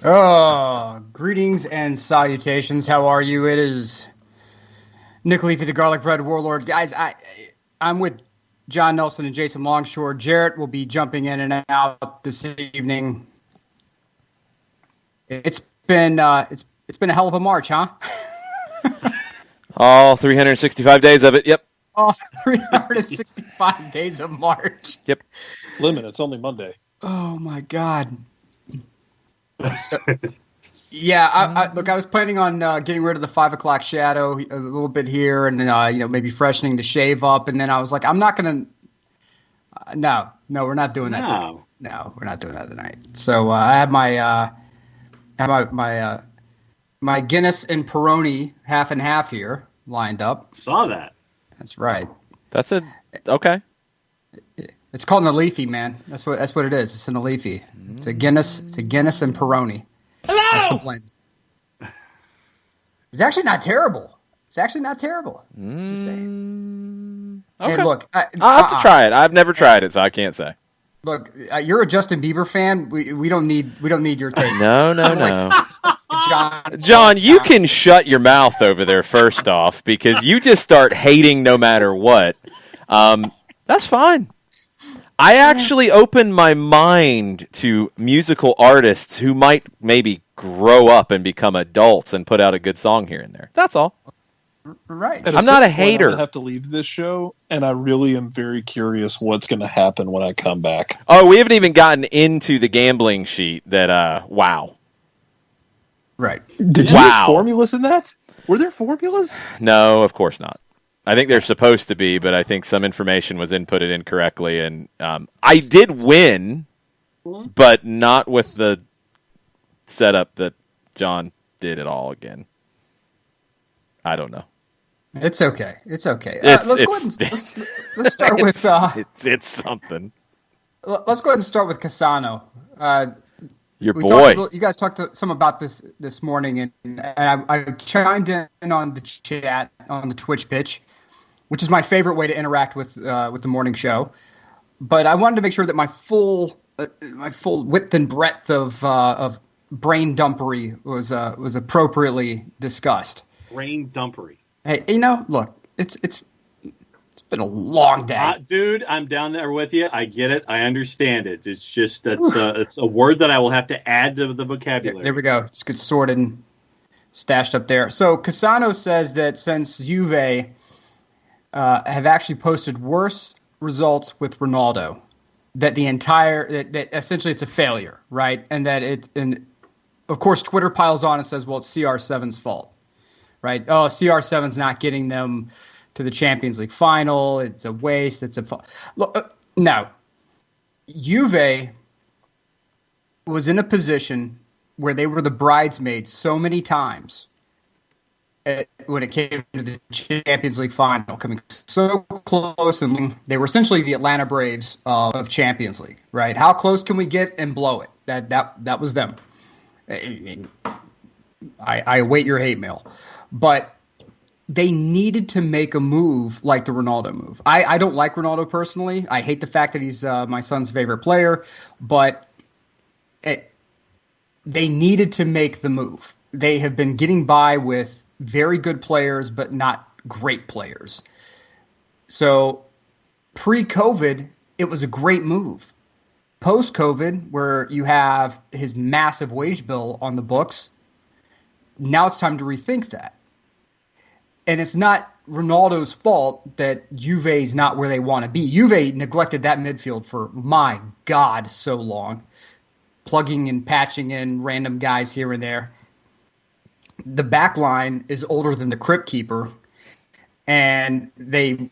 Oh, greetings and salutations. How are you? It is Nick Leafy, the Garlic Bread Warlord. Guys, I'm with John Nelson and Jason Longshore. Jarrett will be jumping in and out this evening. It's been a hell of a March, huh? All 365 days of it. Yep. All 365 days of March. Yep. Limit. It's only Monday. Oh my God. So, yeah, look, I was planning on getting rid of the 5 o'clock shadow a little bit here, and then maybe freshening the shave up, and then I was like, I'm not gonna. No, we're not doing that. No. No, we're not doing that tonight. So I had my my Guinness and Peroni half and half here lined up. Saw that. That's right. That's it. Okay. It's called an Leafy, man. That's what it is. It's an Leafy. It's a Guinness and Peroni. Hello. That's the blend. It's actually not terrible. Just saying. Okay. Hey, look, I'll have to try it. I've never tried it, so I can't say. Look, you're a Justin Bieber fan. We don't need your take. No. John, John, you can shut your mouth over there first off, because you just start hating no matter what. That's fine. I actually open my mind to musical artists who might maybe grow up and become adults and put out a good song here and there. That's all. Right. I'm not a hater. I have to leave this show, and I really am very curious what's going to happen when I come back. Oh, we haven't even gotten into the gambling sheet that, wow. Right. Did you use formulas in that? Were there formulas? No, of course not. I think they're supposed to be, but I think some information was inputted incorrectly, and I did win, but not with the setup that John did at all again. I don't know. It's okay. Let's go ahead and let's start with. It's something. Let's go ahead and start with Cassano. Your boy. You guys talked some about this morning, and I chimed in on the chat on the Twitch pitch, which is my favorite way to interact with the morning show. But I wanted to make sure that my full width and breadth of brain dumpery was appropriately discussed. Brain dumpery. Hey, look, it's been a long day, dude. I'm down there with you. I get it. I understand it. It's just it's a word that I will have to add to the vocabulary. There we go. Just get sorted and stashed up there. So Cassano says that since Juve have actually posted worse results with Ronaldo, that that essentially it's a failure, right? And and of course Twitter piles on and says, well, it's CR7's fault. Right? Oh, CR7's not getting them to the Champions League final. It's a waste. Look, no. Juve was in a position where they were the bridesmaids so many times when it came to the Champions League final, coming so close, and they were essentially the Atlanta Braves of Champions League. Right? How close can we get and blow it? That was them. I await your hate mail. But they needed to make a move like the Ronaldo move. I don't like Ronaldo personally. I hate the fact that he's my son's favorite player. But they needed to make the move. They have been getting by with very good players, but not great players. So pre-COVID, it was a great move. Post-COVID, where you have his massive wage bill on the books, now it's time to rethink that. And it's not Ronaldo's fault that Juve's not where they want to be. Juve neglected that midfield for, my God, so long. Plugging and patching in random guys here and there. The back line is older than the crypt keeper. And they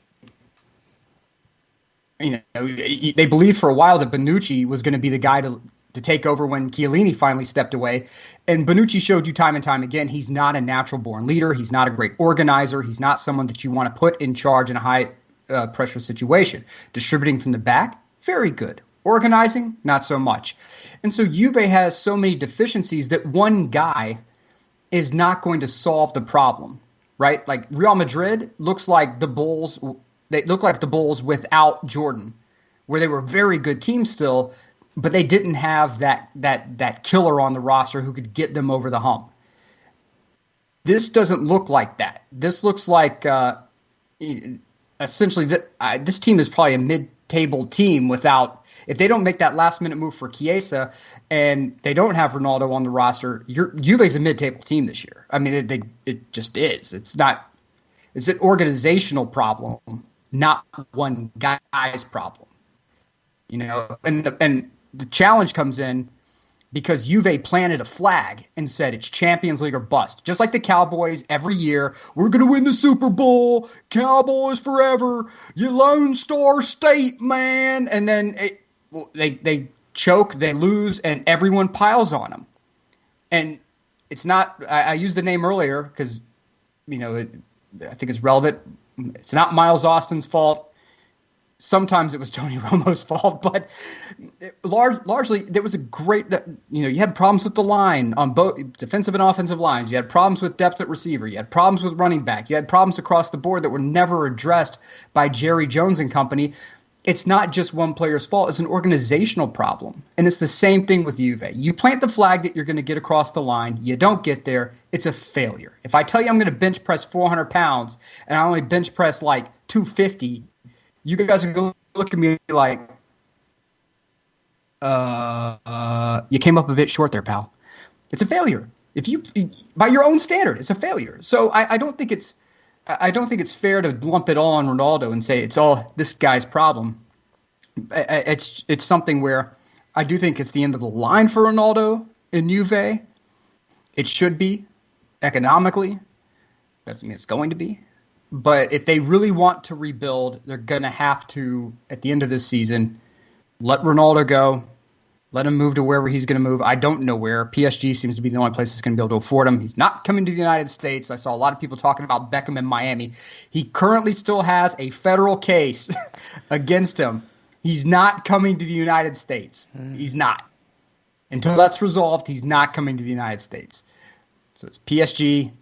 believed for a while that Bonucci was going to be the guy to take over when Chiellini finally stepped away. And Bonucci showed you time and time again, he's not a natural-born leader. He's not a great organizer. He's not someone that you want to put in charge in a high-pressure situation. Distributing from the back, very good. Organizing, not so much. And so Juve has so many deficiencies that one guy is not going to solve the problem, right? Like Real Madrid looks like the Bulls. They look like the Bulls without Jordan, where they were a very good team still. but they didn't have that killer on the roster who could get them over the hump. This doesn't look like that. This looks like essentially this team is probably a mid-table team without. If they don't make that last-minute move for Chiesa and they don't have Ronaldo on the roster, Juve's a mid-table team this year. I mean, it just is. It's not. It's an organizational problem, not one guy's problem. You know, and the challenge comes in because Juve planted a flag and said it's Champions League or bust. Just like the Cowboys every year, we're going to win the Super Bowl, Cowboys forever, you Lone Star State, man. And then they choke, they lose, and everyone piles on them. And it's not, I used the name earlier because, you know, I think it's relevant. It's not Miles Austin's fault. Sometimes it was Tony Romo's fault, but largely there was a great, you had problems with the line on both defensive and offensive lines. You had problems with depth at receiver. You had problems with running back. You had problems across the board that were never addressed by Jerry Jones and company. It's not just one player's fault. It's an organizational problem. And it's the same thing with Juve. You plant the flag that you're going to get across the line. You don't get there. It's a failure. If I tell you I'm going to bench press 400 pounds and I only bench press like 250, you guys are going to look at me like, you came up a bit short there, pal. It's a failure. If you, by your own standard, it's a failure. So I don't think it's fair to lump it all on Ronaldo and say it's all this guy's problem. It's something where I do think it's the end of the line for Ronaldo in Juve. It should be economically. Doesn't mean it's going to be. But if they really want to rebuild, they're going to have to, at the end of this season, let Ronaldo go, let him move to wherever he's going to move. I don't know where. PSG seems to be the only place that's going to be able to afford him. He's not coming to the United States. I saw a lot of people talking about Beckham in Miami. He currently still has a federal case against him. He's not coming to the United States. He's not. Until that's resolved, he's not coming to the United States. So it's PSG,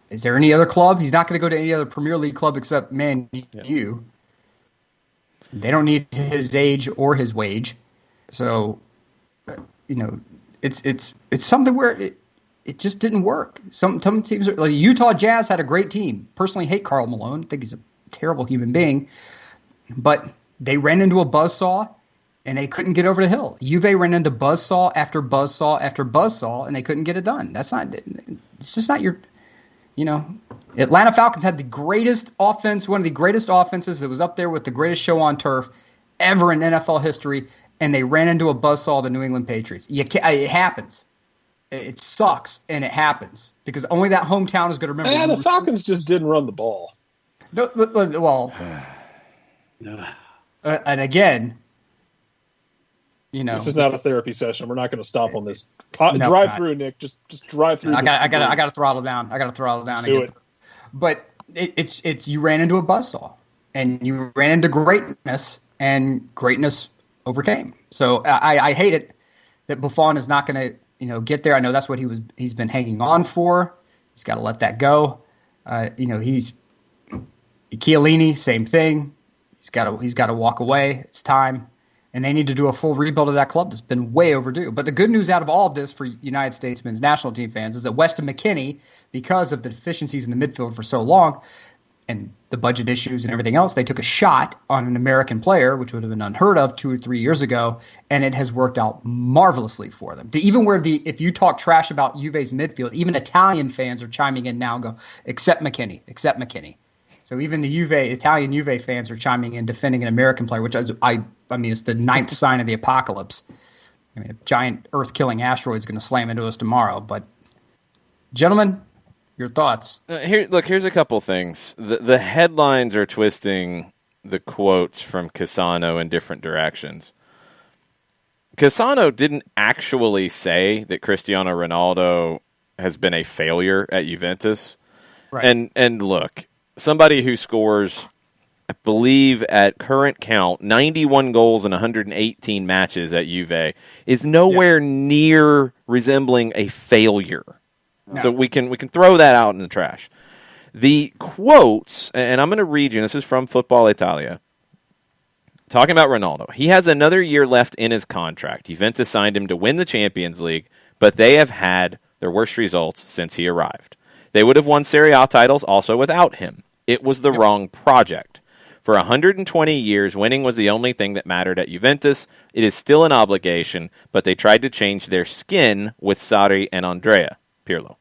is there any other club? He's not going to go to any other Premier League club except Man U. They don't need his age or his wage. So, it's something where it just didn't work. Some teams, like Utah Jazz had a great team. Personally hate Karl Malone. I think he's a terrible human being. But they ran into a buzzsaw, and they couldn't get over the hill. Juve ran into buzzsaw after buzzsaw after buzzsaw, and they couldn't get it done. It's just not your... Atlanta Falcons had the greatest offense, one of the greatest offenses that was up there with the greatest show on turf ever in NFL history, and they ran into a buzzsaw of the New England Patriots. It happens. It sucks, and it happens because only that hometown is going to remember. Yeah, the Falcons just didn't run the ball. Well, and again, this is not a therapy session. We're not going to stop on this. Drive through, Nick. Just drive through. I got to throttle down. Do it. But it's you ran into a buzzsaw, and you ran into greatness, and greatness overcame. So I hate it that Buffon is not going to get there. I know that's what he's been hanging on for. He's got to let that go. He's Chiellini, same thing. He's got to walk away. It's time. And they need to do a full rebuild of that club that's been way overdue. But the good news out of all of this for United States men's national team fans is that Weston McKennie, because of the deficiencies in the midfield for so long and the budget issues and everything else, they took a shot on an American player, which would have been unheard of 2 or 3 years ago, and it has worked out marvelously for them. To even where if you talk trash about Juve's midfield, even Italian fans are chiming in now and go, except McKennie. So even the Italian Juve fans are chiming in, defending an American player, which I mean, it's the 9th sign of the apocalypse. I mean, a giant Earth-killing asteroid is going to slam into us tomorrow. But, gentlemen, your thoughts? Here's a couple things. The headlines are twisting the quotes from Cassano in different directions. Cassano didn't actually say that Cristiano Ronaldo has been a failure at Juventus. Right. And look, somebody who scores, I believe at current count, 91 goals in 118 matches at Juve is nowhere near resembling a failure. No. So we can throw that out in the trash. The quotes, and I'm going to read you, this is from Football Italia. talking about Ronaldo, he has another year left in his contract. Juventus signed him to win the Champions League, but they have had their worst results since he arrived. They would have won Serie A titles also without him. It was the wrong project. For 120 years, winning was the only thing that mattered at Juventus. It is still an obligation, but they tried to change their skin with Sarri and Andrea Pirlo.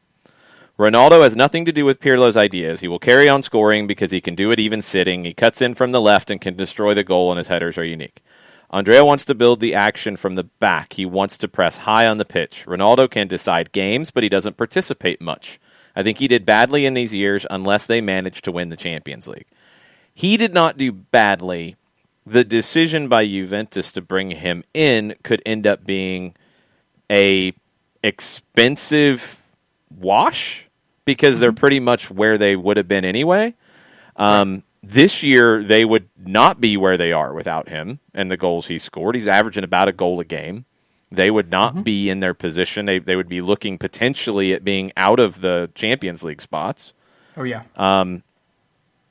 Ronaldo has nothing to do with Pirlo's ideas. He will carry on scoring because he can do it even sitting. He cuts in from the left and can destroy the goal, and his headers are unique. Andrea wants to build the action from the back. He wants to press high on the pitch. Ronaldo can decide games, but he doesn't participate much. I think he did badly in these years unless they managed to win the Champions League. He did not do badly. The decision by Juventus to bring him in could end up being a expensive wash because they're pretty much where they would have been anyway. This year, they would not be where they are without him and the goals he scored. He's averaging about a goal a game. They would not be in their position. They would be looking potentially at being out of the Champions League spots. Oh, yeah.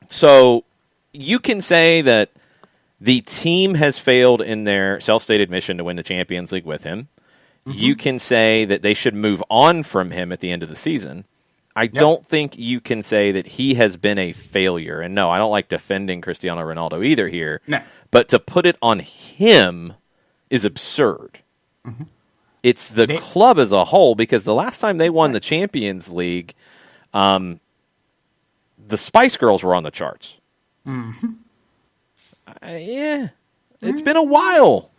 So you can say that the team has failed in their self-stated mission to win the Champions League with him. You can say that they should move on from him at the end of the season. I don't think you can say that he has been a failure. And no, I don't like defending Cristiano Ronaldo either here. No. But to put it on him is absurd. It's the club as a whole, because the last time they won the Champions League, the Spice Girls were on the charts. It's been a while.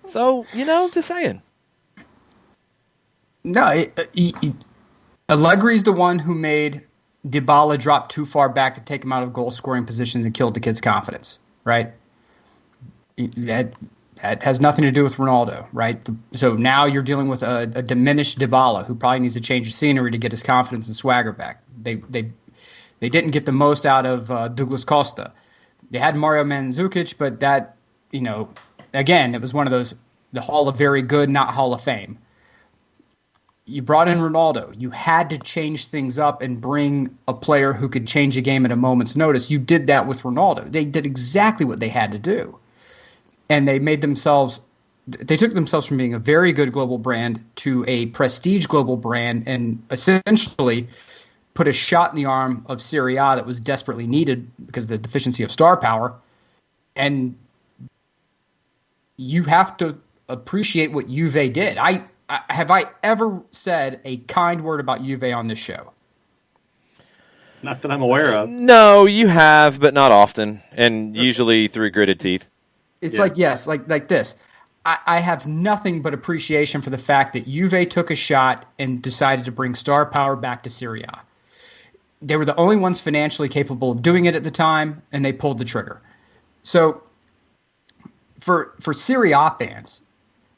So, just saying. No, Allegri's the one who made Dybala drop too far back to take him out of goal-scoring positions and killed the kid's confidence, right? That has nothing to do with Ronaldo, right? So now you're dealing with a diminished Dybala who probably needs to change the scenery to get his confidence and swagger back. They didn't get the most out of Douglas Costa. They had Mario Mandzukic, but that, again, it was one of those, the Hall of Very Good, not Hall of Fame. You brought in Ronaldo. You had to change things up and bring a player who could change a game at a moment's notice. You did that with Ronaldo. They did exactly what they had to do. And they took themselves from being a very good global brand to a prestige global brand and essentially put a shot in the arm of Serie A that was desperately needed because of the deficiency of star power. And you have to appreciate what Juve did. Have I ever said a kind word about Juve on this show? Not that I'm aware of. No, you have, but not often, and usually through gritted teeth. It's like this. I have nothing but appreciation for the fact that Juve took a shot and decided to bring star power back to Serie A. They were the only ones financially capable of doing it at the time, and they pulled the trigger. So for Serie A fans,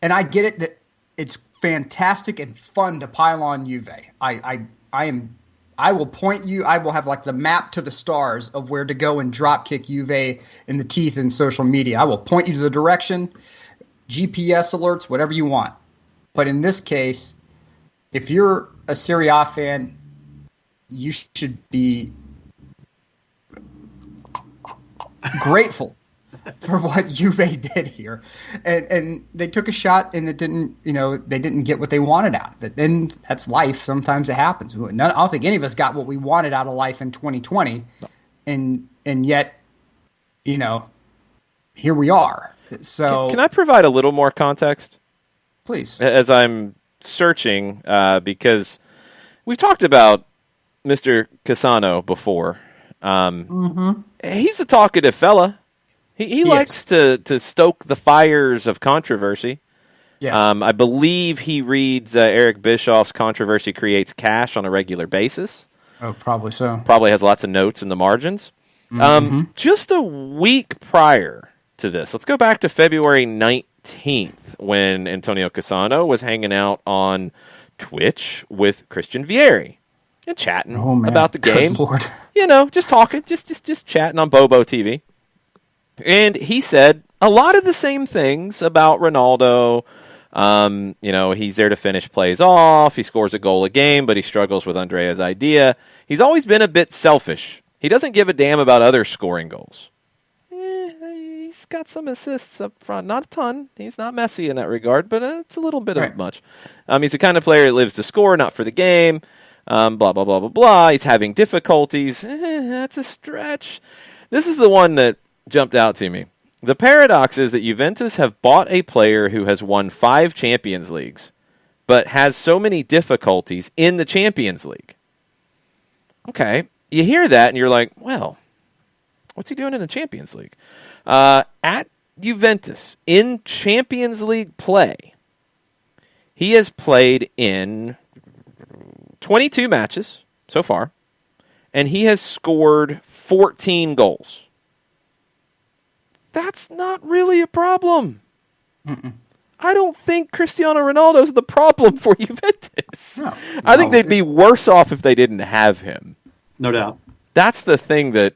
and I get it that it's fantastic and fun to pile on Juve. I will point you. I will have like the map to the stars of where to go and drop kick Juve in the teeth in social media. I will point you to the direction, GPS alerts, whatever you want. But in this case, if you're a Serie A fan, you should be grateful for what Juve did here. And they took a shot and they didn't get what they wanted out of it. And that's life. Sometimes it happens. I don't think any of us got what we wanted out of life in 2020. No. And yet, here we are. So can I provide a little more context? Please. As I'm searching, because we've talked about Mr. Cassano before. He's a talkative fella. He likes to stoke the fires of controversy. Yes. I believe he reads Eric Bischoff's Controversy Creates Cash on a regular basis. Oh, probably so. Probably has lots of notes in the margins. Just a week prior to this, let's go back to February 19th when Antonio Cassano was hanging out on Twitch with Christian Vieri and chatting about the game. Good Lord. Just talking, just chatting on Bobo TV. And he said a lot of the same things about Ronaldo. He's there to finish plays off. He scores a goal a game, but he struggles with Andrea's idea. He's always been a bit selfish. He doesn't give a damn about others scoring goals. got some assists up front. Not a ton. He's not Messi in that regard, but it's a little bit of much. He's the kind of player that lives to score, not for the game. Blah, blah, blah, blah, blah. He's having difficulties. That's a stretch. This is the one that jumped out to me. The paradox is that Juventus have bought a player who has won 5 Champions Leagues, but has so many difficulties in the Champions League. Okay, you hear that and you're like, well, what's he doing in the Champions League? At Juventus, in Champions League play, he has played in 22 matches so far, and he has scored 14 goals. That's not really a problem. Mm-mm. I don't think Cristiano Ronaldo is the problem for Juventus. No. I think they'd be worse off if they didn't have him. No doubt. That's the thing that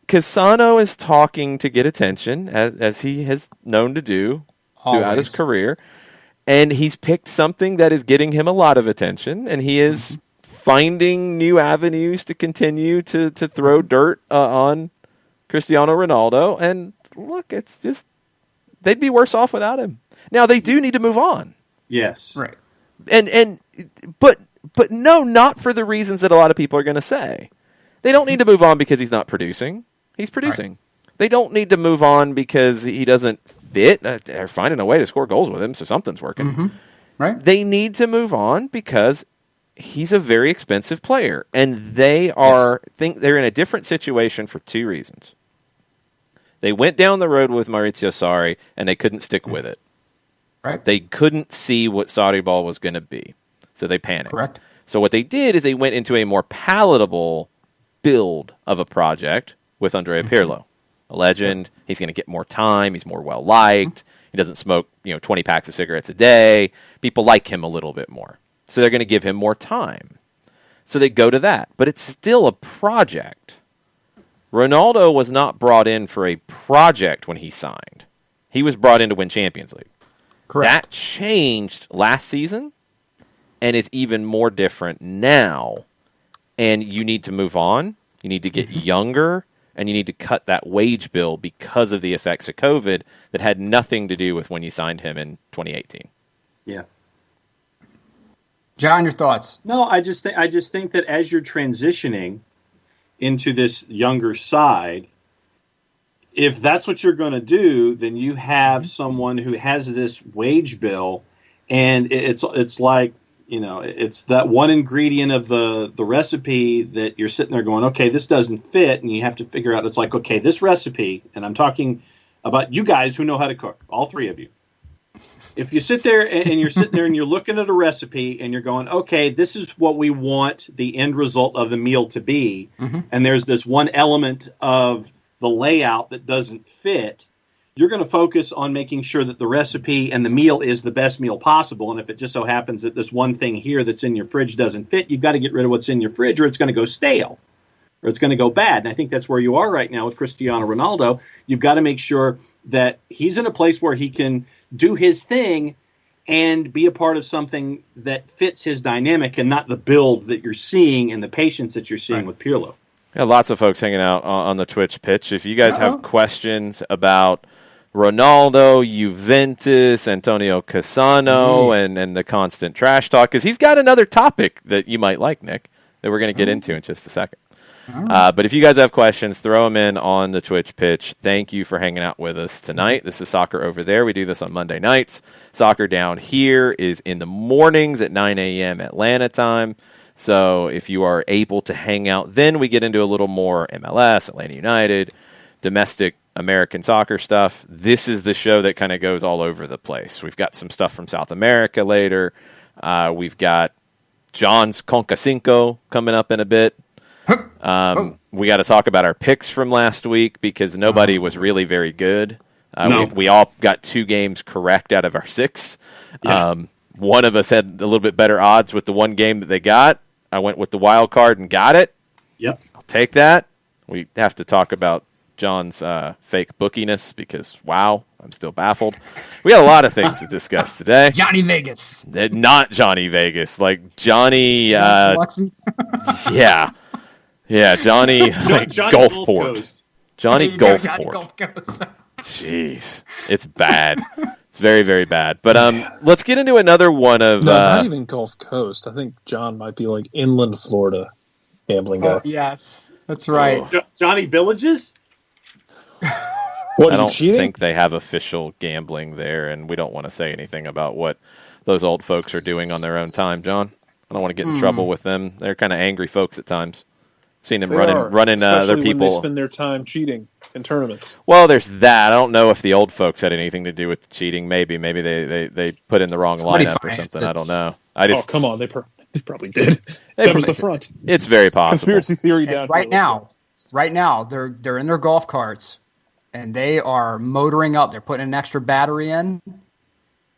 Cassano is talking to get attention, as he has known to do throughout his career. And he's picked something that is getting him a lot of attention, and he is finding new avenues to continue to throw dirt on Cristiano Ronaldo. And look, it's just, they'd be worse off without him. Now, they do need to move on. Yes. Right. But no, not for the reasons that a lot of people are going to say. They don't need to move on because he's not producing. He's producing. Right. They don't need to move on because he doesn't fit. They're finding a way to score goals with him, so something's working. Mm-hmm. Right. They need to move on because he's a very expensive player, and they're in a different situation for 2 reasons. They went down the road with Maurizio Sarri, and they couldn't stick with it. Right. They couldn't see what Sarri ball was going to be, so they panicked. Correct. So what they did is they went into a more palatable build of a project with Andrea Pirlo, a legend. He's going to get more time. He's more well-liked. He doesn't smoke 20 packs of cigarettes a day. People like him a little bit more. So they're going to give him more time. So they go to that. But it's still a project. Ronaldo was not brought in for a project when he signed. He was brought in to win Champions League. Correct. That changed last season and is even more different now. And you need to move on. You need to get younger, and you need to cut that wage bill because of the effects of COVID that had nothing to do with when you signed him in 2018. Yeah. John, your thoughts? No, I just think that as you're transitioning into this younger side, if that's what you're going to do, then you have someone who has this wage bill, and it's like, it's that one ingredient of the recipe that you're sitting there going, okay, this doesn't fit, and you have to figure out, it's like, okay, this recipe, and I'm talking about you guys who know how to cook, all 3 of you. If you sit there and you're sitting there and you're looking at a recipe and you're going, okay, this is what we want the end result of the meal to be, and there's this one element of the layout that doesn't fit, you're going to focus on making sure that the recipe and the meal is the best meal possible. And if it just so happens that this one thing here that's in your fridge doesn't fit, you've got to get rid of what's in your fridge, or it's going to go stale, or it's going to go bad. And I think that's where you are right now with Cristiano Ronaldo. You've got to make sure that he's in a place where he can do his thing and be a part of something that fits his dynamic, and not the build that you're seeing and the patience that you're seeing with Pirlo. Got lots of folks hanging out on the Twitch pitch. If you guys have questions about Ronaldo, Juventus, Antonio Cassano, and the constant trash talk, because he's got another topic that you might like, Nick, that we're going to get into in just a second. But if you guys have questions, throw them in on the Twitch pitch. Thank you for hanging out with us tonight. This is Soccer Over There. We do this on Monday nights. Soccer Down Here is in the mornings at 9 a.m. Atlanta time. So if you are able to hang out, then we get into a little more MLS, Atlanta United, domestic American soccer stuff. This is the show that kind of goes all over the place. We've got some stuff from South America later. We've got John's Conca Cinco coming up in a bit. We got to talk about our picks from last week because nobody was really very good. We all got 2 games correct out of our 6. Yeah. One of us had a little bit better odds with the one game that they got. I went with the wild card and got it. Yep. I'll take that. We have to talk about John's fake bookiness because, wow, I'm still baffled. We got a lot of things to discuss today. Johnny Vegas. Not Johnny Vegas. Like Johnny. Yeah. Yeah, Johnny Johnny Gulfport. Coast. Johnny Gulfport. Jeez, it's bad. It's very, very bad. But let's get into another one of. No, not even Gulf Coast. I think John might be like inland Florida gambling guy. Oh, yes, that's right. Oh. Johnny Villages? What, I are you don't cheating? think they have official gambling there, and we don't want to say anything about what those old folks are doing on their own time, John. I don't want to get in trouble with them. They're kind of angry folks at times. Seen them running their Especially people. when they spend their time cheating in tournaments. Well, there's that. I don't know if the old folks had anything to do with the cheating. Maybe they put in the wrong Somebody lineup or financed something. it. I don't know. Oh, come on. They probably did. That was the front. It's very possible. Conspiracy theory And down right here. now, they're in their golf carts, and they are motoring up. They're putting an extra battery in.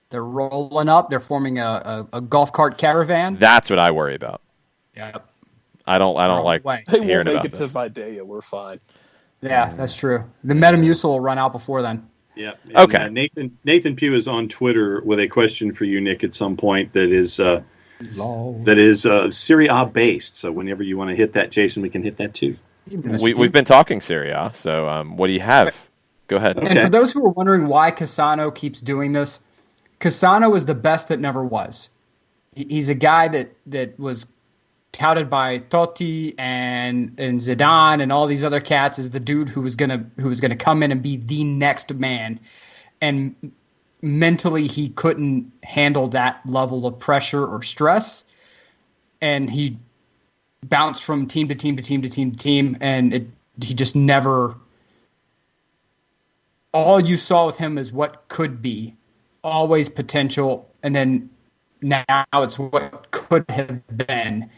They're rolling up. They're forming a golf cart caravan. That's what I worry about. Yep. I don't like way. They hearing won't make about it this. to Vidalia. We're fine. Yeah, that's true. The Metamucil will run out before then. Yeah. And, Okay. Nathan Pugh is on Twitter with a question for you, Nick, at some point that is Serie A based. So whenever you want to hit that, Jason, we can hit that too. We've been talking Serie A, so what do you have? Go ahead. Okay. And for those who are wondering why Cassano keeps doing this, Cassano is the best that never was. He's a guy that was touted by Totti and Zidane and all these other cats as the dude who was gonna come in and be the next man, and mentally he couldn't handle that level of pressure or stress, and he bounced from team to team to team to team to team, and he just never. All you saw with him is what could be, always potential, and then now it's what could have been.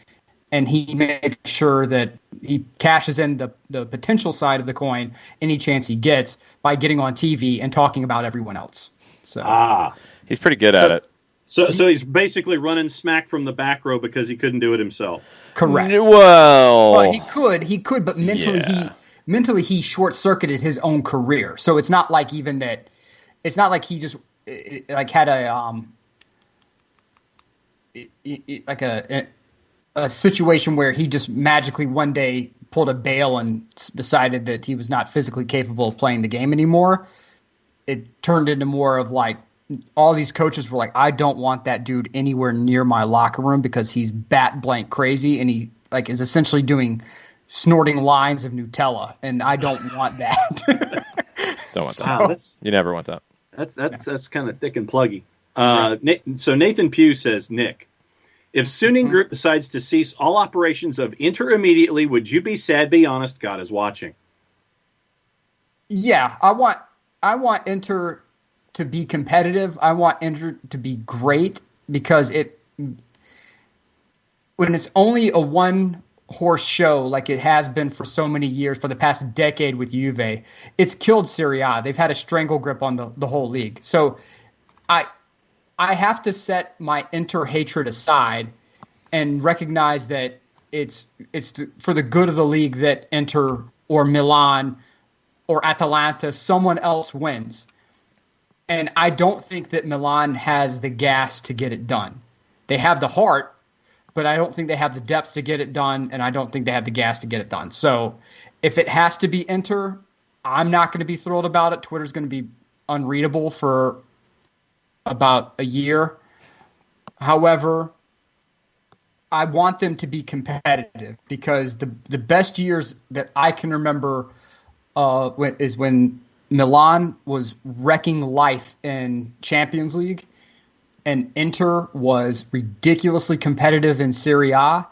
And he makes sure that he cashes in the potential side of the coin any chance he gets by getting on TV and talking about everyone else. So He's pretty good at it. So he's basically running smack from the back row because he couldn't do it himself. correct. Well, He could, but mentally Yeah. he short-circuited his own career. So it's not like even that. It's not like he just like had a situation where he just magically one day pulled a bail and decided that he was not physically capable of playing the game anymore. It turned into more of like all these coaches were like, I don't want that dude anywhere near my locker room because he's bat blank crazy and he like is essentially snorting lines of Nutella, and I don't want that. don't want that. Wow, You never want that. that's kind of thick and pluggy. So Nathan Pugh says, Nick, if Suning Group decides to cease all operations of Inter immediately, would you be sad? Be honest. God is watching. Yeah, I want Inter to be competitive. I want Inter to be great because when it's only a one-horse show like it has been for so many years, for the past decade with Juve, it's killed Serie A. They've had a strangle grip on the whole league. So I have to set my Inter hatred aside and recognize that it's for the good of the league that Inter or Milan or Atalanta, someone else wins. And I don't think that Milan has the gas to get it done. They have the heart, but I don't think they have the depth to get it done, and I don't think they have the gas to get it done. So if it has to be Inter, I'm not going to be thrilled about it. Twitter's going to be unreadable for about a year. However, I want them to be competitive because the best years that I can remember is when Milan was wrecking life in Champions League and Inter was ridiculously competitive in Serie A,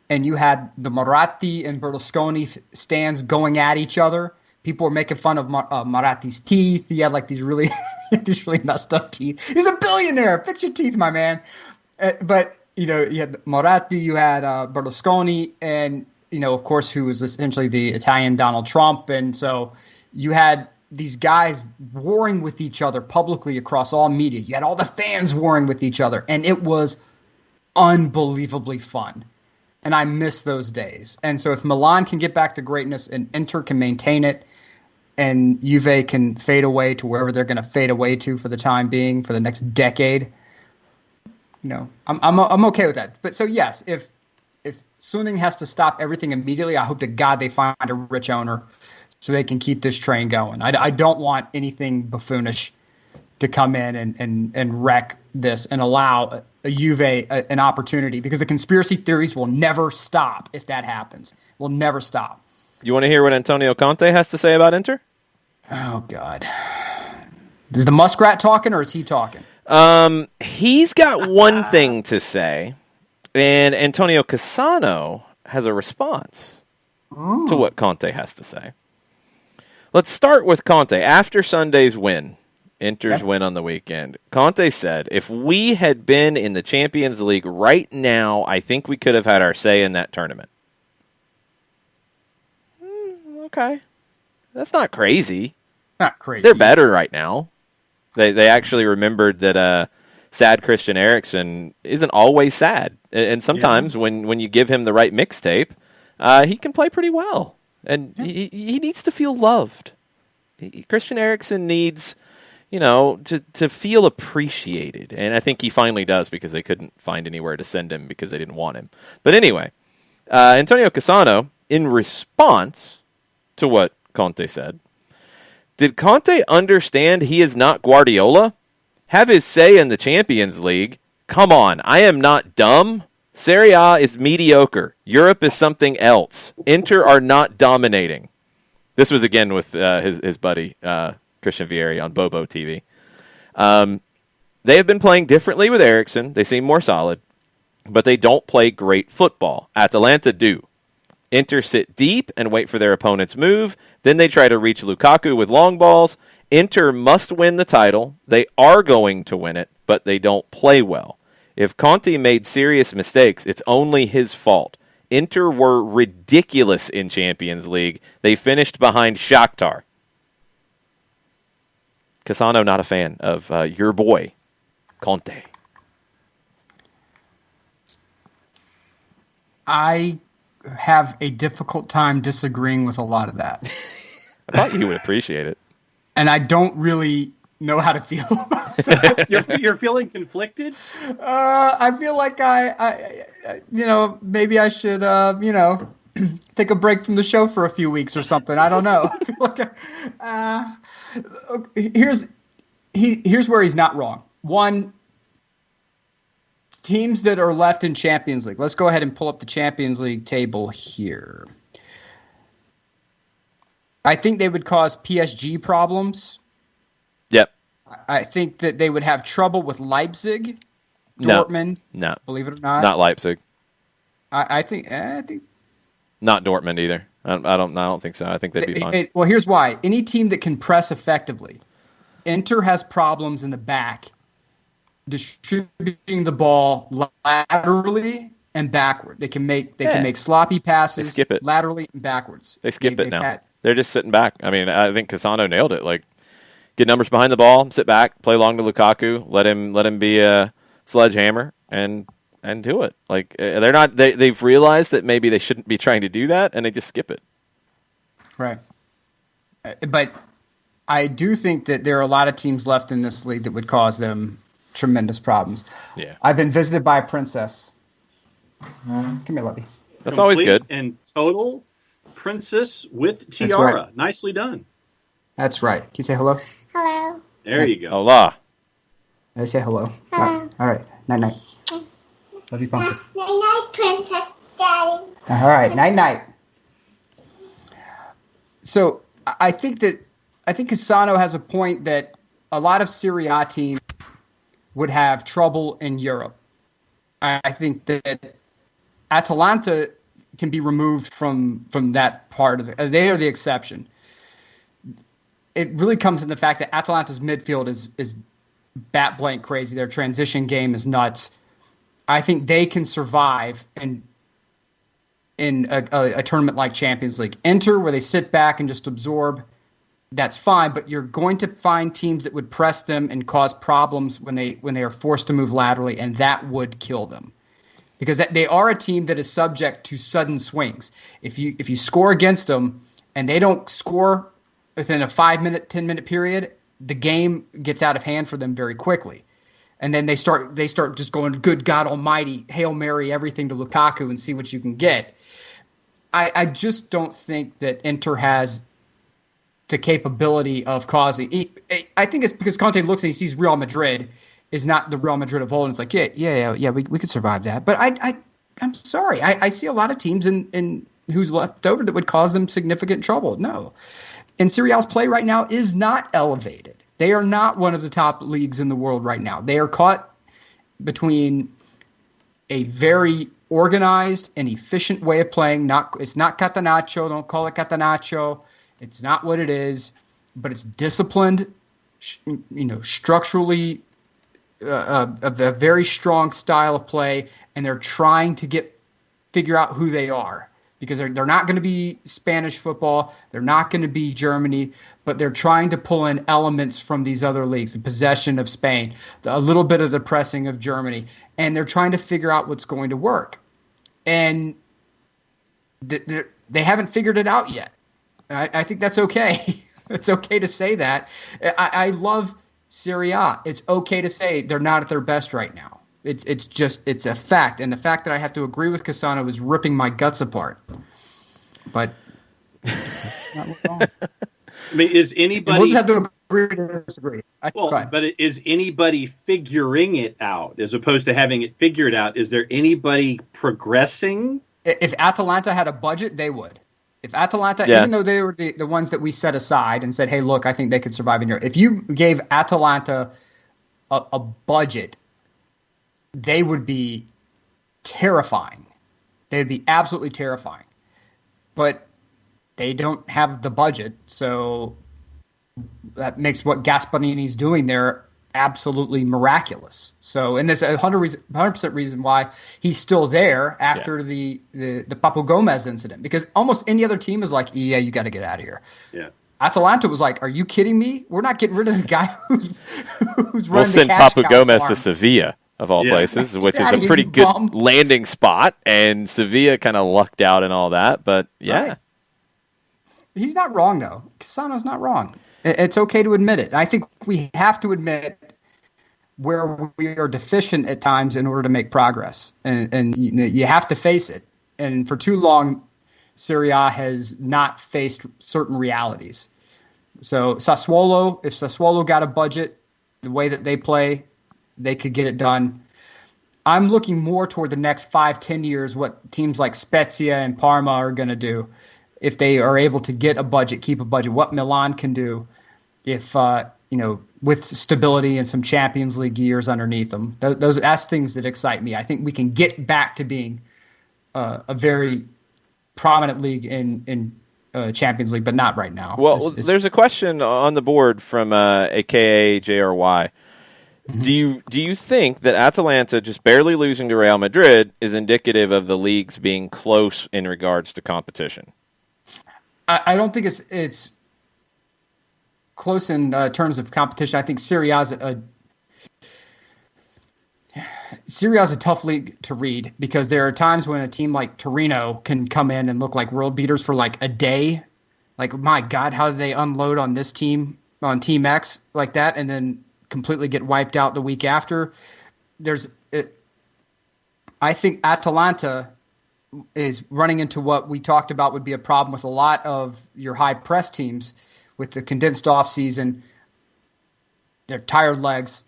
and you had the Moratti and Berlusconi stands going at each other. People were making fun of Moratti's teeth. He had like these really messed up teeth. He's a billionaire. Fix your teeth, my man. But, you had Moratti, you had Berlusconi, and, of course, who was essentially the Italian Donald Trump. And so you had these guys warring with each other publicly across all media. You had all the fans warring with each other, and it was unbelievably fun. And I miss those days. And so if Milan can get back to greatness and Inter can maintain it and Juve can fade away to wherever they're going to fade away to for the time being, for the next decade, I'm okay with that. But so, yes, if Suning has to stop everything immediately, I hope to God they find a rich owner so they can keep this train going. I don't want anything buffoonish to come in and wreck this and allow a Juve an opportunity, because the conspiracy theories will never stop if that happens. Will never stop. You want to hear what Antonio Conte has to say about Inter? Oh, God. Is the muskrat talking or is he talking? He's got one thing to say, and Antonio Cassano has a response to what Conte has to say. Let's start with Conte. After Sunday's win, Inter's win on the weekend, Conte said, if we had been in the Champions League right now, I think we could have had our say in that tournament. Okay. That's not crazy. Not crazy. They're better right now. They actually remembered that sad Christian Eriksen isn't always sad. And sometimes when you give him the right mixtape, he can play pretty well. And he needs to feel loved. Christian Eriksen needs, to feel appreciated. And I think he finally does, because they couldn't find anywhere to send him because they didn't want him. But anyway, Antonio Cassano, in response to what Conte said, did Conte understand he is not Guardiola? Have his say in the Champions League? Come on, I am not dumb. Serie A is mediocre. Europe is something else. Inter are not dominating. This was again with his buddy Christian Vieri on Bobo TV. They have been playing differently with Eriksen. They seem more solid, but they don't play great football. Atalanta do. Inter sit deep and wait for their opponent's move. Then they try to reach Lukaku with long balls. Inter must win the title. They are going to win it, but they don't play well. If Conte made serious mistakes, it's only his fault. Inter were ridiculous in Champions League. They finished behind Shakhtar. Cassano not a fan of your boy, Conte. I have a difficult time disagreeing with a lot of that. I thought you would appreciate it. And I don't really know how to feel about it. You're feeling conflicted? I feel like I maybe I should, take a break from the show for a few weeks or something. I don't know. Here's where he's not wrong. One, teams that are left in Champions League. Let's go ahead and pull up the Champions League table here. I think they would cause PSG problems. Yep. I think that they would have trouble with Leipzig, Dortmund. No. Believe it or not. Not Leipzig. I think not Dortmund either. I don't think so. I think they'd be fine. Well, here's why. Any team that can press effectively. Inter has problems in the back distributing the ball laterally and backward. They can make sloppy passes. They skip it laterally and backwards. They skip it now. They're just sitting back. I mean, I think Cassano nailed it. Like, get numbers behind the ball, sit back, play long to Lukaku, let him be a sledgehammer and do it. Like, they're not. They've realized that maybe they shouldn't be trying to do that, and they just skip it. Right. But I do think that there are a lot of teams left in this league that would cause them tremendous problems. Yeah. I've been visited by a princess. Come here, Lovey. That's always good. And total princess with tiara. Right. Nicely done. That's right. Can you say hello? Hello. There you go. Hola. I say hello. Hello. All right. Night-night. Love you, Pumpkin. Night-night, Princess Daddy. All right. Night-night. So I think Cassano has a point that a lot of Serie A teams would have trouble in Europe. I think that Atalanta can be removed from that part of it. They are the exception. It really comes in the fact that Atalanta's midfield is bat blank crazy. Their transition game is nuts. I think they can survive in a tournament like Champions League. Inter, where they sit back and just absorb, that's fine, but you're going to find teams that would press them and cause problems when they are forced to move laterally, and that would kill them. Because they are a team that is subject to sudden swings. If you score against them and they don't score within a 5-minute, 10-minute period, the game gets out of hand for them very quickly. And then they start just going, good God Almighty, Hail Mary, everything to Lukaku and see what you can get. I just don't think that Inter has the capability of causing. I think it's because Conte looks and he sees Real Madrid is not the Real Madrid of old. And it's like, we could survive that. But I'm sorry. I see a lot of teams in who's left over that would cause them significant trouble. No. And Serie A's play right now is not elevated. They are not one of the top leagues in the world right now. They are caught between a very organized and efficient way of playing. It's not catenaccio. Don't call it catenaccio. It's not what it is, but it's disciplined, structurally a very strong style of play, and they're trying to figure out who they are. Because they're not going to be Spanish football, they're not going to be Germany, but they're trying to pull in elements from these other leagues, the possession of Spain, a little bit of the pressing of Germany, and they're trying to figure out what's going to work. And they haven't figured it out yet. I think that's okay. It's okay to say that. I love Serie A. It's okay to say they're not at their best right now. It's a fact, and the fact that I have to agree with Cassano is ripping my guts apart. But it's not wrong. I mean, is anybody? We'll just have to agree to disagree. But is anybody figuring it out as opposed to having it figured out? Is there anybody progressing? If Atalanta had a budget, they would. If Atalanta, even though they were the ones that we set aside and said, "Hey, look, I think they could survive in Europe." If you gave Atalanta a budget, they would be terrifying. They'd be absolutely terrifying. But they don't have the budget, so that makes what Gasparini's doing there absolutely miraculous. So, and there's 100% reason why he's still there after the Papu Gomez incident, because almost any other team is like, yeah, you got to get out of here. Yeah. Atalanta was like, are you kidding me? We're not getting rid of the guy who's running the cash Papu Gomez to Sevilla, of all places, which is a pretty good landing spot, and Sevilla kind of lucked out and all that, but Right. He's not wrong, though. Cassano's not wrong. It's okay to admit it. I think we have to admit where we are deficient at times in order to make progress, and you have to face it. And for too long, Serie A has not faced certain realities. So if Sassuolo got a budget, the way that they play, they could get it done. I'm looking more toward the next 5-10 years, what teams like Spezia and Parma are going to do if they are able to get a budget, keep a budget, what Milan can do if, with stability and some Champions League years underneath them. That's things that excite me. I think we can get back to being a very prominent league in Champions League, but not right now. Well, there's a question on the board from AKA JRY. Mm-hmm. Do you think that Atalanta just barely losing to Real Madrid is indicative of the leagues being close in regards to competition? I don't think it's close in terms of competition. I think Serie A is a tough league to read, because there are times when a team like Torino can come in and look like world beaters for like a day. Like, my God, how did they unload on this team, on Team X like that, and then completely get wiped out the week after? I think Atalanta is running into what we talked about would be a problem with a lot of your high press teams with the condensed off season. They're tired legs,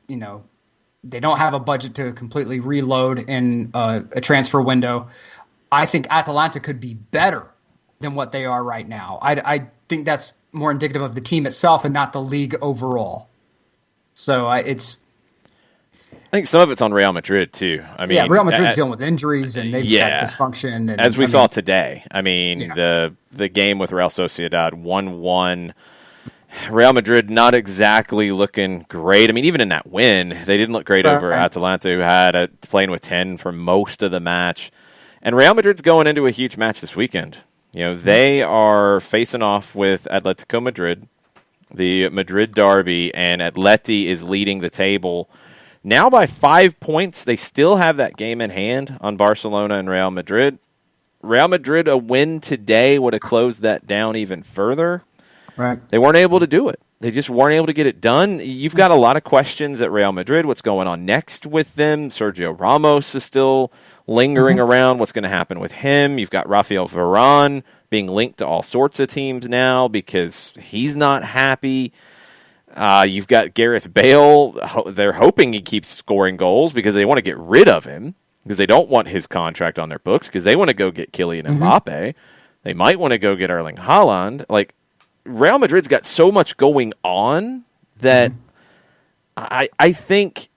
they don't have a budget to completely reload in a transfer window. I think Atalanta could be better than what they are right now. I think that's more indicative of the team itself and not the league overall. So I think some of it's on Real Madrid too. I mean, Real Madrid's dealing with injuries and they've got dysfunction. And, as we saw today, I mean, the game with Real Sociedad 1-1. Real Madrid not exactly looking great. I mean, even in that win, they didn't look great over Atalanta, who had playing with 10 for most of the match. And Real Madrid's going into a huge match this weekend. They are facing off with Atletico Madrid, the Madrid derby, and Atleti is leading the table now by 5 points. They still have that game in hand on Barcelona and Real Madrid. Real Madrid, a win today would have closed that down even further. Right. They weren't able to do it. They just weren't able to get it done. You've got a lot of questions at Real Madrid. What's going on next with them? Sergio Ramos is still lingering around. What's going to happen with him? You've got Rafael Varane being linked to all sorts of teams now because he's not happy. You've got Gareth Bale. They're hoping he keeps scoring goals because they want to get rid of him because they don't want his contract on their books because they want to go get Kylian Mbappe. They might want to go get Erling Haaland. Like, Real Madrid's got so much going on that I think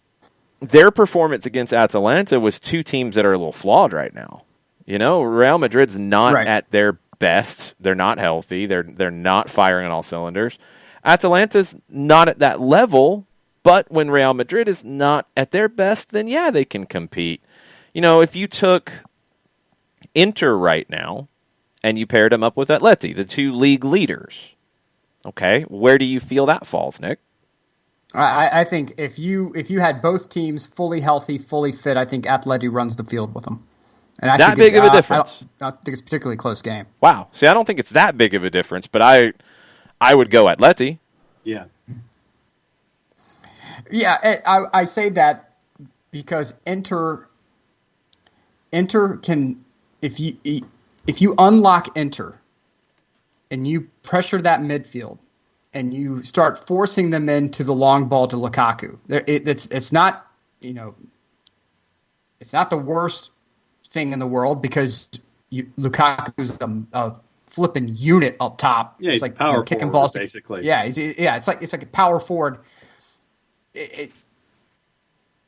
their performance against Atalanta was two teams that are a little flawed right now. You know, Real Madrid's not at their best. They're not healthy. They're not firing on all cylinders. Atalanta's not at that level, but when Real Madrid is not at their best, then yeah, they can compete. You know, if you took Inter right now and you paired them up with Atleti, the two league leaders, okay, where do you feel that falls, Nick? I think if you had both teams fully healthy, fully fit, I think Atleti runs the field with them. And that big of a difference? I don't think it's a particularly close game. Wow. See, I don't think it's that big of a difference, but I would go Atleti. Yeah. Yeah, I say that because Inter can, if you unlock Inter and you pressure that midfield and you start forcing them into the long ball to Lukaku, it's not, you know, it's not the worst thing in the world because Lukaku's a flipping unit up top. Yeah, it's like power kicking forward, balls basically. It's like a power forward.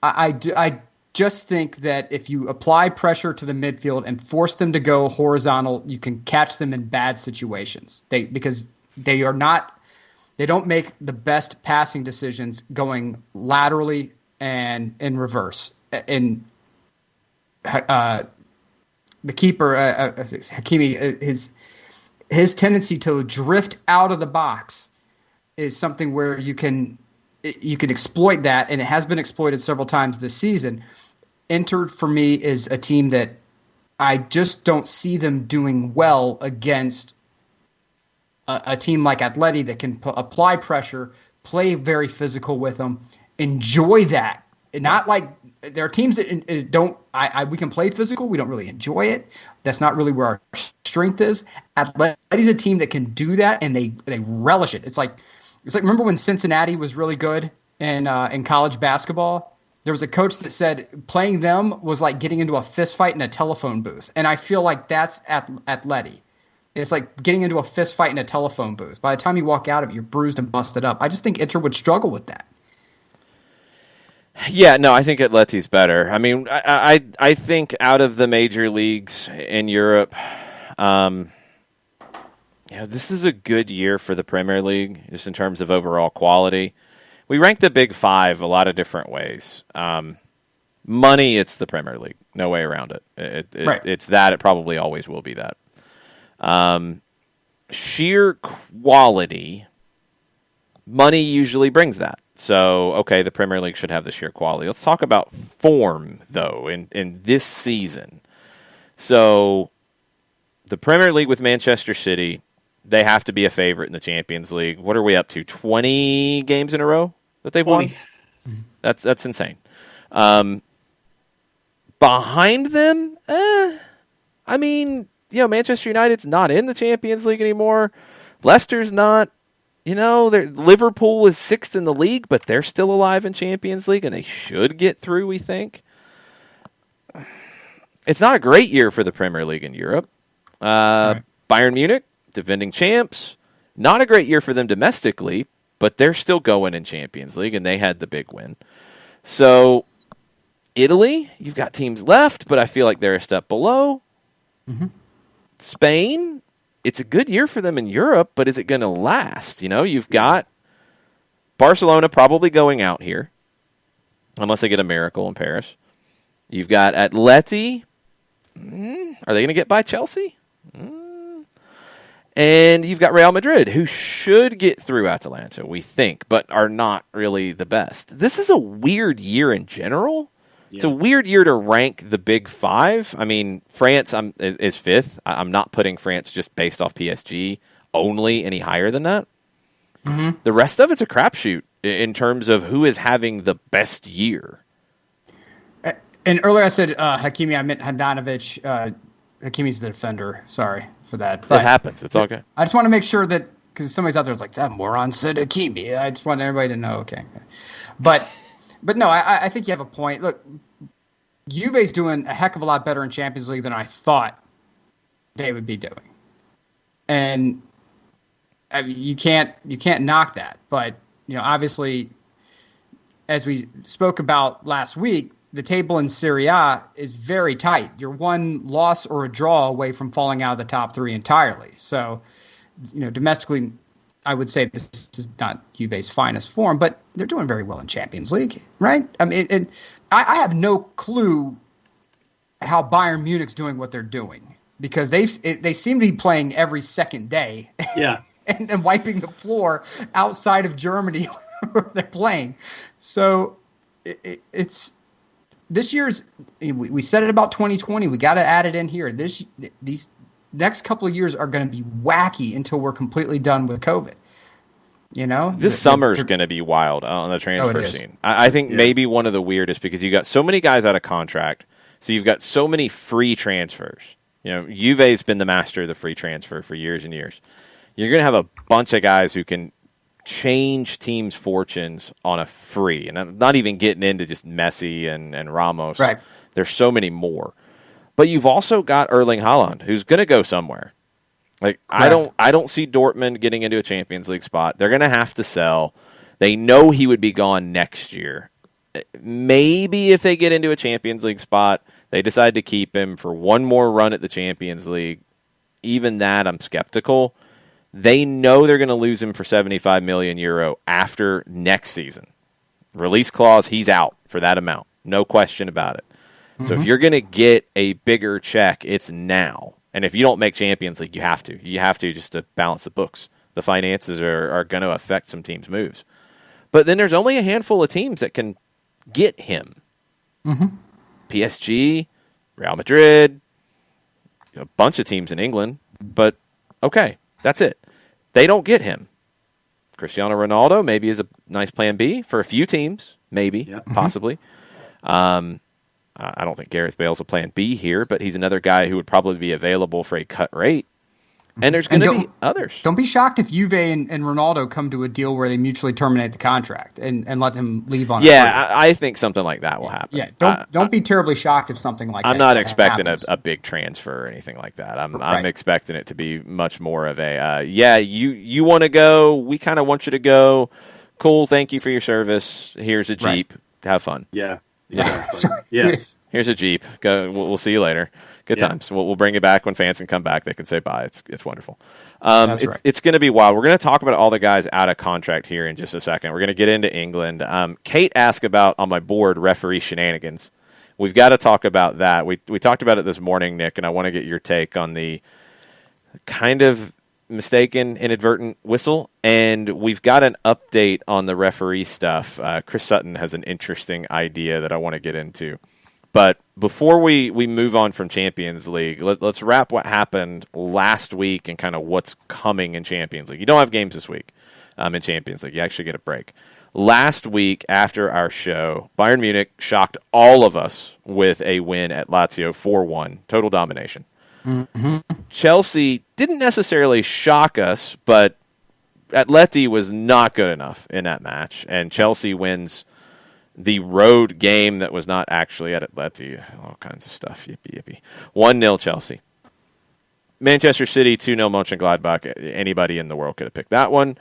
I just think that if you apply pressure to the midfield and force them to go horizontal, you can catch them in bad situations. Because they don't make the best passing decisions going laterally and in reverse. And the keeper, Hakimi, his tendency to drift out of the box is something where you can exploit that, and it has been exploited several times this season. Inter, for me, is a team that I just don't see them doing well against a team like Atleti that can apply pressure, play very physical with them, enjoy that. Not like there are teams that don't. We can play physical. We don't really enjoy it. That's not really where our strength is. Atleti's a team that can do that, and they relish it. It's like remember when Cincinnati was really good in college basketball? There was a coach that said playing them was like getting into a fist fight in a telephone booth, and I feel like that's Atleti. It's like getting into a fist fight in a telephone booth. By the time you walk out of it, you're bruised and busted up. I just think Inter would struggle with that. Yeah, no, I think Atleti's better. I mean, I think out of the major leagues in Europe, this is a good year for the Premier League, just in terms of overall quality. We rank the Big Five a lot of different ways. Money, it's the Premier League. No way around it. Right. It's that. It probably always will be that. Sheer quality, money usually brings that. So, okay, the Premier League should have the sheer quality. Let's talk about form, though, in this season. So, the Premier League with Manchester City, they have to be a favorite in the Champions League. What are we up to? 20 games in a row that they've 20. won? That's insane. Behind them, I mean, Manchester United's not in the Champions League anymore. Leicester's not. Liverpool is 6th in the league, but they're still alive in Champions League, and they should get through, we think. It's not a great year for the Premier League in Europe. Right. Bayern Munich, defending champs. Not a great year for them domestically, but they're still going in Champions League, and they had the big win. So, Italy, you've got teams left, but I feel like they're a step below. Mm-hmm. Spain, it's a good year for them in Europe, but is it going to last? You've got Barcelona probably going out here, unless they get a miracle in Paris. You've got Atleti. Are they going to get by Chelsea? And you've got Real Madrid, who should get through Atalanta, we think, but are not really the best. This is a weird year in general. Yeah. It's a weird year to rank the Big Five. I mean, France is 5th. I'm not putting France just based off PSG only any higher than that. Mm-hmm. The rest of it's a crapshoot in terms of who is having the best year. And earlier I said Hakimi, I meant Handanovic. Hakimi's the defender. Sorry for that. It happens. It's all good. I just want to make sure that, because somebody's out there is like, that moron said Hakimi. I just want everybody to know. Okay. But no, I think you have a point. Look, Juve's doing a heck of a lot better in Champions League than I thought they would be doing. And I mean, you can't knock that. But, obviously, as we spoke about last week, the table in Serie A is very tight. You're one loss or a draw away from falling out of the top three entirely. So, domestically, I would say this is not Juve's finest form, but they're doing very well in Champions League, right? I mean, I have no clue how Bayern Munich's doing what they're doing, because they seem to be playing every second day. Yeah. and wiping the floor outside of Germany where they're playing. So it's this year's. We said it about 2020. We got to add it in here. These next couple of years are going to be wacky until we're completely done with COVID. This summer is going to be wild on the transfer scene. I think maybe one of the weirdest, because you got so many guys out of contract, so you've got so many free transfers. Juve's been the master of the free transfer for years and years. You're going to have a bunch of guys who can change teams' fortunes on a free, and I'm not even getting into just Messi and Ramos. Right. There's so many more. But you've also got Erling Haaland, who's going to go somewhere. Like, Correct. I don't see Dortmund getting into a Champions League spot. They're going to have to sell. They know he would be gone next year. Maybe if they get into a Champions League spot, they decide to keep him for one more run at the Champions League. Even that, I'm skeptical. They know they're going to lose him for €75 million after next season. Release clause, he's out for that amount. No question about it. Mm-hmm. So if you're going to get a bigger check, it's now. And if you don't make Champions League, you have to. You have to, just to balance the books. The finances are going to affect some teams' moves. But then there's only a handful of teams that can get him. Mm-hmm. PSG, Real Madrid, a bunch of teams in England. But, okay, that's it. They don't get him. Cristiano Ronaldo maybe is a nice plan B for a few teams, maybe, possibly. I don't think Gareth Bale's a plan B here, but he's another guy who would probably be available for a cut rate. And there's going to be others. Don't be shocked if Juve and Ronaldo come to a deal where they mutually terminate the contract and let him leave on. I think something like that will happen. Yeah, don't be terribly shocked if something like that. I'm not expecting a big transfer or anything like that. I'm expecting it to be much more of a you want to go, we kind of want you to go. Cool, thank you for your service. Here's a Jeep. Have fun. Yeah. Yes. Here's a Jeep. Go. We'll see you later. Good times. We'll bring it back when fans can come back. They can say bye. It's wonderful. It's going to be wild. We're going to talk about all the guys out of contract here in just a second. We're going to get into England. Kate asked about, on my board, referee shenanigans. We've got to talk about that. We talked about it this morning, Nick, and I want to get your take on the kind of mistaken, inadvertent whistle. And we've got an update on the referee stuff. Chris Sutton has an interesting idea that I want to get into. But before we move on from Champions League, let's wrap what happened last week and kind of what's coming in Champions League. You don't have games this week in Champions League. You actually get a break. Last week, after our show, Bayern Munich shocked all of us with a win at Lazio 4-1, total domination. Mm-hmm. Chelsea didn't necessarily shock us, but Atleti was not good enough in that match, and Chelsea wins the road game that was not actually at Atleti. All kinds of stuff. Yippee. 1-0 Chelsea. Manchester City, 2-0 Mönchengladbach. Anybody in the world could have picked that one.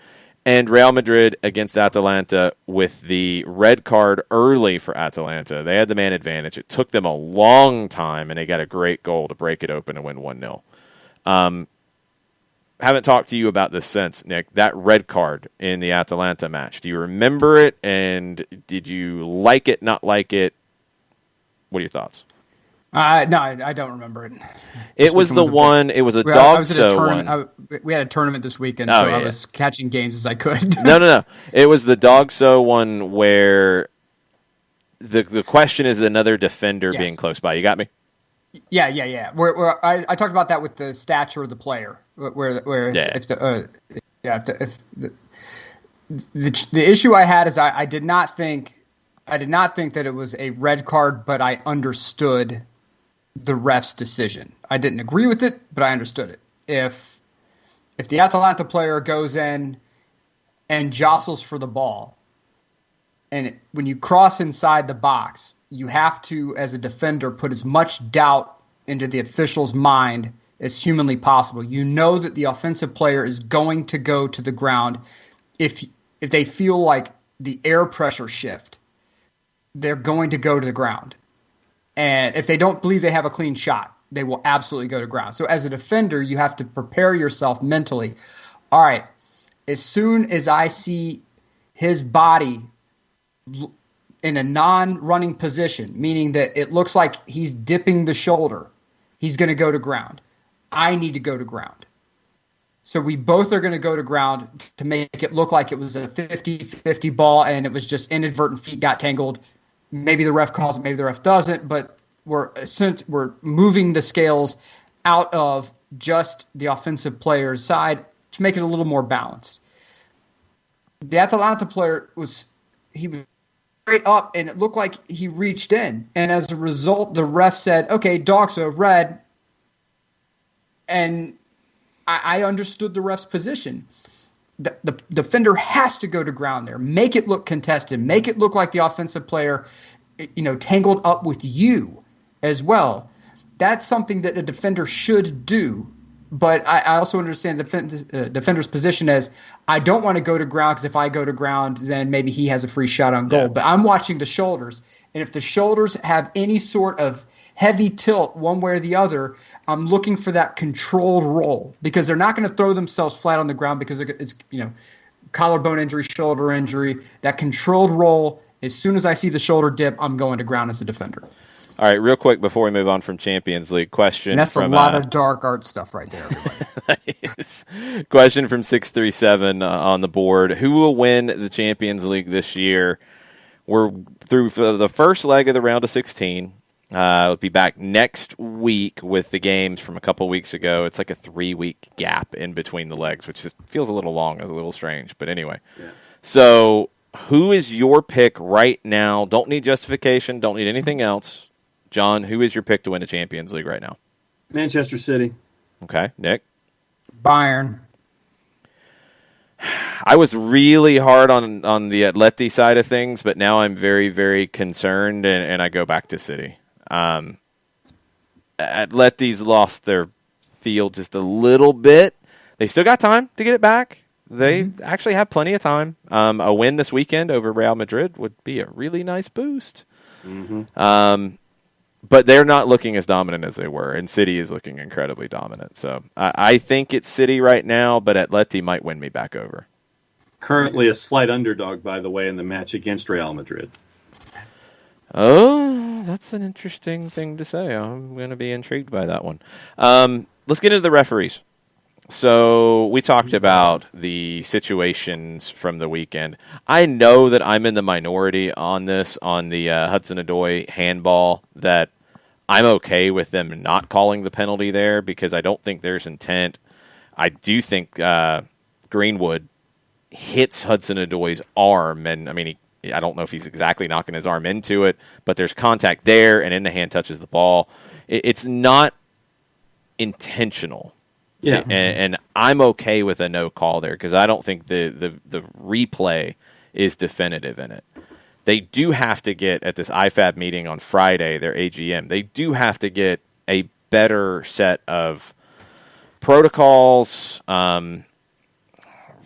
And Real Madrid against Atalanta with the red card early for Atalanta. They had the man advantage. It took them a long time, and they got a great goal to break it open and win 1-0. Haven't talked to you about this since, Nick. That red card in the Atalanta match. Do you remember it? And did you like it, not like it? What are your thoughts? No, I don't remember it. It was the one. It was a dog so one. We had a tournament this weekend, so I was catching games as I could. No. It was the dog so one where the question is another defender being close by. You got me? Yeah. Where I talked about that with the stature of the player. If the issue I had is I did not think that it was a red card, but I understood the ref's decision. I didn't agree with it, but I understood it. If the Atalanta player goes in and jostles for the ball, and when you cross inside the box, you have to, as a defender, put as much doubt into the official's mind as humanly possible. You know that the offensive player is going to go to the ground if they feel like the air pressure shift. They're going to go to the ground. And if they don't believe they have a clean shot, they will absolutely go to ground. So as a defender, you have to prepare yourself mentally. All right, as soon as I see his body in a non-running position, meaning that it looks like he's dipping the shoulder, he's going to go to ground. I need to go to ground. So we both are going to go to ground to make it look like it was a 50-50 ball and it was just inadvertent feet got tangled. Maybe the ref calls it, maybe the ref doesn't, but we're moving the scales out of just the offensive player's side to make it a little more balanced. The Atalanta player was straight up, and it looked like he reached in. And as a result, the ref said, okay, dog, so red. And I understood the ref's position. The defender has to go to ground there. Make it look contested. Make it look like the offensive player, tangled up with you as well. That's something that a defender should do. But I also understand the defender's position as, I don't want to go to ground because if I go to ground, then maybe he has a free shot on goal. Yeah. But I'm watching the shoulders. And if the shoulders have any sort of heavy tilt one way or the other, I'm looking for that controlled roll, because they're not going to throw themselves flat on the ground because it's, collarbone injury, shoulder injury. That controlled roll, as soon as I see the shoulder dip, I'm going to ground as a defender. All right, real quick before we move on from Champions League, question. And that's from, a lot of dark art stuff right there, everybody. Question from 637 on the board. Who will win the Champions League this year? We're through for the first leg of the round of 16. We'll be back next week with the games from a couple weeks ago. It's like a 3-week gap in between the legs, which feels a little long. It's a little strange. But anyway. Yeah. So who is your pick right now? Don't need justification. Don't need anything else. John, who is your pick to win the Champions League right now? Manchester City. Okay. Nick? Bayern. I was really hard on the Atleti side of things, but now I'm very, very concerned, and I go back to City. Atleti's lost their field just a little bit. They still got time to get it back. They actually have plenty of time. A win this weekend over Real Madrid would be a really nice boost. Mm-hmm. But they're not looking as dominant as they were, and City is looking incredibly dominant. So I think it's City right now, but Atleti might win me back over. Currently a slight underdog, by the way, in the match against Real Madrid. Oh, that's an interesting thing to say. I'm going to be intrigued by that one. Let's get into the referees. So we talked about the situations from the weekend. I know that I'm in the minority on this, on the Hudson-Odoi handball, that I'm okay with them not calling the penalty there because I don't think there's intent. I do think Greenwood hits Hudson-Odoi's arm, and I don't know if he's exactly knocking his arm into it, but there's contact there, and then the hand touches the ball. It's not intentional. Yeah, and I'm okay with a no call there because I don't think the replay is definitive in it. They do have to get, at this IFAB meeting on Friday, their AGM, they do have to get a better set of protocols,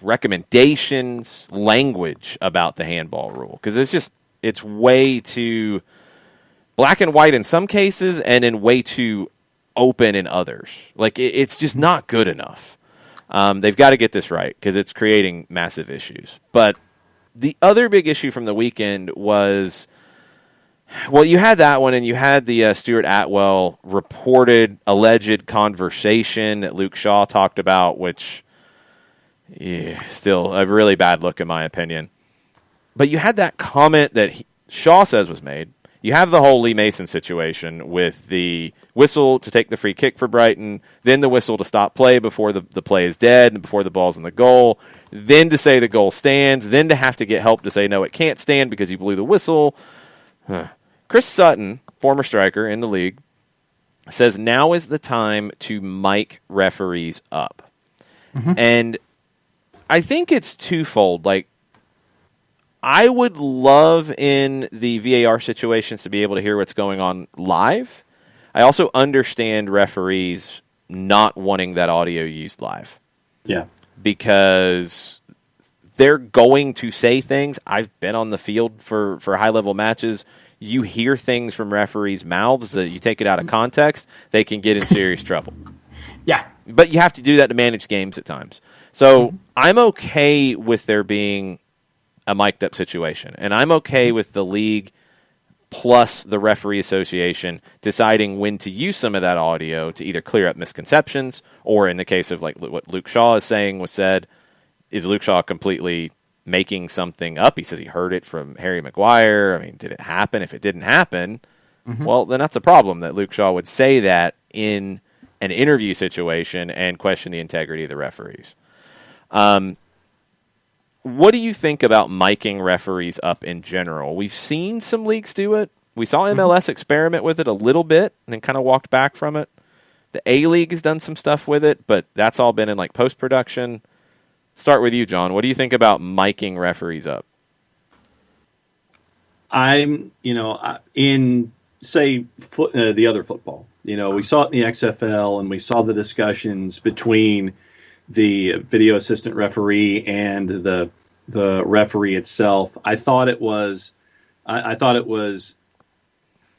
recommendations, language about the handball rule, because it's way too black and white in some cases and in way too open in others. Like it's just not good enough. They've got to get this right because it's creating massive issues. But the other big issue from the weekend was, well, you had that one, and you had the Stuart Atwell reported alleged conversation that Luke Shaw talked about, which still a really bad look in my opinion. But you had that comment that Shaw says was made. You have the whole Lee Mason situation with the whistle to take the free kick for Brighton, then the whistle to stop play before the play is dead and before the ball's in the goal, then to say the goal stands, then to have to get help to say, no, it can't stand because you blew the whistle. Chris Sutton, former striker in the league, says now is the time to mic referees up. And I think it's twofold. Like, I would love in the VAR situations to be able to hear what's going on live. I also understand referees not wanting that audio used live. Yeah. Because they're going to say things. I've been on the field for high-level matches. You hear things from referees' mouths that you take it out of context, they can get in serious trouble. Yeah. But you have to do that to manage games at times. So I'm okay with there being a mic'd up situation. And I'm okay with the league plus the referee association deciding when to use some of that audio to either clear up misconceptions, or in the case of like what Luke Shaw is saying was said, is Luke Shaw completely making something up? He says he heard it from Harry Maguire. I mean, did it happen? If it didn't happen, well, then that's a problem that Luke Shaw would say that in an interview situation and question the integrity of the referees. What do you think about miking referees up in general? We've seen some leagues do it. We saw MLS experiment with it a little bit and then kind of walked back from it. The A-League has done some stuff with it, but that's all been in like post-production. Start with you, John. What do you think about miking referees up? I'm, in, say, the other football, we saw it in the XFL and we saw the discussions between the video assistant referee and the referee itself. I thought it was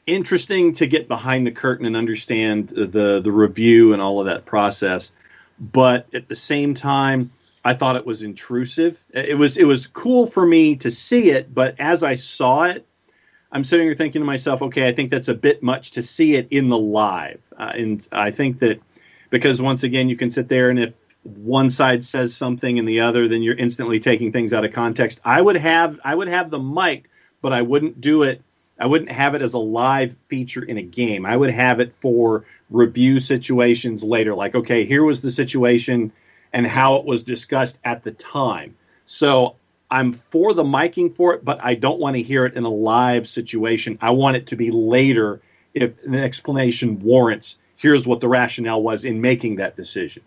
interesting to get behind the curtain and understand the review and all of that process. But at the same time, I thought it was intrusive. It was cool for me to see it, but as I saw it, I'm sitting here thinking to myself, okay, I think that's a bit much to see it in the live. And I think that because once again, you can sit there and if one side says something and the other, then you're instantly taking things out of context. I would have the mic, but I wouldn't do it. I wouldn't have it as a live feature in a game. I would have it for review situations later. Like, okay, here was the situation and how it was discussed at the time. So I'm for the miking for it, but I don't want to hear it in a live situation. I want it to be later if an explanation warrants, here's what the rationale was in making that decision.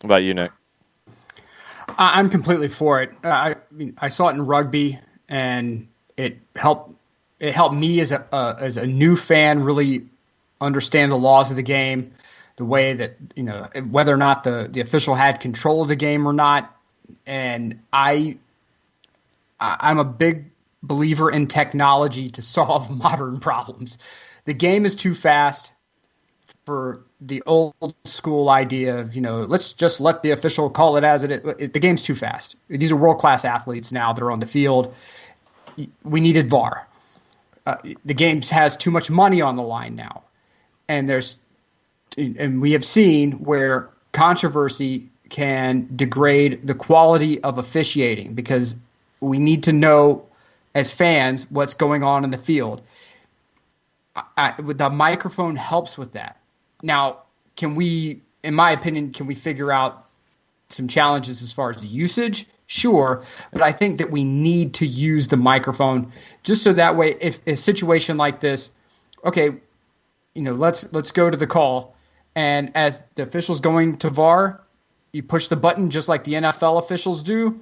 What about you, Nick? I'm completely for it. I saw it in rugby, and it helped me as a new fan really understand the laws of the game, the way that whether or not the official had control of the game or not. And I'm a big believer in technology to solve modern problems. The game is too fast for the old school idea of, let's just let the official call it as it is. The game's too fast. These are world-class athletes now that are on the field. We needed VAR. The game has too much money on the line now. And we have seen where controversy can degrade the quality of officiating because we need to know as fans what's going on in the field. The microphone helps with that. Now, in my opinion, can we figure out some challenges as far as the usage? Sure, but I think that we need to use the microphone just so that way, if a situation like this, okay, let's go to the call, and as the official's going to VAR, you push the button just like the NFL officials do,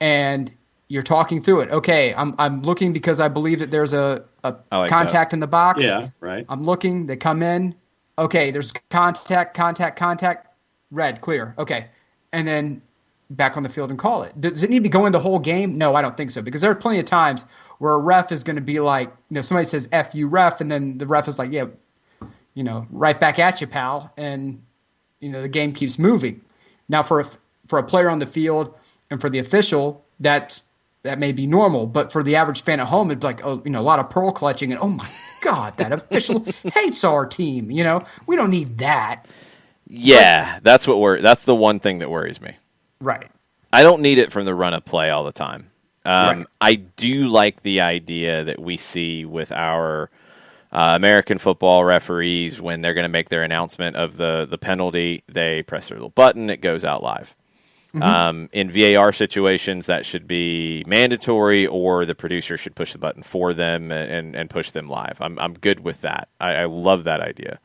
and you're talking through it. Okay, I'm looking because I believe that there's a contact in the box. Yeah, right. I'm looking. They come in. Okay, there's contact, red, clear. Okay, and then back on the field and call it. Does it need to be going the whole game? No, I don't think so, because there are plenty of times where a ref is going to be like, somebody says F you ref, and then the ref is like, yeah, right back at you, pal, and the game keeps moving. Now for a player on the field and for the official, that may be normal, but for the average fan at home, it's like, a lot of pearl clutching and, oh my God, that official hates our team. We don't need that. Yeah, that's the one thing that worries me. Right. I don't need it from the run of play all the time. Right. I do like the idea that we see with our American football referees when they're going to make their announcement of the penalty, they press their little button, it goes out live. In VAR situations, that should be mandatory, or the producer should push the button for them and push them live. I'm good with that. I love that idea.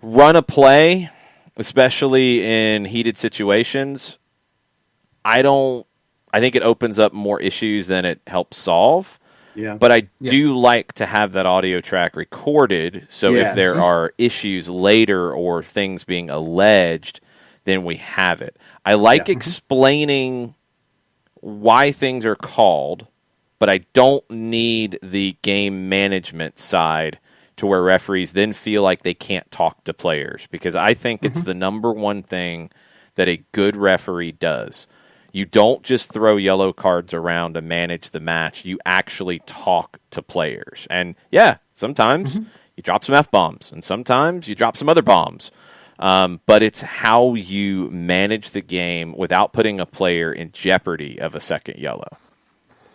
run a play, especially in heated situations, I think it opens up more issues than it helps solve. Yeah. But I do like to have that audio track recorded, so if there are issues later or things being alleged, then we have it. I like explaining why things are called, but I don't need the game management side to where referees then feel like they can't talk to players, because I think it's the number one thing that a good referee does. You don't just throw yellow cards around to manage the match. You actually talk to players. And, sometimes you drop some F-bombs, and sometimes you drop some other bombs. But it's how you manage the game without putting a player in jeopardy of a second yellow.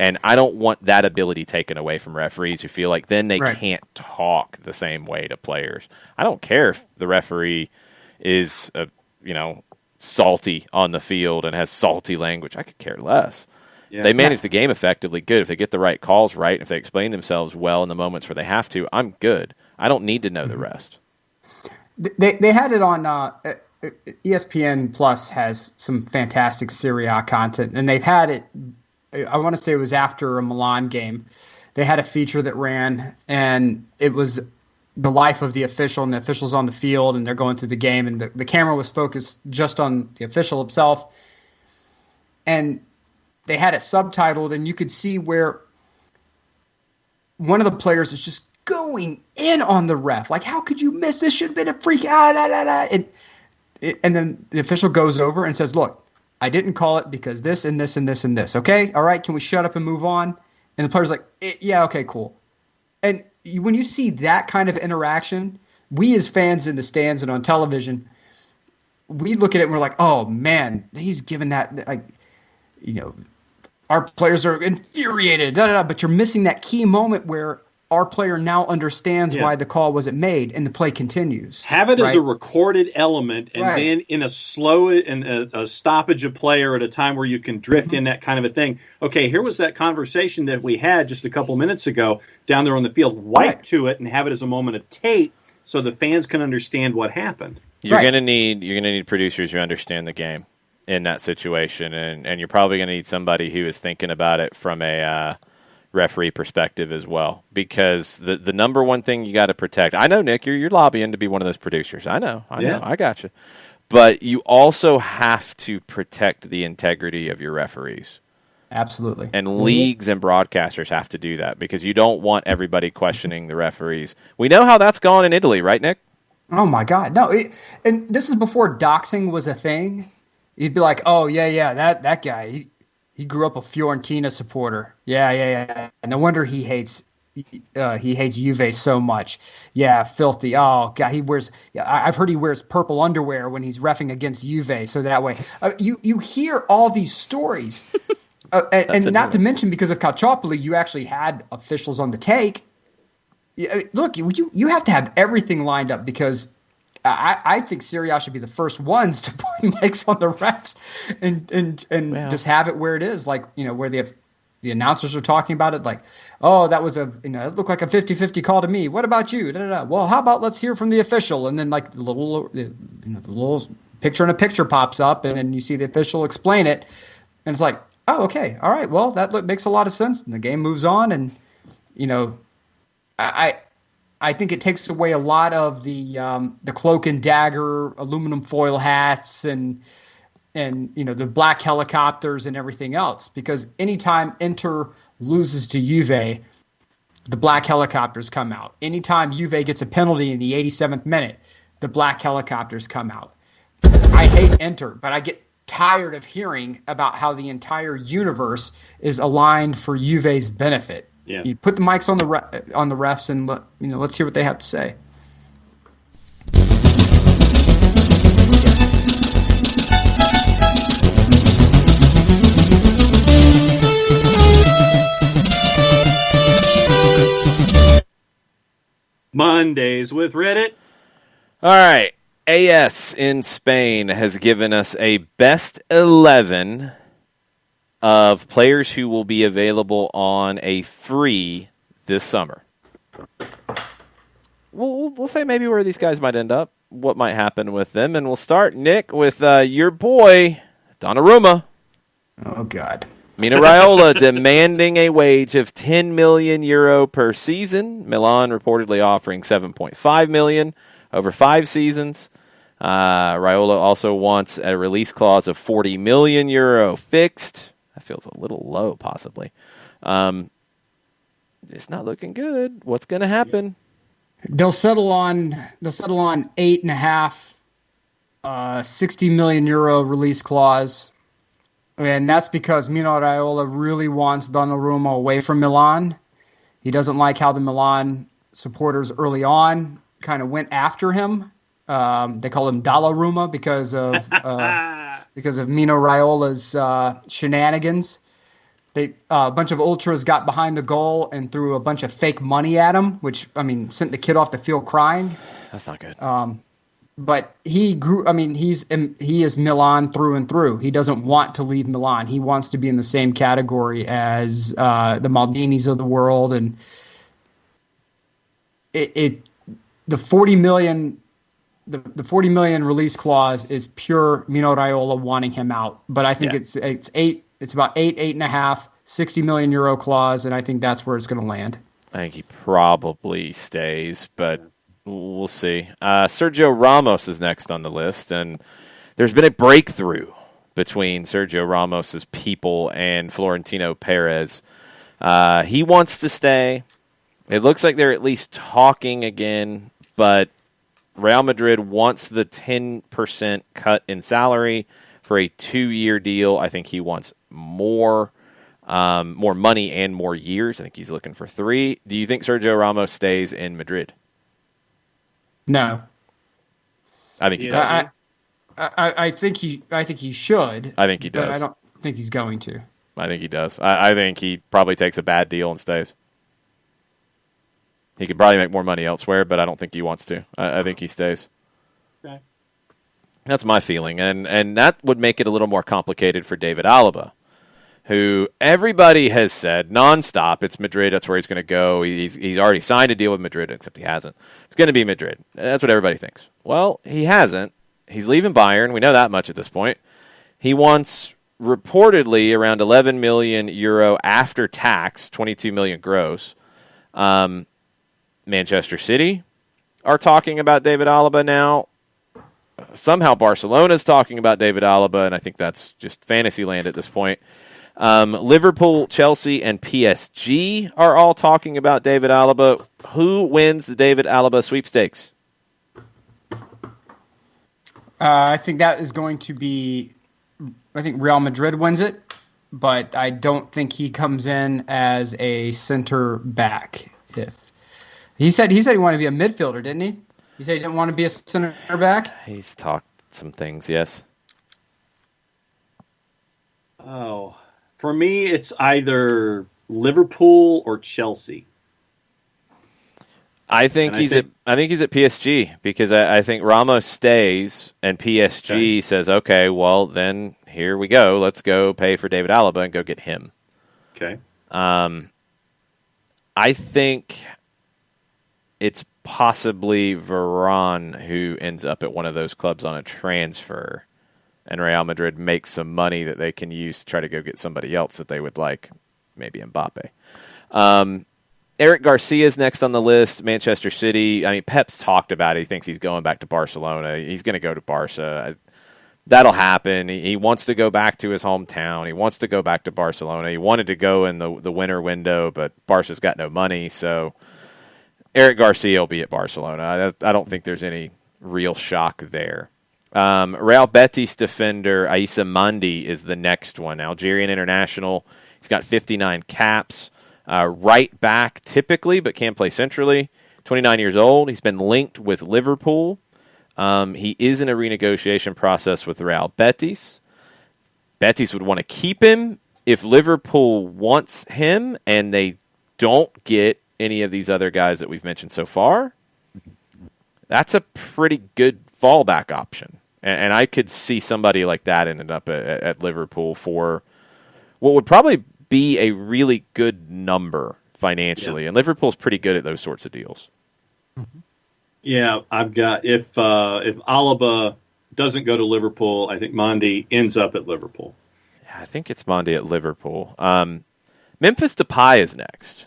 And I don't want that ability taken away from referees who feel like then they can't talk the same way to players. I don't care if the referee is, salty on the field and has salty language. I could care less. Yeah. If they manage the game effectively, good. If they get the right calls right, if they explain themselves well in the moments where they have to, I'm good. I don't need to know the rest. They had it on ESPN Plus has some fantastic Serie A content, and they've had it. I want to say it was after a Milan game. They had a feature that ran, and it was the life of the official, and the official's on the field, and they're going through the game, and the camera was focused just on the official himself. And they had it subtitled, and you could see where one of the players is just going in on the ref. Like, how could you miss? This should have been a freak out. And then the official goes over and says, look, I didn't call it because this and this and this and this. Okay? All right, can we shut up and move on? And the player's like, yeah, okay, cool. And when you see that kind of interaction, we as fans in the stands and on television, we look at it and we're like, oh, man, he's given that, our players are infuriated, but you're missing that key moment where our player now understands why the call wasn't made, and the play continues. Have it as a recorded element, and then in a slow and a stoppage of play or at a time where you can drift in that kind of a thing. Okay, here was that conversation that we had just a couple minutes ago down there on the field. Wipe to it and have it as a moment of tape so the fans can understand what happened. You're gonna need producers who understand the game in that situation, and you're probably gonna need somebody who is thinking about it from a referee perspective as well, because the number one thing you got to protect. I know, Nick, you're lobbying to be one of those producers. I know, I got you. But you also have to protect the integrity of your referees. Absolutely. And leagues and broadcasters have to do that, because you don't want everybody questioning the referees. We know how that's gone in Italy, right, Nick? Oh my God, no! And this is before doxing was a thing. You'd be like, oh yeah, that guy. He grew up a Fiorentina supporter. Yeah. No wonder he hates Juve so much. Yeah, filthy. Oh God, I've heard he wears purple underwear when he's reffing against Juve, so that way you hear all these stories, and not to mention, because of Calciopoli, you actually had officials on the take. Look, you have to have everything lined up, because I think Serie A should be the first ones to put mics on the refs and just have it where it is, like, where the announcers are talking about it, like, oh, that was it looked like a 50-50 call to me. What about you? Well, how about let's hear from the official? And then like the little picture-in-a-picture pops up, and then you see the official explain it, and it's like, oh, okay, all right, well, that makes a lot of sense, and the game moves on, and I think it takes away a lot of the cloak and dagger, aluminum foil hats, and the black helicopters and everything else. Because anytime Inter loses to Juve, the black helicopters come out. Anytime Juve gets a penalty in the 87th minute, the black helicopters come out. I hate Inter, but I get tired of hearing about how the entire universe is aligned for Juve's benefit. Yeah. You put the mics on the refs, and let's hear what they have to say. Mondays with Reddit. All right. AS in Spain has given us a best 11 of players who will be available on a free this summer. we'll say maybe where these guys might end up, what might happen with them, and we'll start, Nick, with your boy, Donnarumma. Oh, God. Mino Raiola demanding a wage of €10 million per season. Milan reportedly offering $7.5 million over 5 seasons. Raiola also wants a release clause of €40 million fixed. That feels a little low, possibly. It's not looking good. What's going to happen? They'll settle on 8.5, €60 million release clause. And that's because Mino Raiola really wants Donnarumma away from Milan. He doesn't like how the Milan supporters early on kind of went after him. They call him Donnarumma because of Mino Raiola's shenanigans. A bunch of ultras got behind the goal and threw a bunch of fake money at him, which sent the kid off the field crying. That's not good. But he grew. He is Milan through and through. He doesn't want to leave Milan. He wants to be in the same category as the Maldinis of the world, and the $40 million. The $40 million release clause is pure Mino Raiola wanting him out. But I think it's eight. It's about 8.5, €60 million clause, and I think that's where it's going to land. I think he probably stays, but we'll see. Sergio Ramos is next on the list, and there's been a breakthrough between Sergio Ramos's people and Florentino Perez. He wants to stay. It looks like they're at least talking again, but Real Madrid wants the 10% cut in salary for a 2-year deal. I think he wants more money and more years. I think he's looking for 3. Do you think Sergio Ramos stays in Madrid? No. I think he does. I think he should. I think he does. But I don't think he's going to. I think he does. I think he probably takes a bad deal and stays. He could probably make more money elsewhere, but I don't think he wants to. I think he stays. Okay. That's my feeling. And that would make it a little more complicated for David Alaba, who everybody has said nonstop, it's Madrid, that's where he's going to go. He's already signed a deal with Madrid, except he hasn't. It's going to be Madrid. That's what everybody thinks. Well, he hasn't. He's leaving Bayern. We know that much at this point. He wants reportedly around €11 million after tax, 22 million gross. Manchester City are talking about David Alaba now. Somehow Barcelona's talking about David Alaba, and I think that's just fantasy land at this point. Liverpool, Chelsea, and PSG are all talking about David Alaba. Who wins the David Alaba sweepstakes? I think that is going to be. I think Real Madrid wins it, but I don't think he comes in as a center back. If he said he wanted to be a midfielder, didn't he? He said he didn't want to be a center back. He's talked some things, yes. Oh, for me, it's either Liverpool or Chelsea. I think he's at PSG because I think Ramos stays and PSG says, okay, well then here we go. Let's go pay for David Alaba and go get him. Okay. I think it's possibly Varane who ends up at one of those clubs on a transfer, and Real Madrid makes some money that they can use to try to go get somebody else that they would like, maybe Mbappe. Eric Garcia's next on the list, Manchester City. I mean, Pep's talked about it. He thinks he's going back to Barcelona. He's going to go to Barca. That'll happen. He wants to go back to his hometown. He wants to go back to Barcelona. He wanted to go in the winter window, but Barca's got no money, so Eric Garcia will be at Barcelona. I don't think there's any real shock there. Real Betis defender Aissa Mandi is the next one. Algerian international. He's got 59 caps. Right back typically, but can play centrally. 29 years old. He's been linked with Liverpool. He is in a renegotiation process with Real Betis. Betis would want to keep him if Liverpool wants him and they don't get any of these other guys that we've mentioned so far. That's a pretty good fallback option. And I could see somebody like that ended up at Liverpool for what would probably be a really good number financially. Yeah. And Liverpool's pretty good at those sorts of deals. Yeah, I've got if Alaba doesn't go to Liverpool, I think Mondi ends up at Liverpool. Yeah, I think it's Monday at Liverpool. Memphis Depay is next.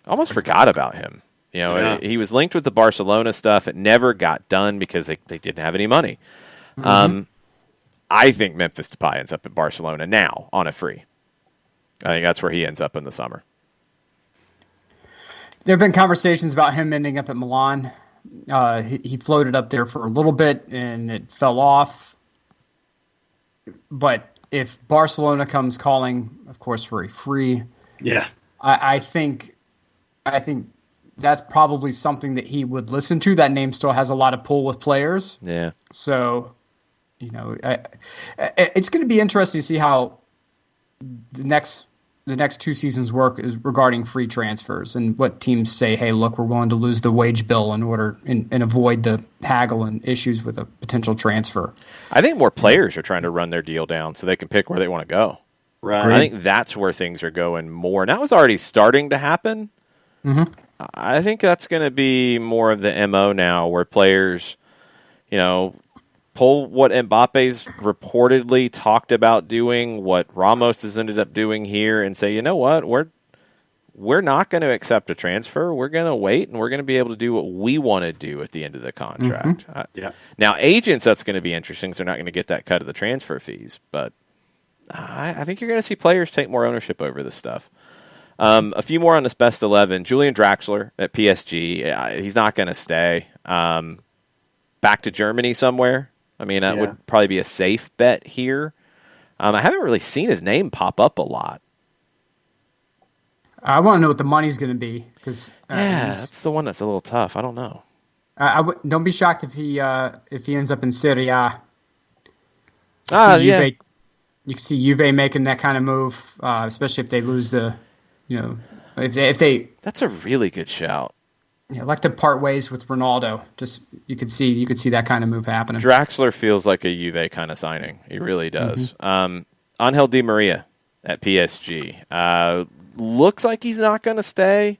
Almost forgot about him. You know, Yeah. he was linked with the Barcelona stuff. It never got done because they didn't have any money. I think Memphis Depay ends up at Barcelona now on a free. I think that's where he ends up in the summer. There have been conversations about him ending up at Milan. He floated up there for a little bit and it fell off. But if Barcelona comes calling, of course, for a free, Yeah. I think that's probably something that he would listen to. That name still has a lot of pull with players. Yeah. So, you know, it's going to be interesting to see how the next 2 seasons work is regarding free transfers and what teams say, hey, look, we're willing to lose the wage bill in order and avoid the haggle and issues with a potential transfer. I think more players are trying to run their deal down so they can pick where they want to go. Right. I think that's where things are going more. And that was already starting to happen. Mm-hmm. I think that's going to be more of the MO now where players, you know, pull what Mbappe's reportedly talked about doing, what Ramos has ended up doing here, and say, you know what, we're not going to accept a transfer. We're going to wait, and we're going to be able to do what we want to do at the end of the contract. Yeah. Now, agents, that's going to be interesting because they're not going to get that cut of the transfer fees. But I think you're going to see players take more ownership over this stuff. A few more on this best 11. Julian Draxler at PSG. He's not going to stay. Back to Germany somewhere. I mean, that would probably be a safe bet here. I haven't really seen his name pop up a lot. I want to know what the money's going to be because That's the one that's a little tough. I don't know. Don't be shocked if he ends up in Serie A. Yeah. You can see Juve making that kind of move, especially if they lose the, you know, if they. That's a really good shout. Yeah, like to part ways with Ronaldo. Just you could see that kind of move happening. Draxler feels like a Juve kind of signing. He really does. Angel Di Maria at PSG. Looks like he's not going to stay.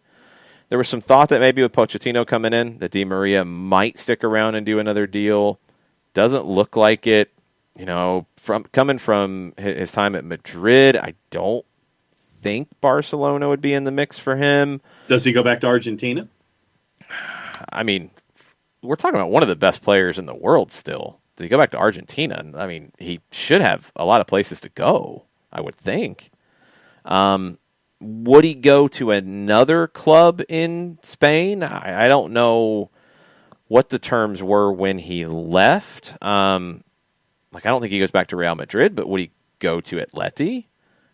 There was some thought that maybe with Pochettino coming in, that Di Maria might stick around and do another deal. Doesn't look like it. You know, coming from his time at Madrid, I don't think Barcelona would be in the mix for him. Does he go back to Argentina? I mean, we're talking about one of the best players in the world still. Does he go back to Argentina? I mean, he should have a lot of places to go, I would think. Would he go to another club in Spain? I don't know what the terms were when he left. I don't think he goes back to Real Madrid, but would he go to Atleti?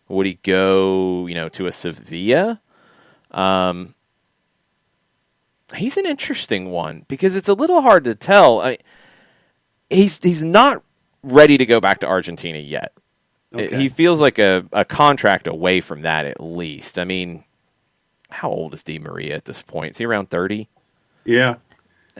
Would he go, to a Sevilla? He's an interesting one because it's a little hard to tell. He's not ready to go back to Argentina yet. Okay. He feels like a contract away from that at least. I mean, how old is Di Maria at this point? Is he around 30? Yeah.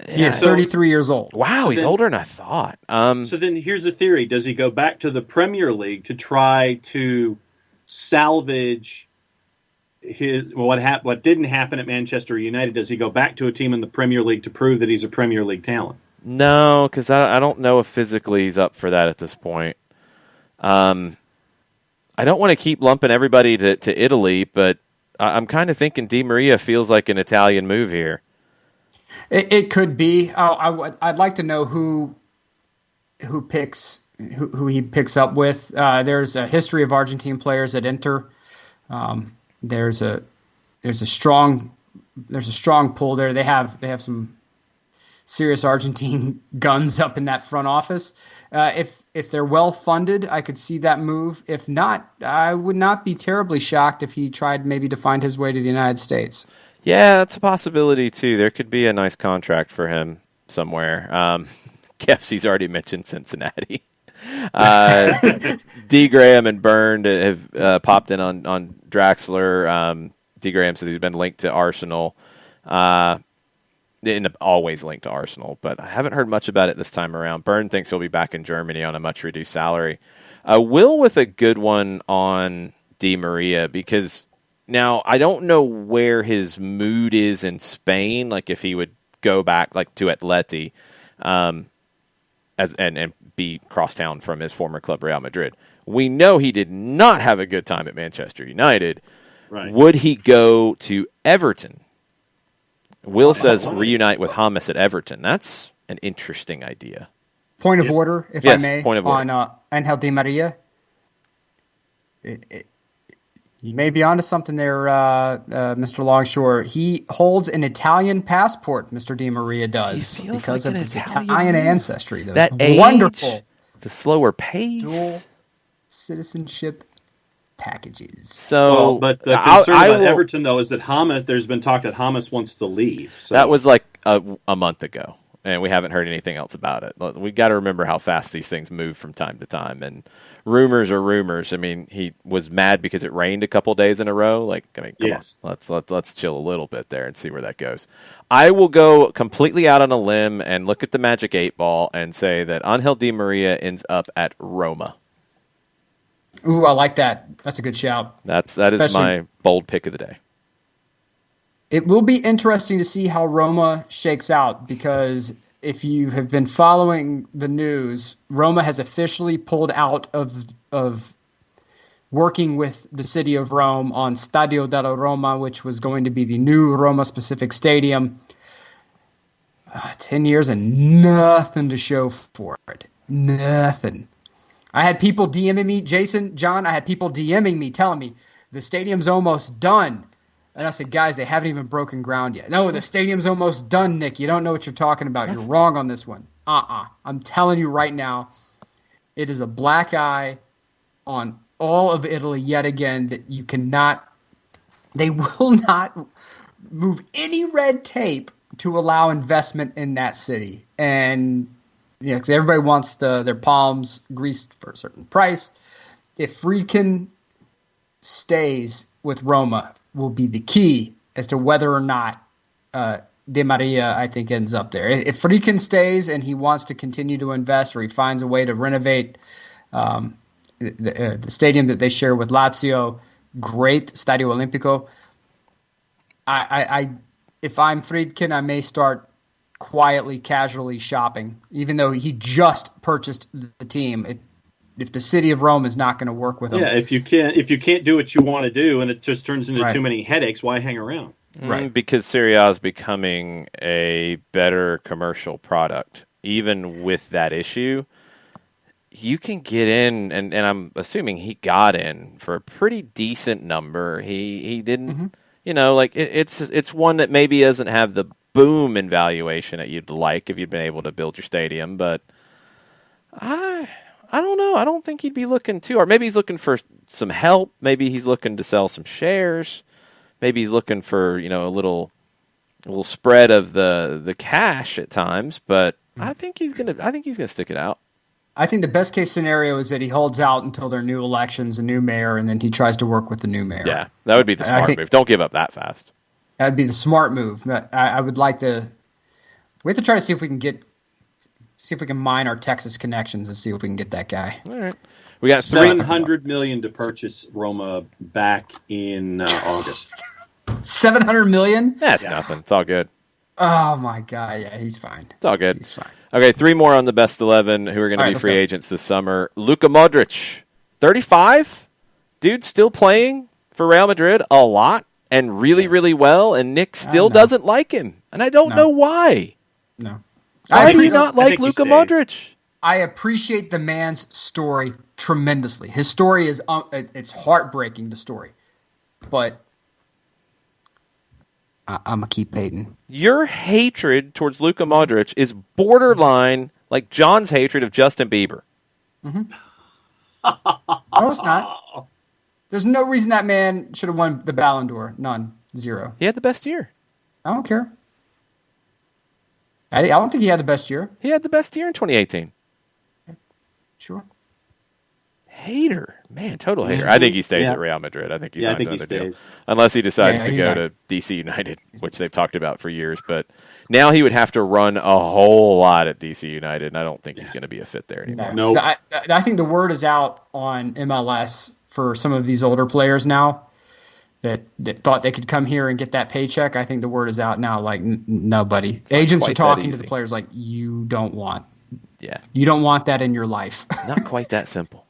He's 33 years old. Wow, he's older than I thought. So then here's the theory. Does he go back to the Premier League to try to salvage what didn't happen at Manchester United? Does he go back to a team in the Premier League to prove that he's a Premier League talent? No, because I don't know if physically he's up for that at this point. I don't want to keep lumping everybody to Italy, but I'm kind of thinking Di Maria feels like an Italian move here. It could be. I'd like to know who he picks up with. There's a history of Argentine players at Inter. There's a strong pull there. They have some serious Argentine guns up in that front office. If they're well funded, I could see that move. If not, I would not be terribly shocked if he tried maybe to find his way to the United States. Yeah, that's a possibility too. There could be a nice contract for him somewhere. Kefsy's already mentioned Cincinnati. D. Graham and Byrne have popped in on Draxler. D. Graham says he's been linked to Arsenal. Always linked to Arsenal, but I haven't heard much about it this time around. Byrne thinks he'll be back in Germany on a much reduced salary. Will with a good one on Di Maria, because now I don't know where his mood is in Spain, like if he would go back like to Atleti and be crosstown from his former club Real Madrid. We know he did not have a good time at Manchester United. Right. Would he go to Everton? Will says reunite with James at Everton. That's an interesting idea. Point of order, if Yes, I may, point of order. on Angel Di Maria. You may be onto something there, Mr. Longshore. He holds an Italian passport, Mr. Di Maria does, He feels because like of an his Italian Italian man. ancestry. Those That age, wonderful the slower pace. dual citizenship packages. So, but the concern about Everton, though, is that James, there's been talk that James wants to leave. So. That was like a month ago, and we haven't heard anything else about it. We got to remember how fast these things move from time to time, and rumors are rumors. I mean, he was mad because it rained a couple days in a row. Like, I mean, come on, let's chill a little bit there and see where that goes. I will go completely out on a limb and look at the Magic 8 Ball and say that Angel Di Maria ends up at Roma. Ooh, I like that. That's a good shout. That is my bold pick of the day. It will be interesting to see how Roma shakes out, because if you have been following the news, Roma has officially pulled out of working with the city of Rome on Stadio della Roma, which was going to be the new Roma-specific stadium. 10 years and nothing to show for it. Nothing. I had people DMing me, Jason, John, I had people DMing me telling me the stadium's almost done. And I said, guys, they haven't even broken ground yet. No, the stadium's almost done, Nick. You don't know what you're talking about. You're wrong on this one. I'm telling you right now, it is a black eye on all of Italy yet again that you cannot – they will not move any red tape to allow investment in that city. And – because everybody wants their palms greased for a certain price. If Friedkin stays with Roma, will be the key as to whether or not Di Maria, I think, ends up there. If Friedkin stays and he wants to continue to invest, or he finds a way to renovate the stadium that they share with Lazio, great, Stadio Olimpico. If I'm Friedkin, I may start quietly, casually shopping, even though he just purchased the team. If the city of Rome is not going to work with him, if you can't do what you want to do, and it just turns into too many headaches, why hang around? Right, because Serie A is becoming a better commercial product. Even with that issue, you can get in, and I'm assuming he got in for a pretty decent number. He didn't, it's one that maybe doesn't have the boom in valuation that you'd like if you'd been able to build your stadium, but I don't know. I don't think he'd be looking too hard. Maybe he's looking for some help. Maybe he's looking to sell some shares. Maybe he's looking for a little spread of the cash at times. But I think he's gonna stick it out. I think the best case scenario is that he holds out until there are new elections, a new mayor, and then he tries to work with the new mayor. Yeah, that would be the smart move. Don't give up that fast. That'd be the smart move. I would like to. We have to try to see if we can mine our Texas connections and see if we can get that guy. All right, we got $700 million to purchase Roma back in August. $700 million? That's nothing. It's all good. Oh my God! Yeah, he's fine. It's all good. He's fine. Okay, 3 more on the best 11 who are going to be free agents this summer. Luka Modric, 35, dude, still playing for Real Madrid a lot. And really, really well, and Nick still doesn't like him. And I don't know why. No. Why do you not like Luka Modric? I appreciate the man's story tremendously. His story is it's heartbreaking, the story. But I'm going to keep hating. Your hatred towards Luka Modric is borderline like John's hatred of Justin Bieber. Mm-hmm. No, it's not. There's no reason that man should have won the Ballon d'Or. None. Zero. He had the best year. I don't care. I don't think he had the best year. He had the best year in 2018. Sure. Hater. Man, total hater. I think he stays at Real Madrid. I think he signs another deal. Unless he decides to go to DC United, which they've talked about for years. But now he would have to run a whole lot at DC United, and I don't think he's going to be a fit there anymore. No. I think the word is out on MLS for some of these older players now. that thought they could come here and get that paycheck. I think the word is out now. Like, no, buddy. Agents are talking to the players like, you don't want that in your life. Not quite that simple.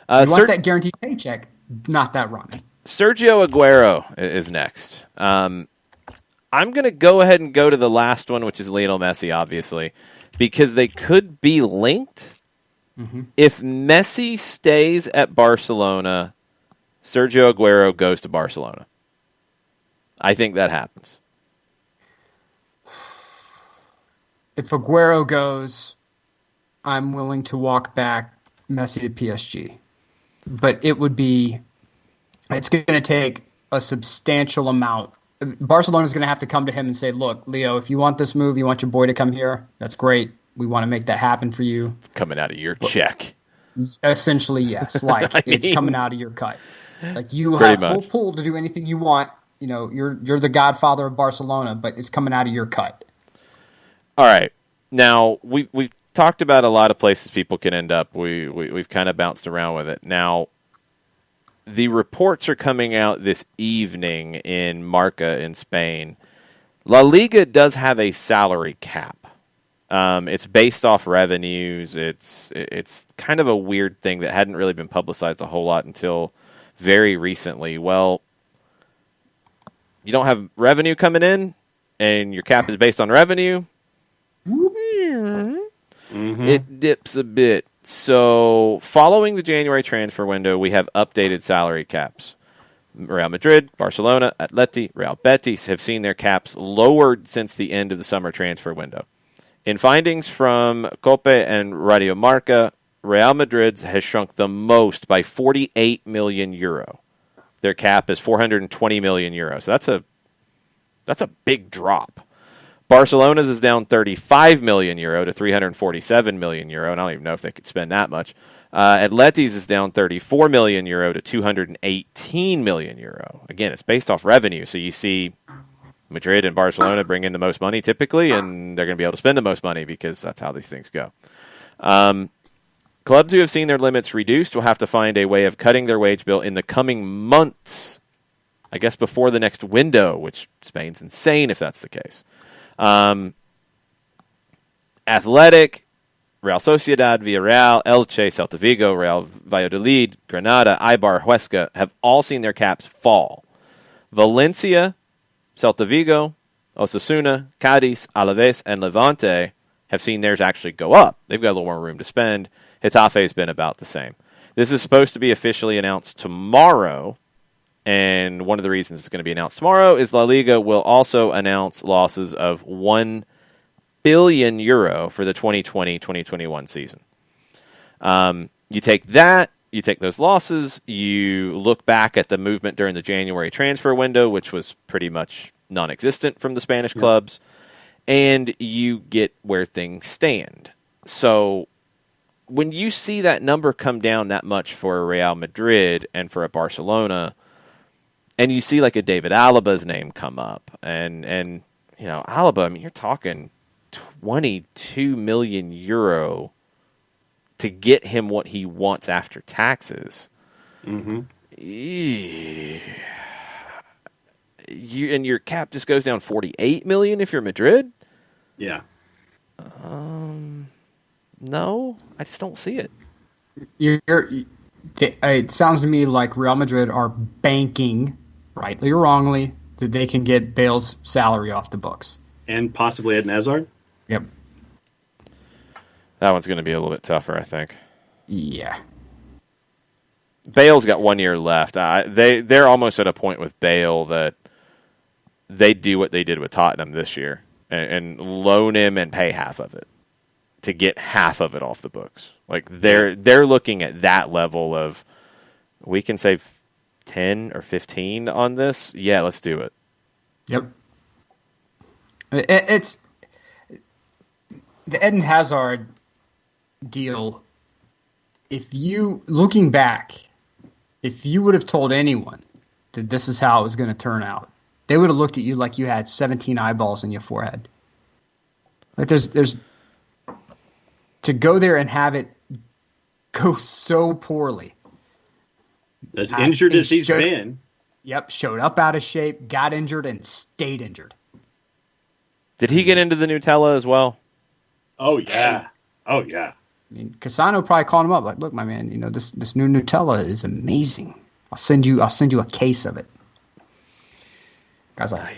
You want that guaranteed paycheck, not that run. Sergio Aguero is next. I'm going to go ahead and go to the last one, which is Lionel Messi, obviously, because they could be linked. Mm-hmm. If Messi stays at Barcelona, Sergio Aguero goes to Barcelona. I think that happens. If Aguero goes, I'm willing to walk back Messi to PSG. But it's going to take a substantial amount. Barcelona's going to have to come to him and say, look, Leo, if you want this move, you want your boy to come here, that's great. We want to make that happen for you. It's coming out of your check. Essentially, yes. Like, it's coming out of your cut. Like, you have full pull to do anything you want. You know, you're the godfather of Barcelona, but it's coming out of your cut. All right. Now, we've talked about a lot of places people can end up. We've kind of bounced around with it. Now, the reports are coming out this evening in Marca in Spain. La Liga does have a salary cap. It's based off revenues. It's kind of a weird thing that hadn't really been publicized a whole lot until very recently. Well, you don't have revenue coming in, and your cap is based on revenue. Mm-hmm. It dips a bit. So, following the January transfer window, we have updated salary caps. Real Madrid, Barcelona, Atleti, Real Betis have seen their caps lowered since the end of the summer transfer window. In findings from COPE and Radio Marca, Real Madrid's has shrunk the most by 48 million euro. Their cap is 420 million euro. So that's a big drop. Barcelona's is down 35 million euro to 347 million euro, and I don't even know if they could spend that much. Atleti's is down 34 million euro to 218 million euro. Again, it's based off revenue, so you see Madrid and Barcelona bring in the most money typically, and they're going to be able to spend the most money because that's how these things go. Clubs who have seen their limits reduced will have to find a way of cutting their wage bill in the coming months, I guess before the next window, which Spain's insane if that's the case. Athletic, Real Sociedad, Villarreal, Elche, Celta Vigo, Real Valladolid, Granada, Eibar, Huesca have all seen their caps fall. Valencia, Celta Vigo, Osasuna, Cadiz, Alaves, and Levante have seen theirs actually go up. They've got a little more room to spend. Getafe has been about the same. This is supposed to be officially announced tomorrow, and one of the reasons it's going to be announced tomorrow is La Liga will also announce losses of 1 billion euro for the 2020-2021 season. You take that, you take those losses, you look back at the movement during the January transfer window, which was pretty much non-existent from the Spanish clubs, and you get where things stand. So when you see that number come down that much for a Real Madrid and for a Barcelona, and you see like a David Alaba's name come up, and you know, Alaba, I mean, you're talking 22 million euro to get him what he wants after taxes. Mm-hmm. And your cap just goes down 48 million if you're Madrid? Yeah. No, I just don't see it. It sounds to me like Real Madrid are banking, rightly or wrongly, that they can get Bale's salary off the books. And possibly Eden Hazard? Yep. That one's going to be a little bit tougher, I think. Yeah. Bale's got 1 year left. They're almost at a point with Bale that they do what they did with Tottenham this year and loan him and pay half of it to get half of it off the books. Like they're looking at that level of, we can save 10 or 15 on this. Yeah, let's do it. Yep. It's the Eden Hazard deal. Looking back, if you would have told anyone that this is how it was going to turn out, they would have looked at you like you had 17 eyeballs in your forehead. Like there's to go there and have it go so poorly. As injured as he's been. Yep, showed up out of shape, got injured, and stayed injured. Did he get into the Nutella as well? Oh yeah. Oh yeah. I mean, Cassano probably called him up like, "Look, my man, this new Nutella is amazing. I'll send you a case of it." Guy's like,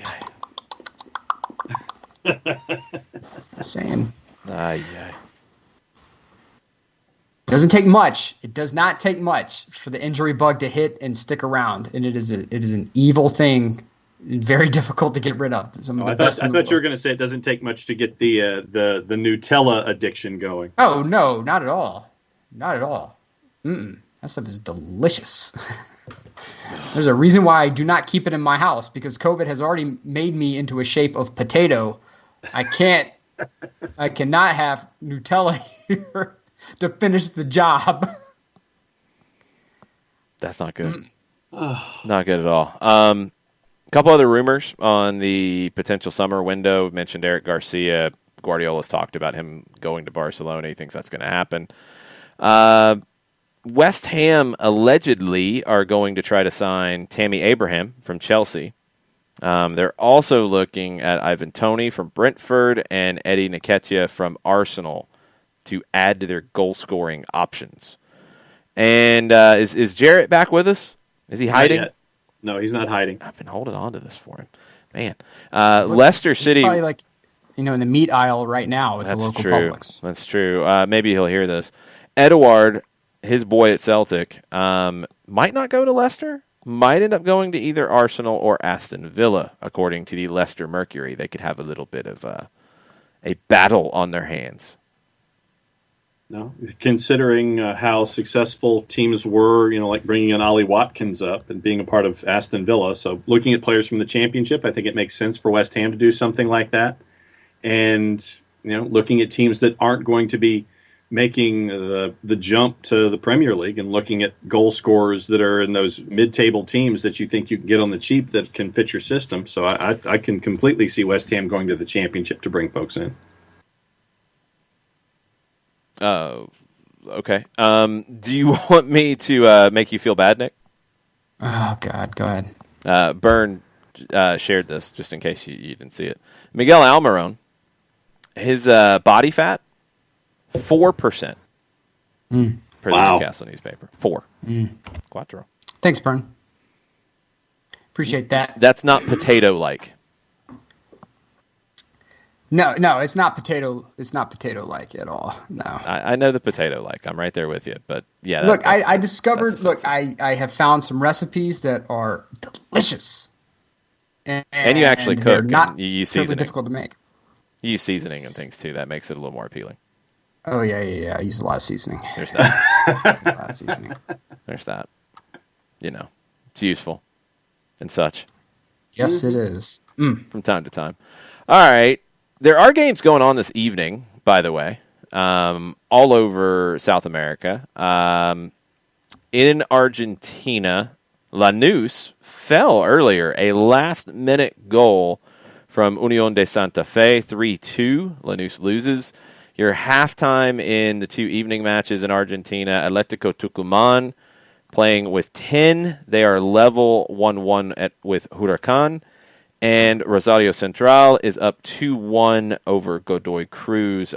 saying, doesn't take much. It does not take much for the injury bug to hit and stick around, and it is an evil thing, very difficult to get rid of. I thought you were going to say it doesn't take much to get the Nutella addiction going. Oh no, not at all, not at all. That stuff is delicious. There's a reason why I do not keep it in my house, because COVID has already made me into a shape of potato. I cannot have Nutella here to finish the job. That's not good. Not good at all. A couple other rumors on the potential summer window. We mentioned Eric Garcia. Guardiola's talked about him going to Barcelona. He thinks that's going to happen. West Ham allegedly are going to try to sign Tammy Abraham from Chelsea. They're also looking at Ivan Toney from Brentford and Eddie Nketiah from Arsenal to add to their goal-scoring options. And is Jarrett back with us? Is he hiding? Not yet. No, he's not hiding. I've been holding on to this for him. Man. Leicester City. He's probably in the meat aisle right now at the local Publix. That's true. Maybe he'll hear this. Edouard, his boy at Celtic, might not go to Leicester, might end up going to either Arsenal or Aston Villa, according to the Leicester Mercury. They could have a little bit of a battle on their hands. No, considering how successful teams were, like bringing in Ollie Watkins up and being a part of Aston Villa. So looking at players from the Championship, I think it makes sense for West Ham to do something like that. And, looking at teams that aren't going to be making the jump to the Premier League and looking at goal scorers that are in those mid-table teams that you think you can get on the cheap that can fit your system. So I can completely see West Ham going to the Championship to bring folks in. Okay. Do you want me to make you feel bad, Nick? Oh, God. Go ahead. Byrne shared this, just in case you didn't see it. Miguel Almiron, his body fat, 4%. Per the Newcastle newspaper. 4. Quattro. Thanks, Byrne. Appreciate that. That's not potato-like. No, it's not potato. It's not potato-like at all. No, I know the potato-like. I'm right there with you. But yeah, look, I discovered. Look, I have found some recipes that are delicious, and you actually cook. Not you use seasoning. Difficult to make. You use seasoning and things too. That makes it a little more appealing. Oh yeah. I use a lot of seasoning. There's that. A lot of seasoning. There's that. It's useful and such. Yes, it is. From time to time. All right. There are games going on this evening, by the way, all over South America. In Argentina, Lanús fell earlier. A last-minute goal from Unión de Santa Fe, 3-2. Lanús loses. Your halftime in the two evening matches in Argentina, Atlético Tucumán playing with 10. They are level 1-1 with Huracán. And Rosario Central is up 2-1 over Godoy Cruz.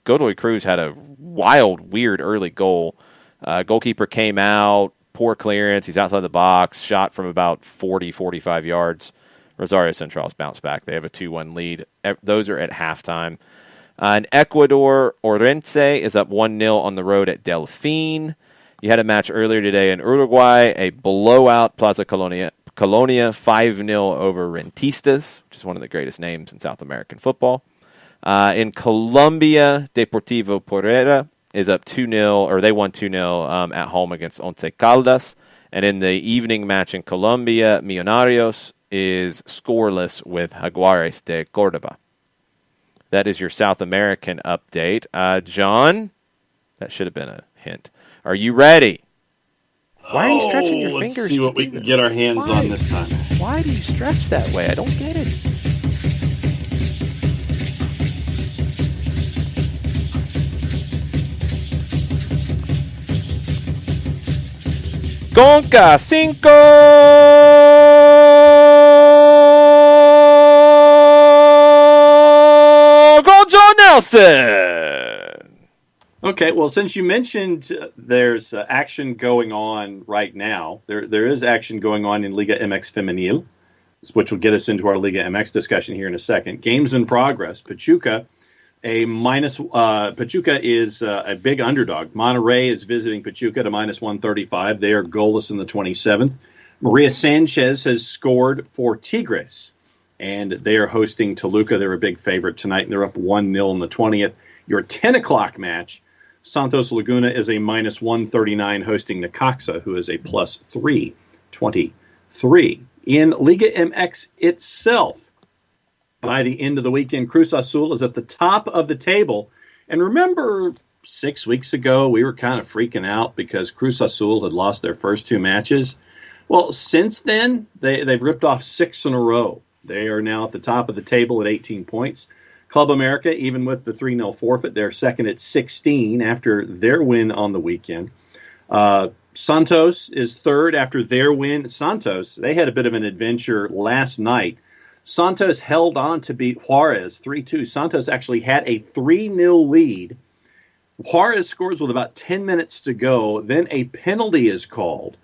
Godoy Cruz had a wild, weird early goal. Goalkeeper came out, poor clearance. He's outside the box, shot from about 40, 45 yards. Rosario Central's bounced back. They have a 2-1 lead. Those are at halftime. In Ecuador, Orense is up 1-0 on the road at Delfín. You had a match earlier today in Uruguay, a blowout, Plaza Colonia 5-0 over Rentistas, which is one of the greatest names in South American football. In Colombia, Deportivo Pereira is up 2-0, or they won 2-0 at home against Once Caldas. And in the evening match in Colombia, Millonarios is scoreless with Jaguares de Córdoba. That is your South American update. John, that should have been a hint. Are you ready? Why are you stretching your fingers? Let's see what we can get our hands on this time. Why do you stretch that way? I don't get it. Conca 5. Nelson. Okay, well, since you mentioned there's action going on right now, there is action going on in Liga MX Femenil, which will get us into our Liga MX discussion here in a second. Games in progress. Pachuca is a big underdog. Monterrey is visiting Pachuca at a -135. They are goalless in the 27th. Maria Sanchez has scored for Tigres, and they are hosting Toluca. They're a big favorite tonight, and they're up 1-0 in the 20th. Your 10 o'clock match, Santos Laguna is a -139 hosting Necaxa, who is a +323. In Liga MX itself, by the end of the weekend, Cruz Azul is at the top of the table. And remember, 6 weeks ago, we were kind of freaking out because Cruz Azul had lost their first 2 matches. Well, since then, they've ripped off 6 in a row. They are now at the top of the table at 18 points. Club America, even with the 3-0 forfeit, they're second at 16 after their win on the weekend. Santos is third after their win. Santos, they had a bit of an adventure last night. Santos held on to beat Juarez 3-2. Santos actually had a 3-0 lead. Juarez scores with about 10 minutes to go. Then a penalty is called.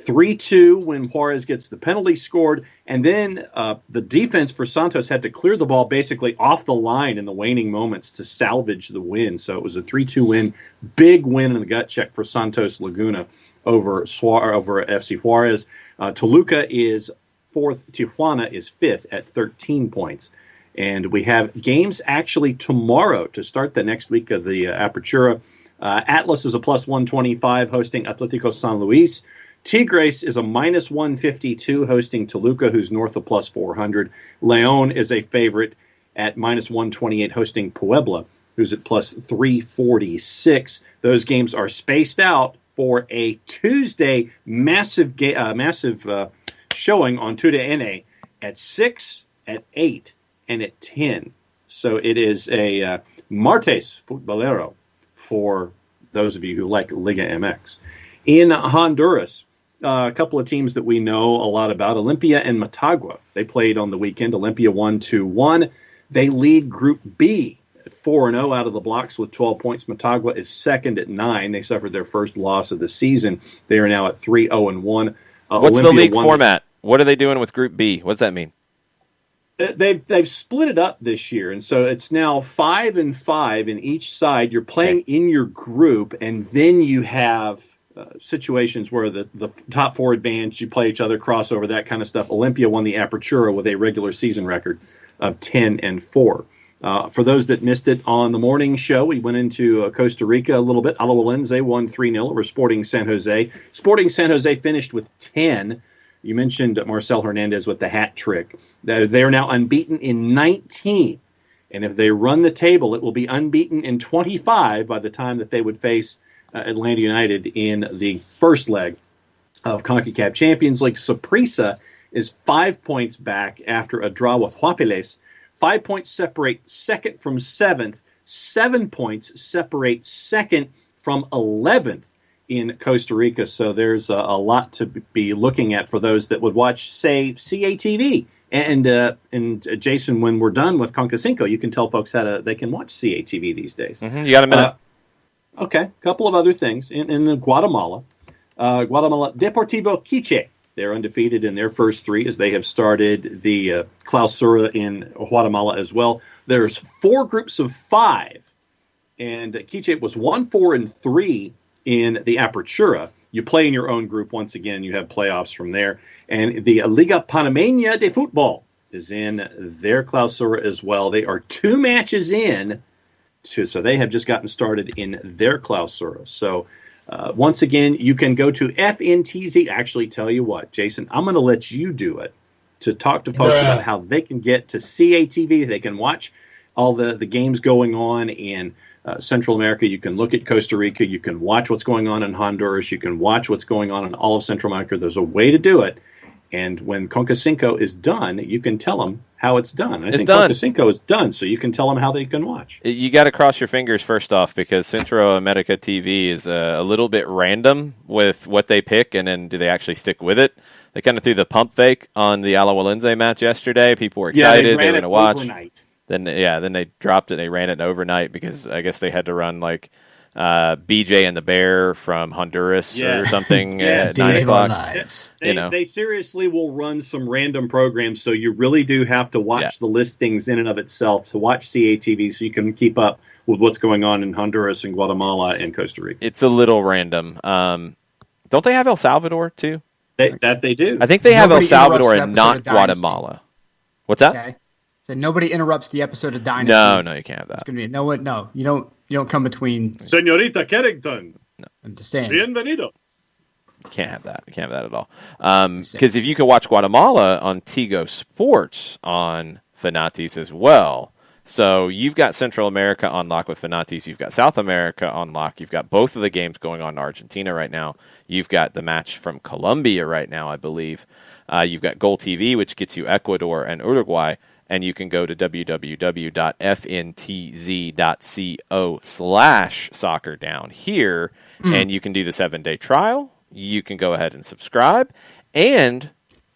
3-2 when Juarez gets the penalty scored, and then the defense for Santos had to clear the ball basically off the line in the waning moments to salvage the win. So it was a 3-2 win, big win in the gut check for Santos Laguna over FC Juarez. Toluca is fourth, Tijuana is fifth at 13 points. And we have games actually tomorrow to start the next week of the Apertura. Atlas is a +125 hosting Atlético San Luis. Tigres is a -152 hosting Toluca, who's north of +400. León is a favorite at -128 hosting Puebla, who's at +346. Those games are spaced out for a Tuesday massive showing on TUDN at 6, at 8, and at 10. So it is a Martes Futbolero for those of you who like Liga MX. In Honduras, a couple of teams that we know a lot about, Olimpia and Motagua. They played on the weekend. Olimpia won 2-1. They lead Group B at 4-0 out of the blocks with 12 points. Motagua is second at 9. They suffered their first loss of the season. They are now at 3-0-1. What's the league format? What are they doing with Group B? What's that mean? They've split it up this year, and so it's now 5-5 in each side. You're playing in your group, and then you have situations where the top 4 advance, you play each other, crossover, that kind of stuff. Olimpia won the Apertura with a regular season record of 10-4. For those that missed it on the morning show, we went into Costa Rica a little bit. Alajuelense won 3-0 over Sporting San Jose. Sporting San Jose finished with 10. You mentioned Marcel Hernandez with the hat trick. They're now unbeaten in 19. And if they run the table, it will be unbeaten in 25 by the time that they would face Atlanta United in the first leg of CONCACAF Champions League. Saprissa is 5 points back after a draw with Huapiles. 5 points separate second from 7th. 7 points separate second from 11th in Costa Rica. So there's a lot to be looking at for those that would watch, say, CATV. And Jason, when we're done with Conca-Cinco, you can tell folks they can watch CATV these days. Mm-hmm. You got a minute. Okay, a couple of other things. In Guatemala, Deportivo Quiche, they're undefeated in their first 3 as they have started the Clausura in Guatemala as well. There's 4 groups of 5, and Quiche was 1-4-3 in the Apertura. You play in your own group once again. You have playoffs from there. And the Liga Panameña de Futbol is in their Clausura as well. They are 2 matches in. So they have just gotten started in their Clausura. So once again, you can go to FNTZ. Actually, tell you what, Jason, I'm going to let you do it to talk to folks about how they can get to CATV. They can watch all the games going on in Central America. You can look at Costa Rica. You can watch what's going on in Honduras. You can watch what's going on in all of Central America. There's a way to do it. And when Conca-Cinco is done, you can tell them how it's done. I think Conca-Cinco is done, so you can tell them how they can watch. You got to cross your fingers first off, because Centro America TV is a little bit random with what they pick, and then do they actually stick with it? They kind of threw the pump fake on the Alajuelense match yesterday. People were excited. They were going to watch. Overnight. Then they dropped it. They ran it overnight because I guess they had to run like BJ and the Bear from Honduras or something at 9 o'clock. They seriously will run some random programs, so you really do have to watch the listings in and of itself to watch CATV so you can keep up with what's going on in Honduras and Guatemala and Costa Rica. It's a little random. Don't they have El Salvador too? They do. I think they have El Salvador and not Guatemala. What's that? Okay. So nobody interrupts the episode of Dynasty. No, you can't have that. It's gonna be no. You don't come between. Señorita Carrington. No, I'm just saying. Bienvenido. You can't have that. You can't have that at all. Because if you can watch Guatemala on Tigo Sports on Fanatis as well. So you've got Central America on lock with Fanatis. You've got South America on lock. You've got both of the games going on in Argentina right now. You've got the match from Colombia right now, I believe. You've got Goal TV, which gets you Ecuador and Uruguay. And you can go to www.fntz.co/soccer down here, and you can do the 7-day trial. You can go ahead and subscribe. And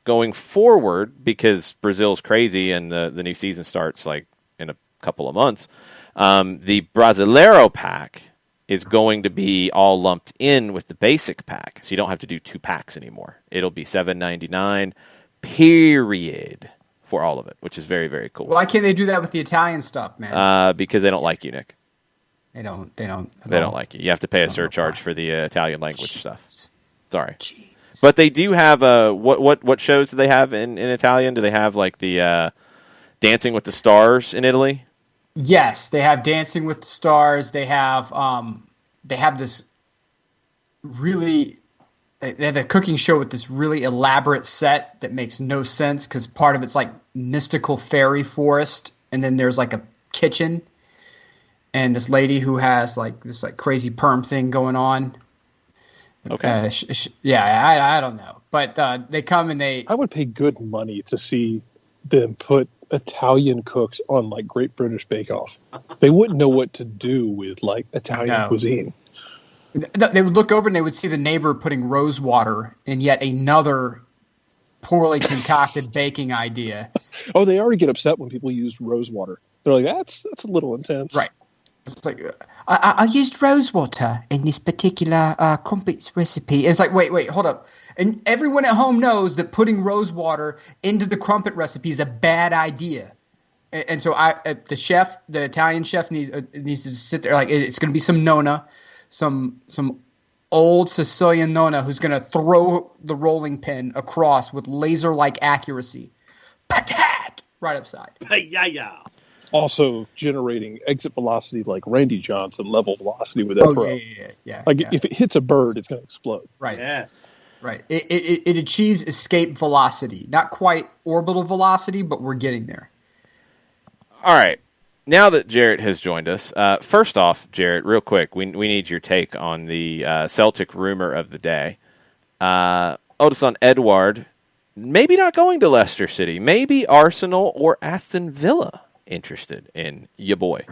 going forward, because Brazil's crazy and the new season starts like in a couple of months, the Brasileiro pack is going to be all lumped in with the basic pack. So you don't have to do 2 packs anymore. It'll be $7.99, period. For all of it, which is very, very cool. Why can't they do that with the Italian stuff, man? Because they don't like you, Nick. They don't like you. You have to pay a surcharge for the Italian language stuff. Sorry. Jeez. But they do have what shows do they have in Italian? Do they have like the Dancing with the Stars in Italy? Yes, they have Dancing with the Stars. They have this really. They have a cooking show with this really elaborate set that makes no sense because part of it's like mystical fairy forest, and then there's like a kitchen, and this lady who has like this like crazy perm thing going on. Okay. I don't know, but they come and they. I would pay good money to see them put Italian cooks on like Great British Bake Off. They wouldn't know what to do with like Italian cuisine. They would look over and they would see the neighbor putting rose water in yet another poorly concocted baking idea. Oh, they already get upset when people use rose water. They're like, that's a little intense. Right. It's like, I used rose water in this particular crumpets recipe. And it's like, wait, hold up. And everyone at home knows that putting rose water into the crumpet recipe is a bad idea. And so the Italian chef needs to sit there like it's going to be some nonna. Some old Sicilian nonna who's going to throw the rolling pin across with laser-like accuracy. Patak! Right upside. Yeah. Also generating exit velocity like Randy Johnson level velocity with that throw. Yeah. Like if it hits a bird, it's going to explode. Right. Yes. Right. It achieves escape velocity. Not quite orbital velocity, but we're getting there. All right. Now that Jarrett has joined us, first off, Jarrett, real quick, we need your take on the Celtic rumor of the day. Odison Edouard, maybe not going to Leicester City, maybe Arsenal or Aston Villa interested in your boy.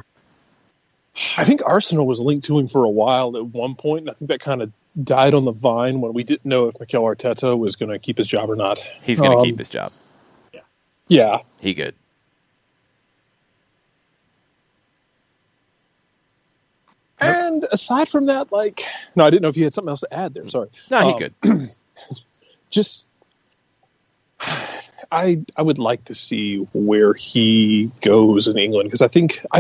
I think Arsenal was linked to him for a while at one point, and I think that kind of died on the vine when we didn't know if Mikel Arteta was going to keep his job or not. He's going to keep his job. Yeah. He good. And aside from that, I didn't know if you had something else to add there. Sorry. No, he good. I would like to see where he goes in England because I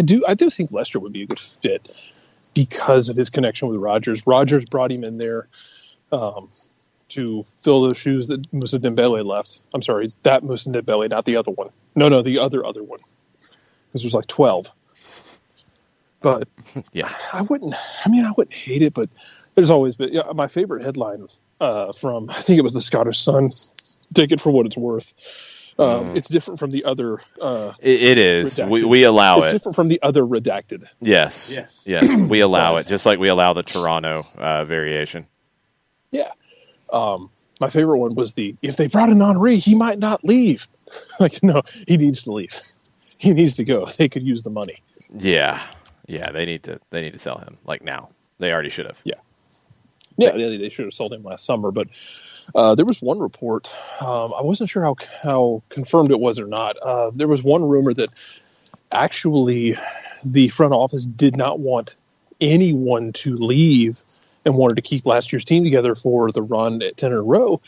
do think Leicester would be a good fit because of his connection with Rodgers. Rodgers brought him in there to fill those shoes that Moussa Dembele left. I'm sorry, that Moussa Dembele, not the other one. No, the other one. Because there's like 12. But yeah, I wouldn't hate it, but there's always been my favorite headline from I think it was the Scottish Sun. Take it for what it's worth. It's different from the other. It is. We allow it. It's different from the other redacted. Yes. We allow it, just like we allow the Toronto variation. Yeah. My favorite one was if they brought in Henry, he might not leave. No, he needs to leave. He needs to go. They could use the money. Yeah. They need to sell him now. They already should have. Yeah, they should have sold him last summer. But there was one report. I wasn't sure how confirmed it was or not. There was one rumor that actually the front office did not want anyone to leave and wanted to keep last year's team together for the run at 10 in a row,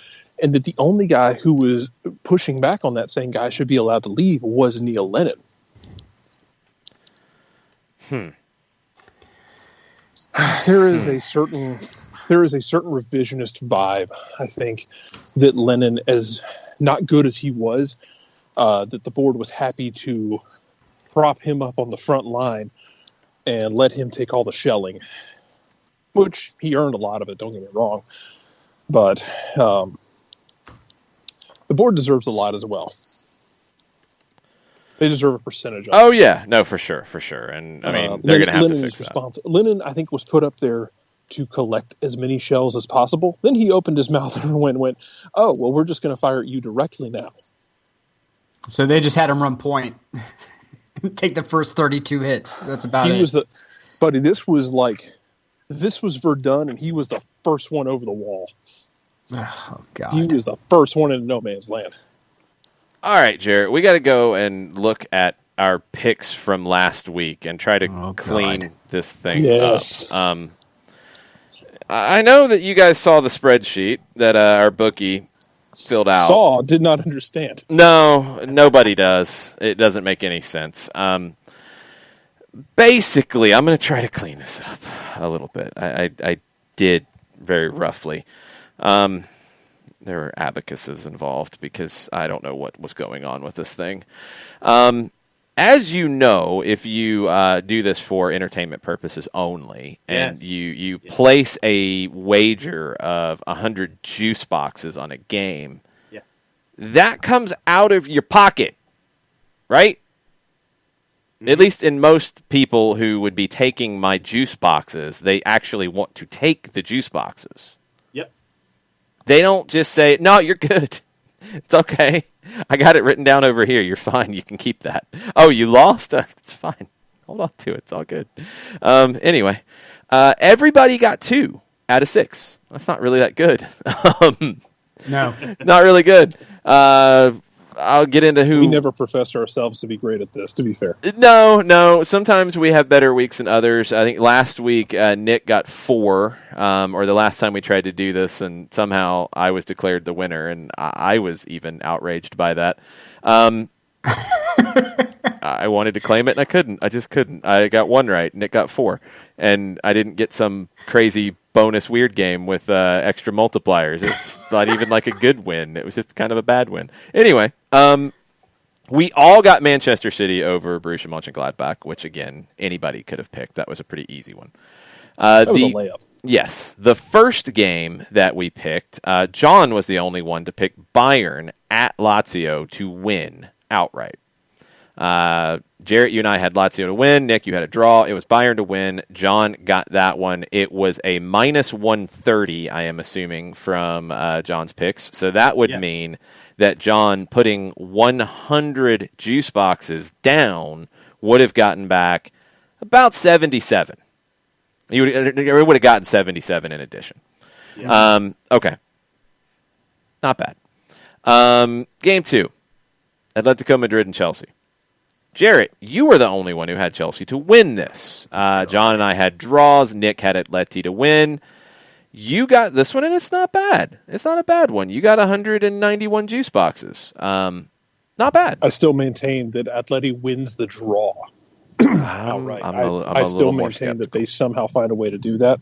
and that the only guy who was pushing back on that, saying guys should be allowed to leave, was Neil Lennon. There is a certain revisionist vibe, I think, that Lennon, as not good as he was, that the board was happy to prop him up on the front line and let him take all the shelling, which he earned a lot of it, don't get me wrong. But the board deserves a lot as well. They deserve a percentage of it. Oh, yeah. No, for sure. And, I mean, they're going to have to fix that. Lennon, I think, was put up there to collect as many shells as possible. Then he opened his mouth and went, oh, well, we're just going to fire at you directly now. So they just had him run point. Take the first 32 hits. That's about it. Buddy, this was Verdun, and he was the first one over the wall. Oh, God. He was the first one in no man's land. All right, Jarrett, we got to go and look at our picks from last week and try to clean this thing up. I know that you guys saw the spreadsheet that our bookie filled out. Did not understand. No, nobody does. It doesn't make any sense. Basically, I'm going to try to clean this up a little bit. I did very roughly. There were abacuses involved because I don't know what was going on with this thing. As you know, if you do this for entertainment purposes only, and you place a wager of 100 juice boxes on a game, that comes out of your pocket, right? Mm-hmm. At least in most people who would be taking my juice boxes, they actually want to take the juice boxes. They don't just say, no, you're good. It's okay. I got it written down over here. You're fine. You can keep that. Oh, you lost? It's fine. Hold on to it. It's all good. Anyway, everybody got 2 out of 6. That's not really that good. No. Not really good. I'll get into who... We never professed ourselves to be great at this, to be fair. No. Sometimes we have better weeks than others. I think last week Nick got 4, or the last time we tried to do this, and somehow I was declared the winner, and I was even outraged by that. I wanted to claim it, and I couldn't. I just couldn't. I got 1 right. Nick got 4. And I didn't get some crazy bonus weird game with extra multipliers. It was not even like a good win. It was just kind of a bad win. Anyway, we all got Manchester City over Borussia Mönchengladbach, which, again, anybody could have picked. That was a pretty easy one. That was a layup. Yes. The first game that we picked, John was the only one to pick Bayern at Lazio to win outright. Jarrett, you and I had Lazio to win. Nick, you had a draw. It was Bayern to win. John got that one. It was a minus 130, I am assuming, from John's picks. So that would mean that John putting 100 juice boxes down would have gotten back about 77. He would have gotten 77 in addition. Yeah. Okay. Not bad. Game 2. Atletico Madrid and Chelsea. Jarrett, you were the only one who had Chelsea to win this. John and I had draws. Nick had Atleti to win. You got this one, and it's not bad. It's not a bad one. You got 191 juice boxes. Not bad. I still maintain that Atleti wins the draw outright. I still maintain that they somehow find a way to do that.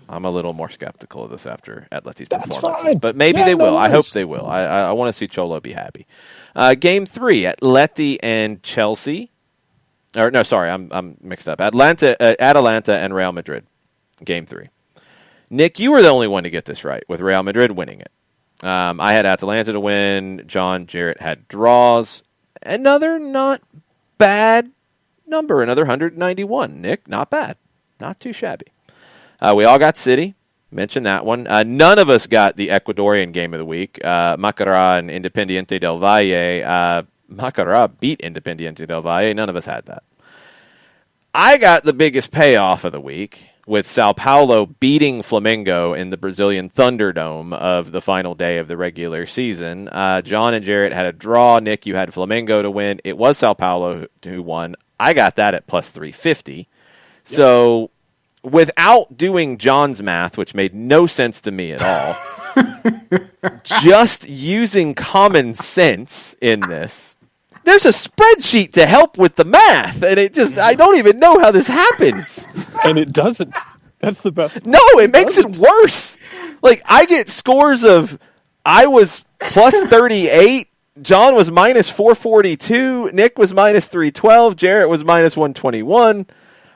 I'm a little more skeptical of this after Atleti's performances. Fine. But maybe they will. I hope they will. I want to see Cholo be happy. Game 3, Atleti and Chelsea. Or no, sorry, I'm mixed up. Atalanta and Real Madrid. Game 3. Nick, you were the only one to get this right, with Real Madrid winning it. I had Atalanta to win. John, Jarrett had draws. Another not bad number, another 191. Nick, not bad. Not too shabby. We all got City. Mentioned that one. None of us got the Ecuadorian game of the week. Macará and Independiente del Valle. Macará beat Independiente del Valle. None of us had that. I got the biggest payoff of the week with Sao Paulo beating Flamengo in the Brazilian Thunderdome of the final day of the regular season. John and Jarrett had a draw. Nick, you had Flamengo to win. It was Sao Paulo who won. I got that at plus 350. So without doing John's math, which made no sense to me at all, just using common sense in this, there's a spreadsheet to help with the math, and I don't even know how this happens. And it doesn't. That's the best. No, it makes it worse. Like, I get scores of, I was plus 38, John was minus 442, Nick was minus 312, Jarrett was minus 121.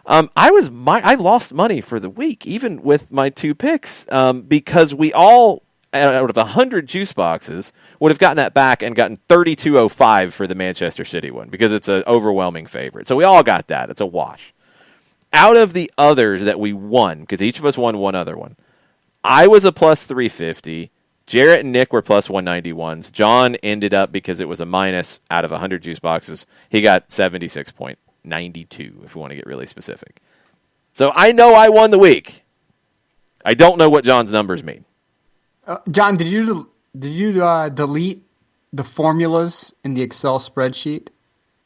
I lost money for the week, even with my 2 picks, because we all, out of 100 juice boxes, would have gotten that back and gotten 32.05 for the Manchester City one, because it's an overwhelming favorite. So we all got that. It's a wash. Out of the others that we won, because each of us won one other one, I was a plus 350. Jarrett and Nick were plus 191s. John ended up, because it was a minus out of 100 juice boxes, he got 76.92, if we want to get really specific. So I know I won the week. I don't know what John's numbers mean. John, did you delete the formulas in the Excel spreadsheet?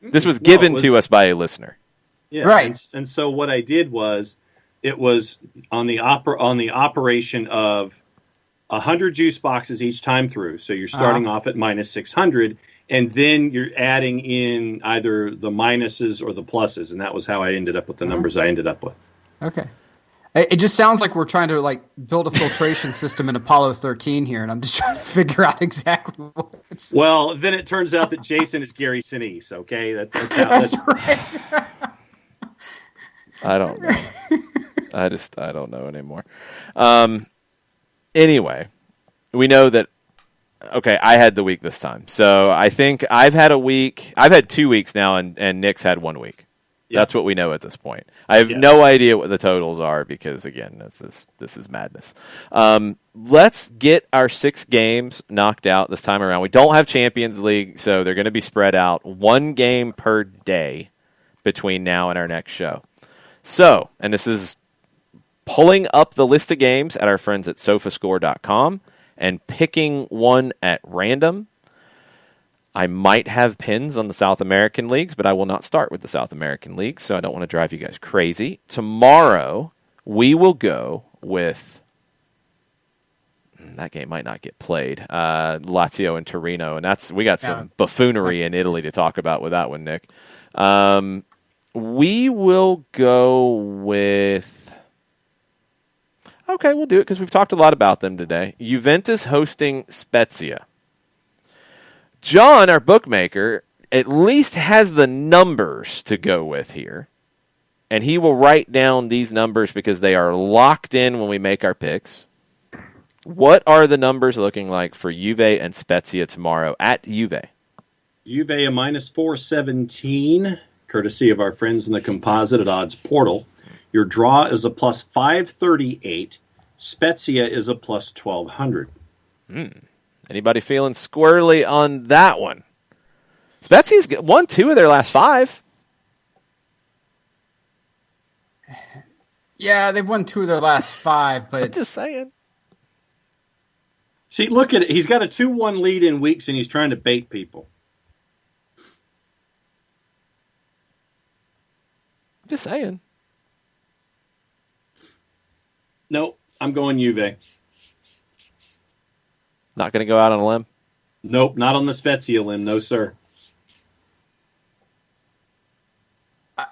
This was given to us by a listener. Yeah, right. And so what I did was, it was on the operation of 100 juice boxes each time through. So you're starting off at minus 600, and then you're adding in either the minuses or the pluses, and that was how I ended up with the numbers I ended up with. Okay. It just sounds like we're trying to build a filtration system in Apollo 13 here, and I'm just trying to figure out exactly what it's... Well, then it turns out that Jason is Gary Sinise, okay? That's right. I don't know. I don't know anymore. Anyway, we know that, okay, I had the week this time. So I think I've had 2 weeks now, and Nick's had 1 week. Yep. That's what we know at this point. I have no idea what the totals are because, again, this is madness. Let's get our 6 games knocked out this time around. We don't have Champions League, so they're going to be spread out 1 game per day between now and our next show. So, and this is pulling up the list of games at our friends at sofascore.com and picking one at random. I might have pins on the South American leagues, but I will not start with the South American leagues, so I don't want to drive you guys crazy. Tomorrow, we will go with... that game might not get played. Lazio and Torino, and we got some buffoonery in Italy to talk about with that one, Nick. We will go with... Okay, we'll do it because we've talked a lot about them today. Juventus hosting Spezia. John, our bookmaker, at least has the numbers to go with here. And he will write down these numbers because they are locked in when we make our picks. What are the numbers looking like for Juve and Spezia tomorrow at Juve? Juve a minus 417, courtesy of our friends in the Composite at Odds Portal. Your draw is a plus 538. Spezia is a plus 1200. Anybody feeling squirrely on that one? Spezia's won 2 of their last 5. Yeah, they've won 2 of their last 5, but I'm just saying. See, look at it. He's got a 2-1 lead in weeks, and he's trying to bait people. I'm just saying. Nope, I'm going Juve. Not going to go out on a limb? Nope, not on the Spezia limb. No, sir.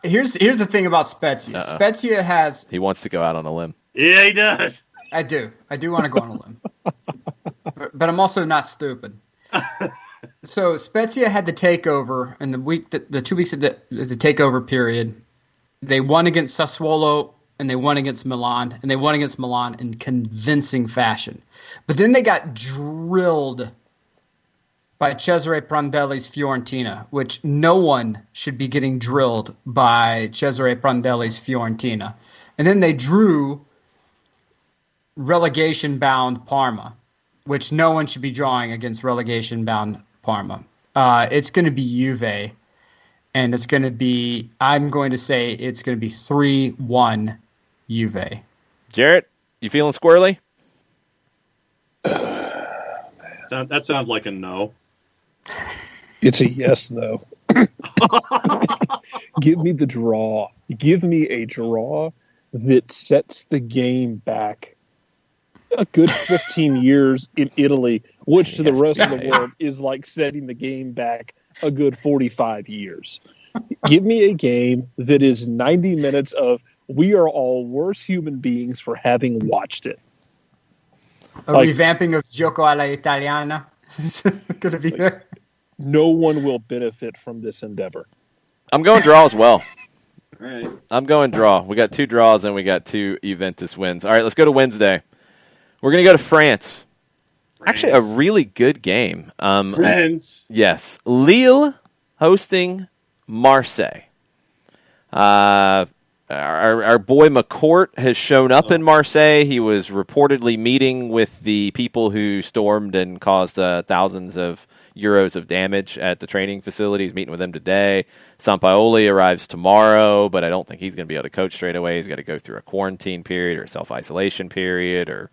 Here's the thing about Spezia. Spezia has... He wants to go out on a limb. Yeah, he does. I do want to go on a limb. But I'm also not stupid. So Spezia had the takeover in the 2 weeks of the takeover period. They won against Sassuolo and they won against Milan, and they won against Milan in convincing fashion. But then they got drilled by Cesare Prandelli's Fiorentina, which no one should be getting drilled by Cesare Prandelli's Fiorentina. And then they drew relegation-bound Parma, which no one should be drawing against relegation-bound Parma. It's going to be Juve, and it's going to be, I'm going to say it's going to be 3-1 Juve. Jarrett, you feeling squirrely? That sounds like a no. It's a yes, though. Give me the draw. Give me a draw that sets the game back a good 15 years in Italy, which to the rest of the world is like setting the game back a good 45 years. Give me a game that is 90 minutes of we are all worse human beings for having watched it. A revamping of Gioco alla Italiana is going to be there. No one will benefit from this endeavor. I'm going draw as well. All right. I'm going draw. We got 2 draws and we got 2 Juventus wins. All right, let's go to Wednesday. We're going to go to France. Actually, a really good game. France. Yes. Lille hosting Marseille. Our boy McCourt has shown up in Marseille. He was reportedly meeting with the people who stormed and caused thousands of euros of damage at the training facility. He's meeting with them today. Sampaoli arrives tomorrow, but I don't think he's going to be able to coach straight away. He's got to go through a quarantine period or a self-isolation period or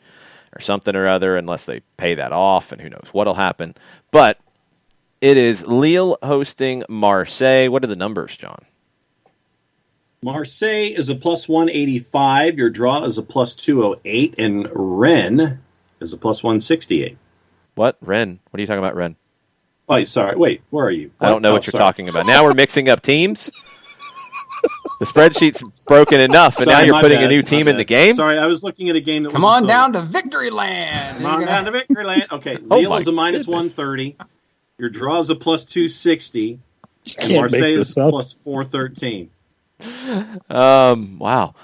something or other unless they pay that off, and who knows what'll happen. But it is Lille hosting Marseille. What are the numbers, John? Marseille is a plus 185. Your draw is a plus 208. And Rennes is a plus 168. What? Rennes? What are you talking about, Rennes? Oh, sorry. Wait, where are you? I don't know what you're talking about. Now we're mixing up teams? The spreadsheet's broken enough, and now you're putting a new team in the game? Sorry, I was looking at a game that Come on down to Victory Land. Come on down to Victory Land. Okay, Lille is a minus 130. Your draw is a plus 260. And Marseille is a plus 413. Wow.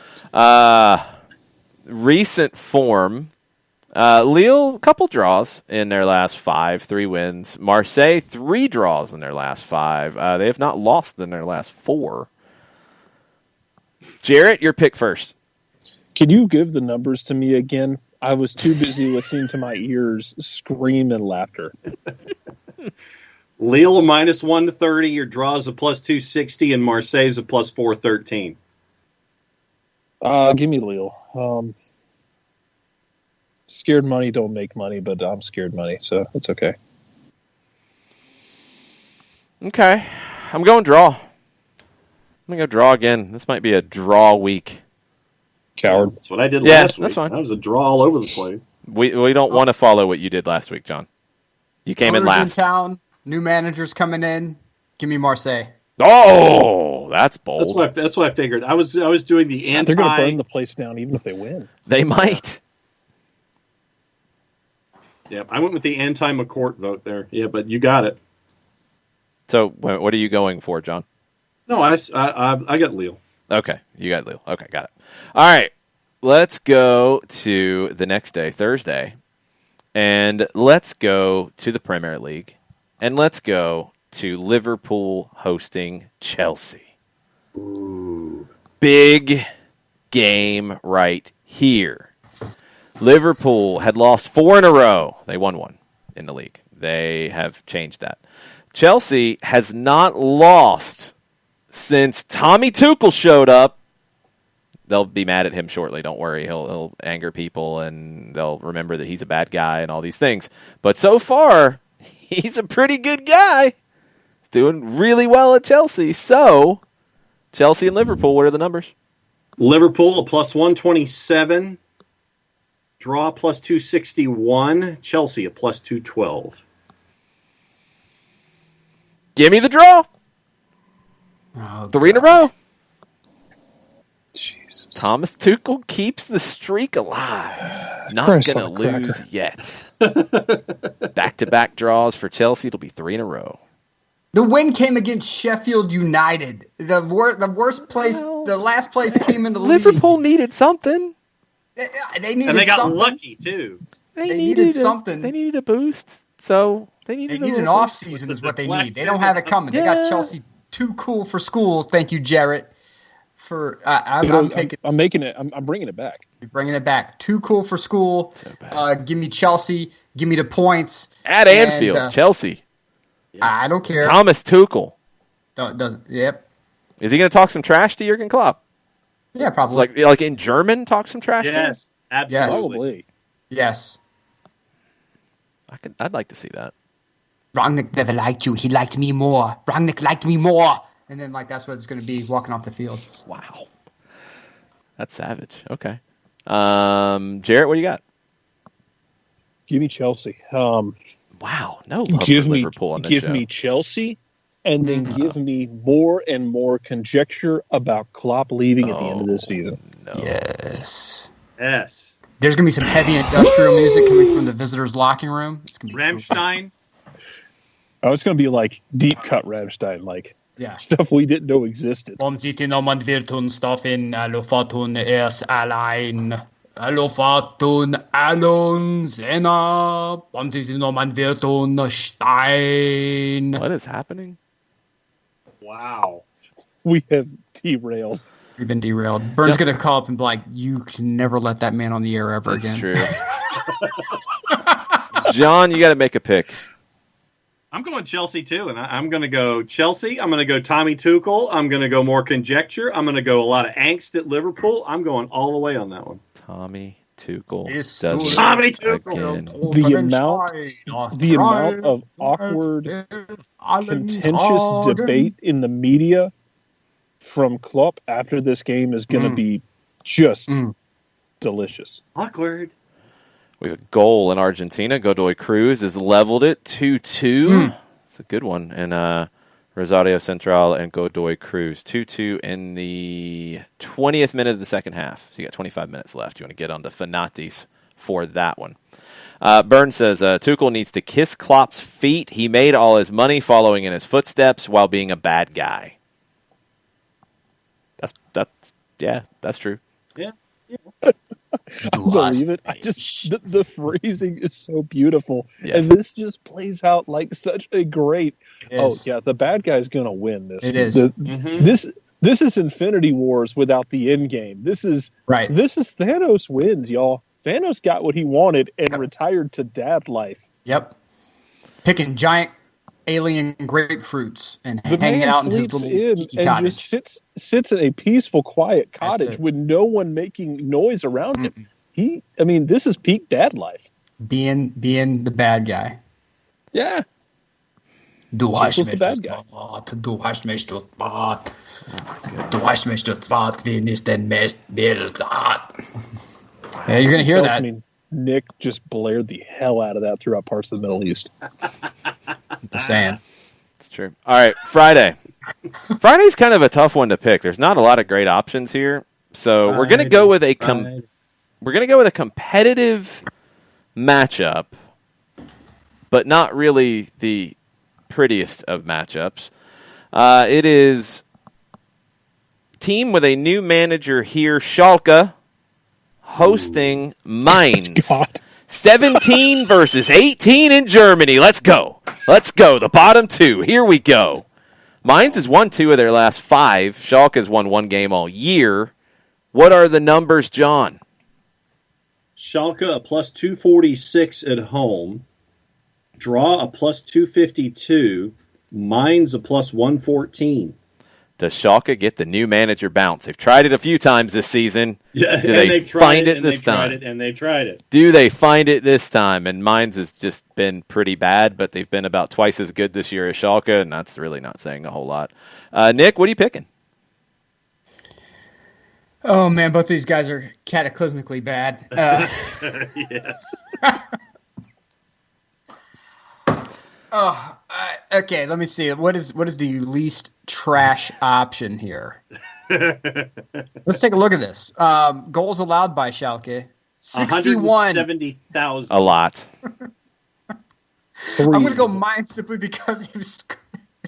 Recent form. Lille, couple draws in their last 5, 3 wins. Marseille, 3 draws in their last 5. They have not lost in their last 4. Jarrett, your pick first. Can you give the numbers to me again? I was too busy listening to my ears scream in laughter. Lille a minus 130. Your draw is a plus 260, and Marseille is a plus 413. Give me Lille. Scared money don't make money, but I'm scared money, so it's okay. Okay. I'm going draw. I'm going to go draw again. This might be a draw week. Coward. That's what I did last week. That's fine. That was a draw all over the place. We don't want to follow what you did last week, John. You came in last. In town, new managers coming in. Give me Marseille. Oh, that's bold. That's what I figured. I was doing the anti. They're going to burn the place down even if they win. They might. Yeah, I went with the anti-McCourt vote there. Yeah, but you got it. So what are you going for, John? No, I got Lille. Okay, you got Lille. Okay, got it. All right, let's go to the next day, Thursday, and let's go to the Premier League, and let's go to Liverpool hosting Chelsea. Ooh. Big game right here. Liverpool had lost 4 in a row. They won 1 in the league. They have changed that. Chelsea has not lost since Tommy Tuchel showed up. They'll be mad at him shortly. Don't worry. He'll anger people, and they'll remember that he's a bad guy and all these things. But so far, he's a pretty good guy. He's doing really well at Chelsea. So, Chelsea and Liverpool, what are the numbers? Liverpool, a plus 127. Draw, plus 261. Chelsea, a plus 212. Give me the draw. Oh, 3 in a row. Jesus. Thomas Tuchel keeps the streak alive. Not Christ going to on a cracker. lose yet. Back-to-back draws for Chelsea. It'll be 3 in a row. The win came against Sheffield United, the worst place, the last place team in the league. Liverpool needed something. They needed And they got something. lucky, too. They needed something. They needed a boost. So they needed an off season is what they need. They don't have it coming. They got Chelsea too cool for school. Thank you, Jarrett. I'm making it. I'm bringing it back. You're bringing it back. Too cool for school. Give me Chelsea. Give me the points at Anfield. Chelsea. I don't care. Thomas Tuchel. Doesn't. Yep. Is he going to talk some trash to Jurgen Klopp? Yeah, probably. Like in German, talk some trash to him? Yes, absolutely. Probably. Yes. I'd like to see that. Rangnick never liked you. He liked me more. Rangnick liked me more. and then like that's what it's going to be walking off the field. Wow. That's savage. Okay. Jarrett, what do you got? Give me Chelsea. Wow. No love Give for me Liverpool on this give show. me Chelsea, and then give me more and more conjecture about Klopp leaving at the end of this season. No. Yes. Yes. There's going to be some heavy industrial music coming from the visitors' locker room. It's going to be Rammstein. Oh, it's going to be like deep cut Rammstein, like stuff we didn't know existed. Om sitter når man vill tun stoffen, allo fatun es allein. Allo fatun allon sena. Om sitter når man vill tun stein. What is happening? Wow. We have derailed. We've been derailed. Burn's going to call up and be like, you can never let that man on the air ever That's again. true. John, you got to make a pick. I'm going Chelsea too, and I'm going to go Chelsea. I'm going to go Tommy Tuchel. I'm going to go more conjecture. I'm going to go a lot of angst at Liverpool. I'm going all the way on that one. Tommy Tuchel It's does it Tommy Tuchel. again. The amount of awkward, contentious debate in the media from Klopp after this game is going to be just delicious. Awkward. We have a goal in Argentina. Godoy Cruz has leveled it 2-2. It's a good one. And Rosario Central and Godoy Cruz 2-2 in the 20th minute of the second half. So you got 25 minutes left. You want to get on to Fanatis for that one. Byrne says Tuchel needs to kiss Klopp's feet. He made all his money following in his footsteps while being a bad guy. That's true. Yeah. I believe it. The phrasing is so beautiful, Yes. and this just plays out like such a great. The bad guy's going to win this. It is. This is Infinity Wars without the end game. This is Thanos wins, y'all. Thanos got what he wanted and retired to dad life. Yep. Picking giant alien grapefruits and The hanging man out in his sleeps little in tiki and cottage. just sits in a peaceful, quiet cottage it. with no one making noise around him. This is peak dad life. Being the bad guy. Yeah. Du hast Tuchel's mich the bad das guy. Wort, du hast mich das Wort. Du hast mich das Wort, wen ist denn Mist, wer ist das? Yeah, you're going to hear that. Nick just blared the hell out of that throughout parts of the Middle East. Just saying. It's true. All right, Friday. Friday's kind of a tough one to pick. There's not a lot of great options here. So we're going to go with a competitive matchup, but not really the prettiest of matchups. It is team with a new manager here, Schalke, hosting Mainz. God. 17 versus 18 in Germany. Let's go. The bottom two. Here we go. Mainz has won 2 of their last 5. Schalke has won 1 game all year. What are the numbers, John? Schalke a plus 246 at home. Draw a plus 252. Mainz a plus 114. Does Schalke get the new manager bounce? They've tried it a few times this season. Yeah, Do they find it this time? They've tried it. Do they find it this time? And Mainz has just been pretty bad, but they've been about twice as good this year as Schalke, and that's really not saying a whole lot. Nick, what are you picking? Oh, man, both these guys are cataclysmically bad. Yes. Okay, let me see. What is the least trash option here? Let's take a look at this. Goals allowed by Schalke, 61. 170,000. A lot. I'm going to go Mainz simply because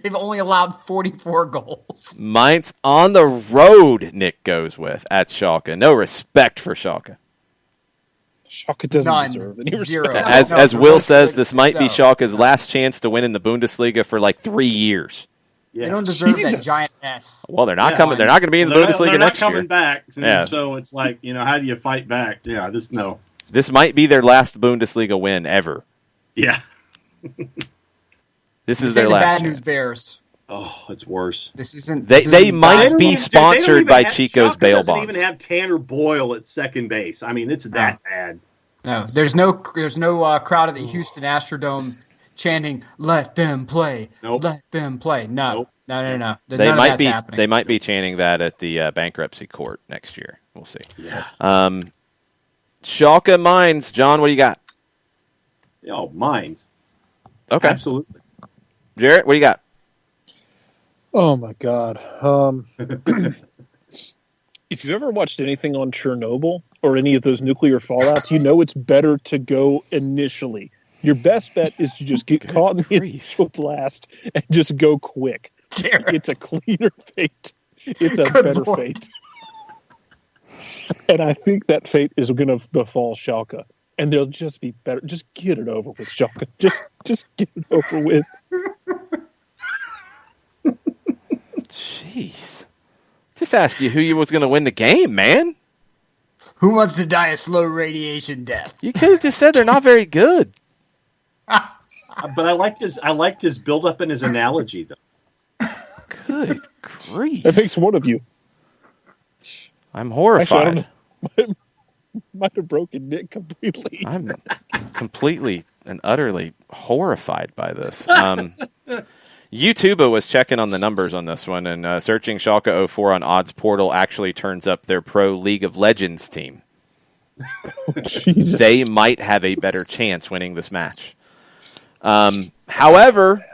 they've only allowed 44 goals. Mainz on the road, Nick goes with, at Schalke. No respect for Schalke. Schalke doesn't None. deserve any Zero. respect. As Will says, this might be Schalke's last chance to win in the Bundesliga for like 3 years. Yeah. They don't deserve that Jesus. giant S. Well, they're not coming. They're not going to be in the Bundesliga they're next not coming year. back. Yeah. So it's like, how do you fight back? Yeah, no. This might be their last Bundesliga win ever. Yeah. This is Say their the last bad chance. news bears. Oh, it's worse. This isn't. They might be Dude, sponsored by Chico's Schalke bail doesn't bonds. even have Tanner Boyle at second base. I mean, it's that bad. No, there's no crowd at the Houston Astrodome chanting "Let them play, Nope. let them play." No, Nope. No. They None of might that's be. happening. They might be chanting that at the bankruptcy court next year. We'll see. Yeah. Schalke Mainz. John, what do you got? Oh, mines. Okay. Absolutely. Jarrett, what do you got? Oh my God. If you've ever watched anything on Chernobyl or any of those nuclear fallouts, you know it's better to go initially. Your best bet is to just get caught in the initial blast and just go quick. Jarrett. It's a cleaner fate. It's a Good better Lord. fate. And I think that fate is going to befall Schalke. And they'll just be better. Just get it over with, Schalke. Just get it over with. Jeez. Just ask you who was going to win the game, man. Who wants to die a slow radiation death? You could have just said they're not very good. But I liked his build up and his analogy though. Good grief. That makes one of you. I'm horrified. Actually, I don't know. Might have broken Nick completely. I'm completely and utterly horrified by this. YouTuber was checking on the numbers on this one, and searching Schalke 04 on Odds Portal actually turns up their Pro League of Legends team. Jesus. They might have a better chance winning this match. However,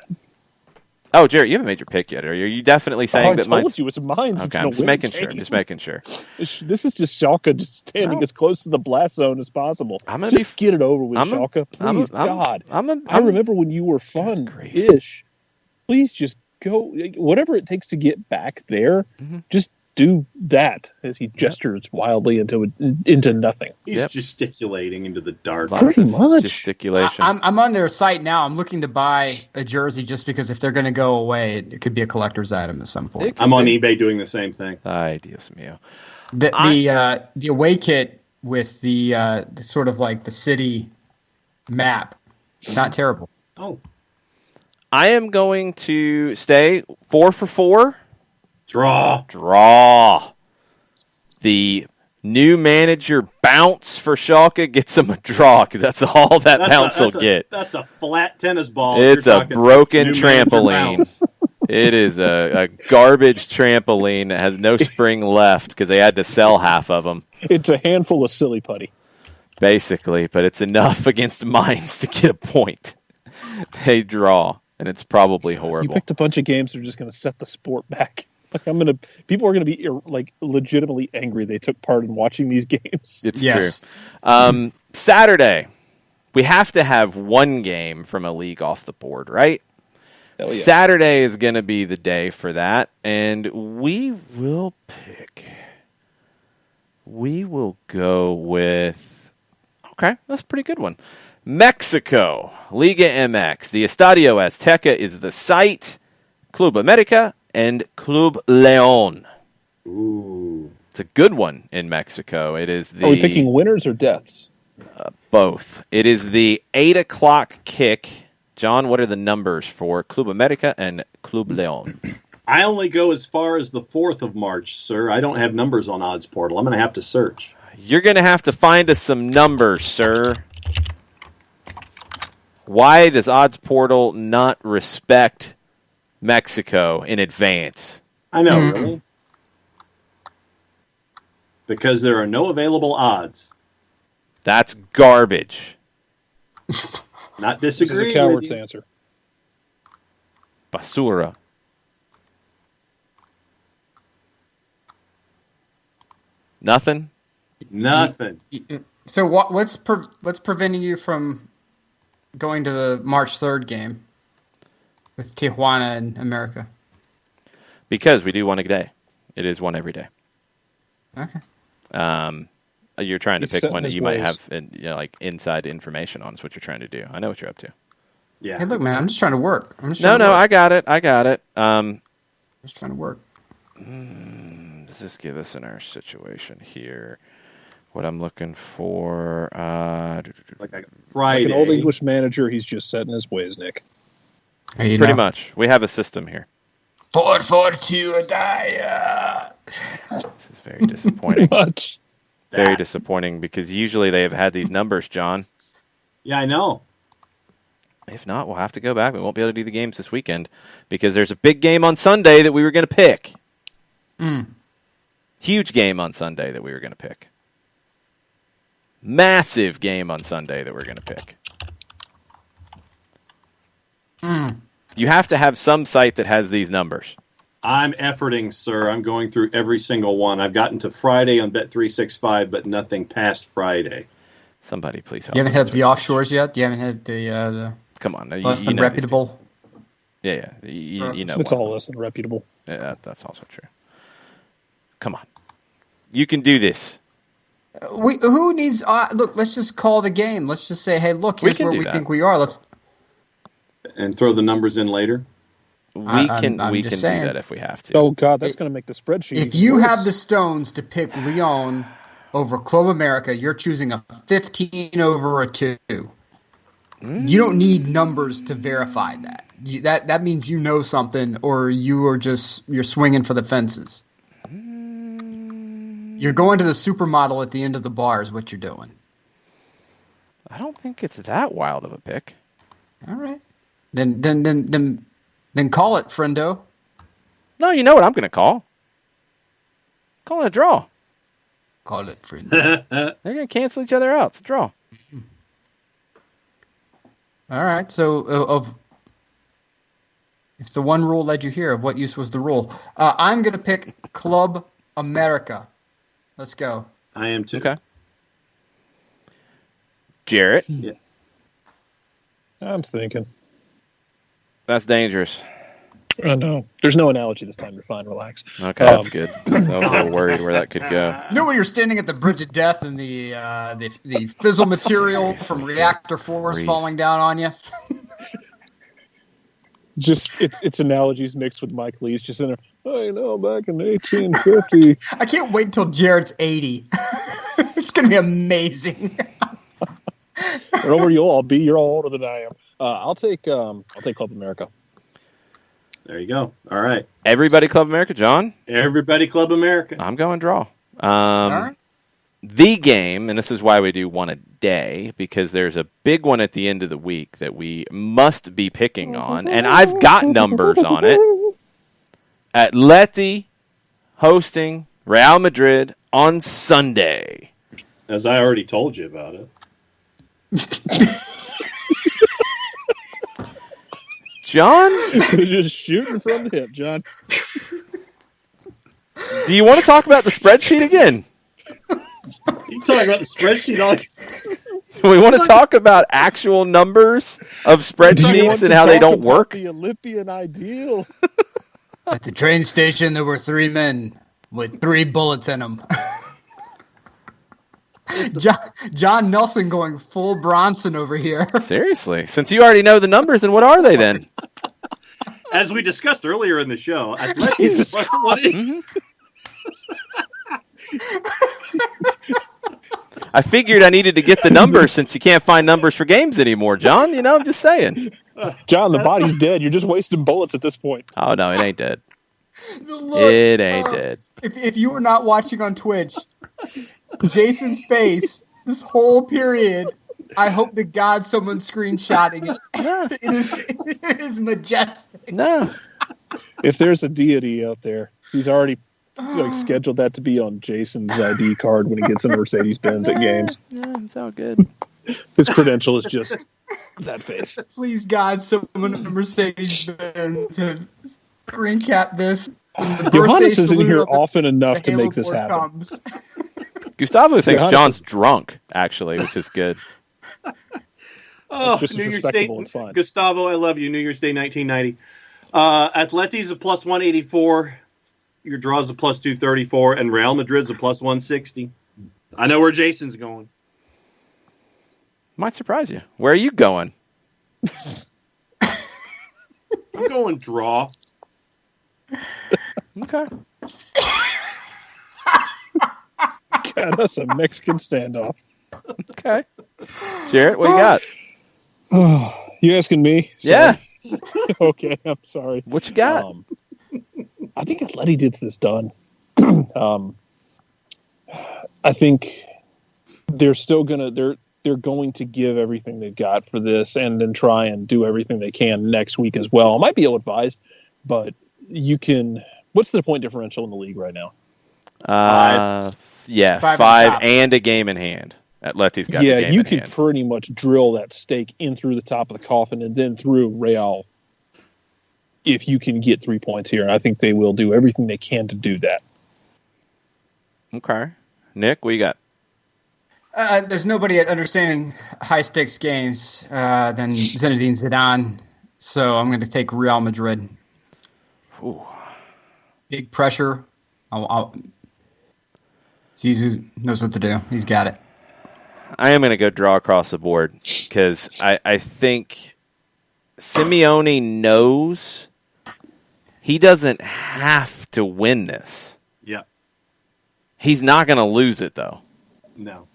Jarrett, you haven't made your pick yet. Are you definitely saying that I told mine's... you it's mine's. Okay, I'm just making sure. Just making sure. This is just Schalke just standing as close to the blast zone as possible. I'm gonna just get it over with, Schalke. Please, God. I remember when you were fun-ish. Please just go. Whatever it takes to get back there, just do that as he gestures wildly into nothing. He's gesticulating into the dark. Pretty much. Gesticulation. I'm on their site now. I'm looking to buy a jersey just because if they're going to go away, it could be a collector's item at some point. I'm on eBay doing the same thing. Ay, Dios mío. The away kit with the sort of like the city map, not terrible. Oh, I am going to stay 4 for 4. Draw. The new manager bounce for Schalke gets him a draw because that's all that bounce will get. That's a flat tennis ball. It's a broken trampoline. It is a garbage trampoline that has no spring left because they had to sell half of them. It's a handful of silly putty. Basically, but it's enough against Mainz to get a point. They draw, and it's probably horrible. You picked a bunch of games that are just going to set the sport back. People are going to be legitimately angry they took part in watching these games. It's true. Saturday, we have to have one game from a league off the board, right? Hell yeah. Saturday is going to be the day for that, and we will go with... Okay, that's a pretty good one. Mexico, Liga MX. The Estadio Azteca is the site. Club America and Club León. Ooh. It's a good one in Mexico. It is the... Are we picking winners or deaths? Both. It is the 8 o'clock kick. John, what are the numbers for Club America and Club León? I only go as far as the 4th of March, sir. I don't have numbers on Odds Portal. I'm going to have to search. You're going to have to find us some numbers, sir. Why does Odds Portal not respect Mexico in advance? I know, really. Because there are no available odds. That's garbage. Not This is disagreeing a coward's with you. answer. Basura. Nothing? Nothing. So what's preventing you from going to the March 3rd game with Tijuana and America? Because we do one a day. It is one every day. Okay. You're trying to He's pick set in one that his you might ways. have like inside information on. Is what you're trying to do. I know what you're up to. Yeah. Hey, look, man, I'm just trying to work. No, I got it. Just trying to work. Let's just give us in our situation here. What I'm looking for. Like a Friday. Like an old English manager, he's just set in his ways, Nick. Hey, Pretty much. We have a system here. 4-4-2 die. This is very disappointing. Much. Very disappointing because usually they have had these numbers, John. Yeah, I know. If not, we'll have to go back. We won't be able to do the games this weekend because there's a big game on Sunday that we were going to pick. Huge game on Sunday that we were going to pick. Massive game on Sunday that we're going to pick. You have to have some site that has these numbers. I'm efforting, sir. I'm going through every single one. I've gotten to Friday on Bet365, but nothing past Friday. Somebody please help. You haven't had the offshores yet? You haven't had the Come on. less than reputable? Yeah. You know It's all less than reputable. Yeah, that's also true. Come on. You can do this. Who needs... look, let's just call the game. Let's just say, hey, look, here's where we think we are. And throw the numbers in later? We can do saying. that if we have to. Oh, God, that's going to make the spreadsheet. If you have the stones to pick Lyon over Club America, you're choosing a 15 over a 2. You don't need numbers to verify that. That means you know something, or you're swinging for the fences. You're going to the supermodel at the end of the bar is what you're doing. I don't think it's that wild of a pick. All right. Then call it, friendo. No, you know what I'm going to call. Call it a draw. Call it, friendo. They're going to cancel each other out. It's a draw. All right. So, if the one rule led you here, of what use was the rule? I'm going to pick Club America. Let's go. I am too. Okay. Jarrett? Yeah. I'm thinking. That's dangerous. I know. There's no analogy this time. You're fine. Relax. Okay, that's good. I was a little worried where that could go. You know when you're standing at the bridge of death and the fissile material from reactor force falling down on you? Just it's analogies mixed with Mike Lee's just in there. I know, back in 1850. I can't wait until Jared's 80. It's going to be amazing. Don't worry, you'll all be. You're all older than I am. I'll take Club America. There you go. All right. Everybody Club America, John? Everybody Club America. I'm going draw. All right. The game, and this is why we do one a day, because there's a big one at the end of the week that we must be picking on, and I've got numbers on it. Atleti hosting Real Madrid on Sunday. As I already told you about it. John? Just shooting from the hip, John. Do you want to talk about the spreadsheet again? You talking about the spreadsheet all... We want to talk about actual numbers of spreadsheets and how they don't work? The Olympian ideal. At the train station, there were 3 men with 3 bullets in them. John Nelson going full Bronson over here. Seriously. Since you already know the numbers, then what are they then? As we discussed earlier in the show, Athletics plus 180. I figured I needed to get the numbers since you can't find numbers for games anymore, John. You know, I'm just saying. John, the body's dead. You're just wasting bullets at this point. Oh, no, it ain't dead. Look, It ain't dead. If you were not watching on Twitch, Jason's face, this whole period, I hope to God someone's screenshotting it. It is majestic. No. If there's a deity out there, he's already scheduled that to be on Jason's ID card when he gets a Mercedes-Benz at games. Yeah, it's all good. His credential is just that face. Please, God, someone at Mercedes-Benz to screen cap this. Johannes isn't here often enough to make this happen. Gustavo thinks John's drunk, actually, which is good. Oh, just New Year's respectable. Day. It's fine. Gustavo, I love you. New Year's Day 1990. Atleti's a plus 184. Your draw's a plus 234. And Real Madrid's a plus 160. I know where Jason's going. Might surprise you. Where are you going? I'm going draw. Okay. God, that's a Mexican standoff. Okay. Jarrett, what you got? You asking me? Yeah. Okay, I'm sorry. What you got? I think Atleti gets this done. I think they're still gonna. they're going to give everything they've got for this and then try and do everything they can next week as well. It might be ill-advised, but you can – what's the point differential in the league right now? Yeah, Five five and a game in hand. Atleti's got the game in hand. You can pretty much drill that stake in through the top of the coffin and then through Real if you can get 3 points here. And I think they will do everything they can to do that. Okay. Nick, what you got? There's nobody at understanding high-stakes games than Zinedine Zidane, so I'm going to take Real Madrid. Ooh. Big pressure. Zizou knows what to do. He's got it. I am going to go draw across the board because I think Simeone knows he doesn't have to win this. Yeah. He's not going to lose it, though. No.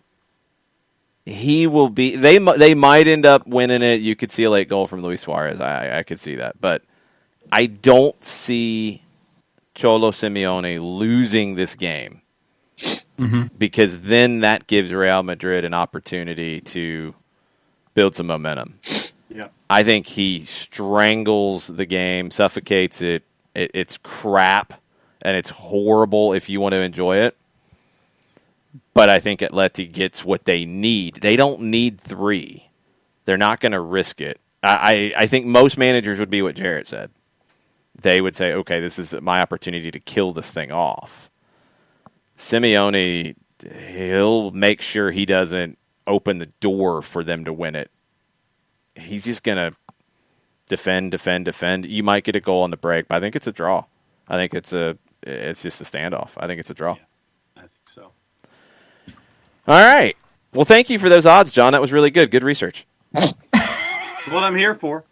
He will be. They might end up winning it. You could see a late goal from Luis Suarez. I could see that, but I don't see Cholo Simeone losing this game because then that gives Real Madrid an opportunity to build some momentum. Yeah, I think he strangles the game, suffocates it. It's crap and it's horrible if you want to enjoy it. But I think Atleti gets what they need. They don't need 3. They're not going to risk it. I think most managers would be what Jarrett said. They would say, okay, this is my opportunity to kill this thing off. Simeone, he'll make sure he doesn't open the door for them to win it. He's just going to defend. You might get a goal on the break, but I think it's a draw. I think it's just a standoff. I think it's a draw. Yeah, I think so. All right. Well, thank you for those odds, John. That was really good. Good research. That's what I'm here for.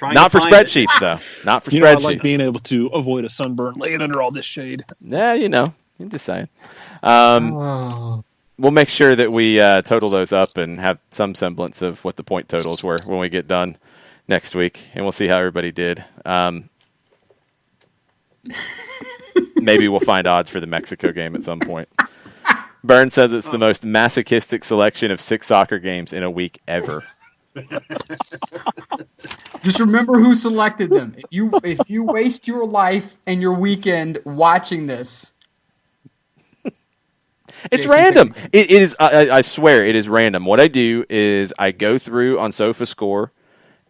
Not for spreadsheets, though. Not for spreadsheets. I like being able to avoid a sunburn laying under all this shade. Yeah, I'm just saying. We'll make sure that we total those up and have some semblance of what the point totals were when we get done next week, and we'll see how everybody did. Maybe we'll find odds for the Mexico game at some point. Byrne says it's the most masochistic selection of 6 soccer games in a week ever. Just remember who selected them. If you waste your life and your weekend watching this, it's Jason random. It is. I swear, it is random. What I do is I go through on SofaScore,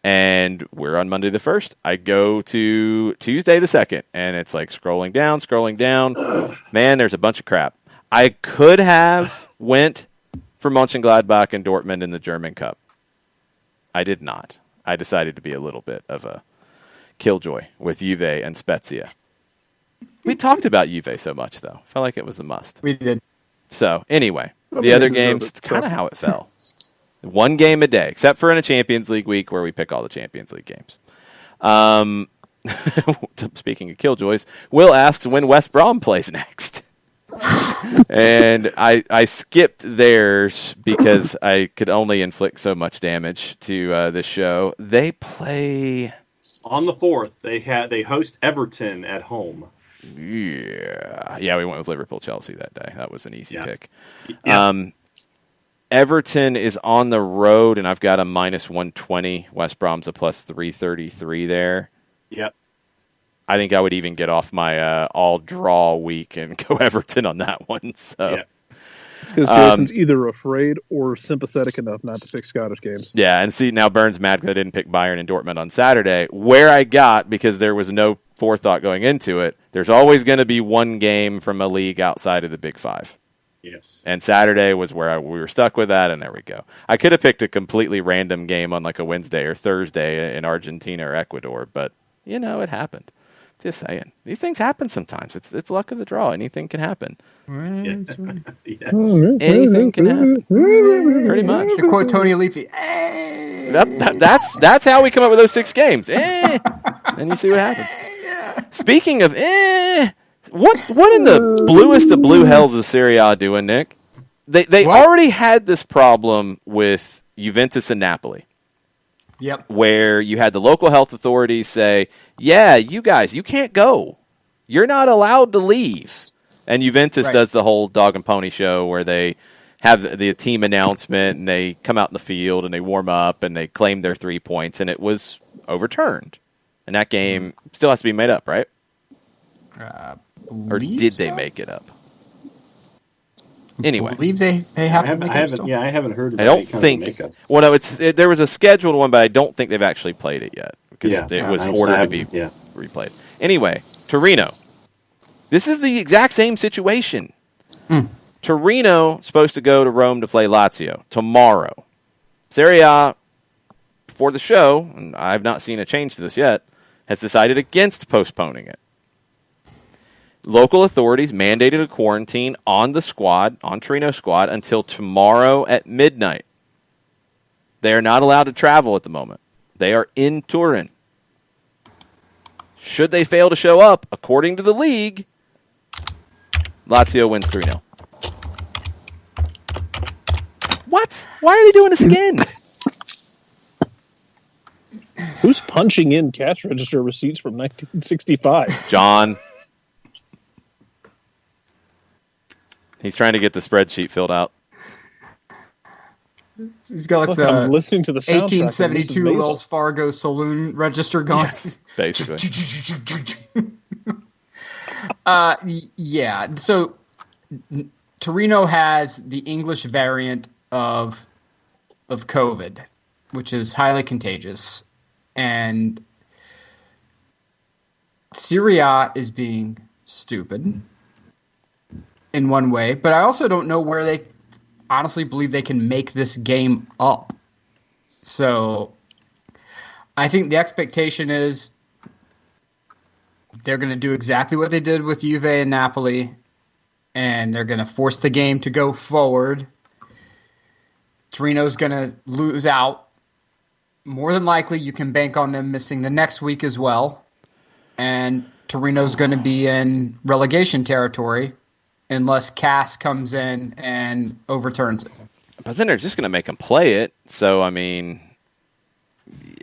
and we're on Monday the 1st. I go to Tuesday the 2nd, and it's like scrolling down. Man, there's a bunch of crap. I could have went for Mönchengladbach and Dortmund in the German Cup. I did not. I decided to be a little bit of a killjoy with Juve and Spezia. We talked about Juve so much, though. Felt like it was a must. we did. So, anyway, the other games, it's kind of how it fell. 1 game a day, except for in a Champions League week where we pick all the Champions League games. Speaking of killjoys, Will asks when West Brom plays next. And I skipped theirs because I could only inflict so much damage to this show. They play on the 4th. They host Everton at home. Yeah, we went with Liverpool-Chelsea that day. That was an easy pick. Yeah. Everton is on the road, and I've got a -120. West Brom's a +333 there. Yep. I think I would even get off my all-draw week and go Everton on that one. So, because Jason's either afraid or sympathetic enough not to pick Scottish games. Yeah, and see, now Burns mad because I didn't pick Bayern and Dortmund on Saturday, where I got, because there was no forethought going into it, there's always going to be one game from a league outside of the Big Five. Yes. And Saturday was where we were stuck with that, and there we go. I could have picked a completely random game on like a Wednesday or Thursday in Argentina or Ecuador, but, it happened. Just saying. These things happen sometimes. It's luck of the draw. Anything can happen. Yes. Anything can happen. Pretty much. To quote Tony Leafy, that's how we come up with those 6 games. And you see what happens. Speaking of what in the bluest of blue hells is Serie A doing, Nick? They already had this problem with Juventus and Napoli. Yep. Where you had the local health authorities say, yeah, you guys, you can't go. You're not allowed to leave. And Juventus does the whole dog and pony show where they have the team announcement, and they come out in the field, and they warm up, and they claim their 3 points, and it was overturned. And that game still has to be made up, right? Or did they make it up? Anyway, I believe they have to make it up still. Yeah, I haven't heard about I don't think. Well, no, there was a scheduled one, but I don't think they've actually played it yet because it was ordered to be replayed. Anyway, Torino. This is the exact same situation. Torino supposed to go to Rome to play Lazio tomorrow. Serie A, before the show, and I've not seen a change to this yet, has decided against postponing it. Local authorities mandated a quarantine on Torino's squad, until tomorrow at midnight. They are not allowed to travel at the moment. They are in Turin. Should they fail to show up, according to the league, Lazio wins 3-0. What? Why are they doing this again? Who's punching in cash register receipts from 1965? John. He's trying to get the spreadsheet filled out. He's got like I'm listening to the 1872 Wells Fargo saloon register going. Yes, basically. Yeah. So Torino has the English variant of COVID, which is highly contagious, and Serie A is being stupid in one way, but I also don't know where they honestly believe they can make this game up. So I think the expectation is they're going to do exactly what they did with Juve and Napoli, and they're going to force the game to go forward. Torino's going to lose out. More than likely, you can bank on them missing the next week as well. And Torino's going to be in relegation territory unless Cass comes in and overturns it. But then they're just going to make them play it. So, I mean,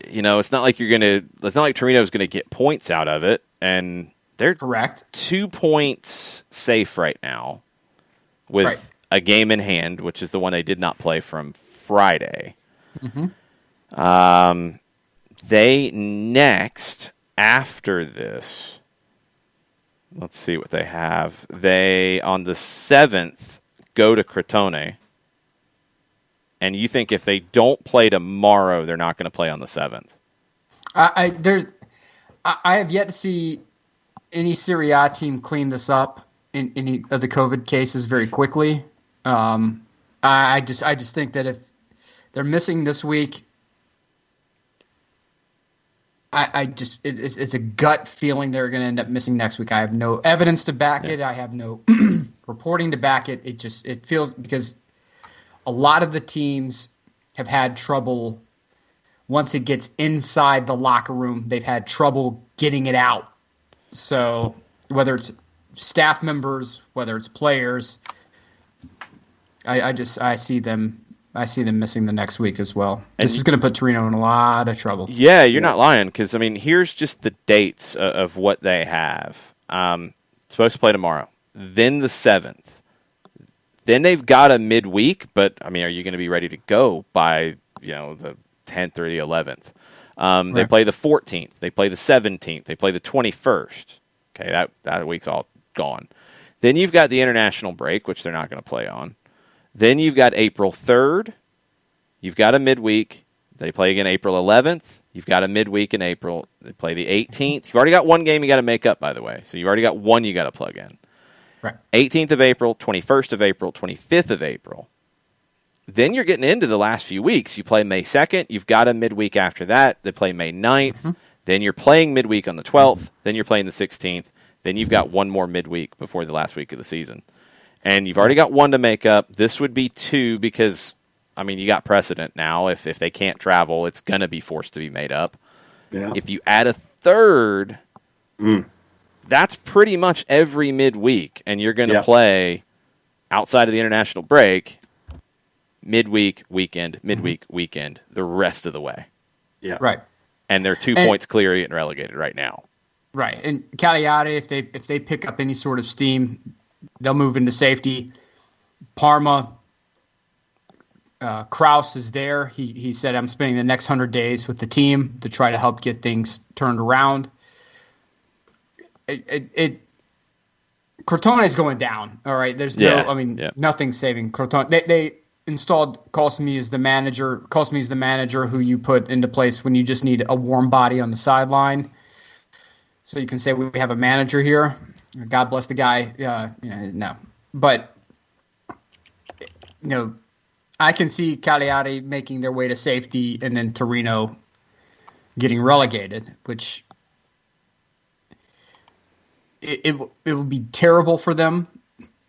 it's not like it's not like Torino's going to get points out of it. And they're correct 2 points safe right now with a game in hand, which is the one they did not play from Friday. Mm-hmm. They next, after this, let's see what they have. They, on the 7th, go to Crotone. And you think if they don't play tomorrow, they're not going to play on the 7th? I have yet to see any Serie A team clean this up in any of the COVID cases very quickly. I just think that if they're missing this week, it's a gut feeling they're going to end up missing next week. I have no evidence to back it. I have no reporting to back it. It feels, because a lot of the teams have had trouble once it gets inside the locker room. They've had trouble getting it out. So whether it's staff members, whether it's players, I see them missing the next week as well. This is going to put Torino in a lot of trouble. Yeah, you're not lying, because, I mean, here's just the dates of what they have. Supposed to play tomorrow. Then the 7th. Then they've got a midweek, but, I mean, are you going to be ready to go by, the 10th or the 11th? They play the 14th. They play the 17th. They play the 21st. Okay, that week's all gone. Then you've got the international break, which they're not going to play on. Then you've got April 3rd. You've got a midweek. They play again April 11th. You've got a midweek in April. They play the 18th. You've already got one game you got to make up, by the way. So you've already got one you got to plug in. Right. 18th of April, 21st of April, 25th of April. Then you're getting into the last few weeks. You play May 2nd. You've got a midweek after that. They play May 9th. Mm-hmm. Then you're playing midweek on the 12th. Mm-hmm. Then you're playing the 16th. Then you've got one more midweek before the last week of the season. And you've already got one to make up. This would be two because, I mean, you got precedent now. If they can't travel, it's going to be forced to be made up. Yeah. If you add a third, that's pretty much every midweek. And you're going to play outside of the international break, midweek, weekend, midweek, weekend, the rest of the way. Yeah. Right. And they're 2 points clear of getting relegated right now. Right. And Cagliari, if they pick up any sort of steam, they'll move into safety. Parma, Kraus is there. He said, I'm spending the next 100 days with the team to try to help get things turned around. Crotone is going down. All right. There's nothing saving Crotone. They installed Cosmi as the manager. Cosmi is the manager who you put into place when you just need a warm body on the sideline. So you can say we have a manager here. God bless the guy. No. But, I can see Cagliari making their way to safety and then Torino getting relegated, which it will be terrible for them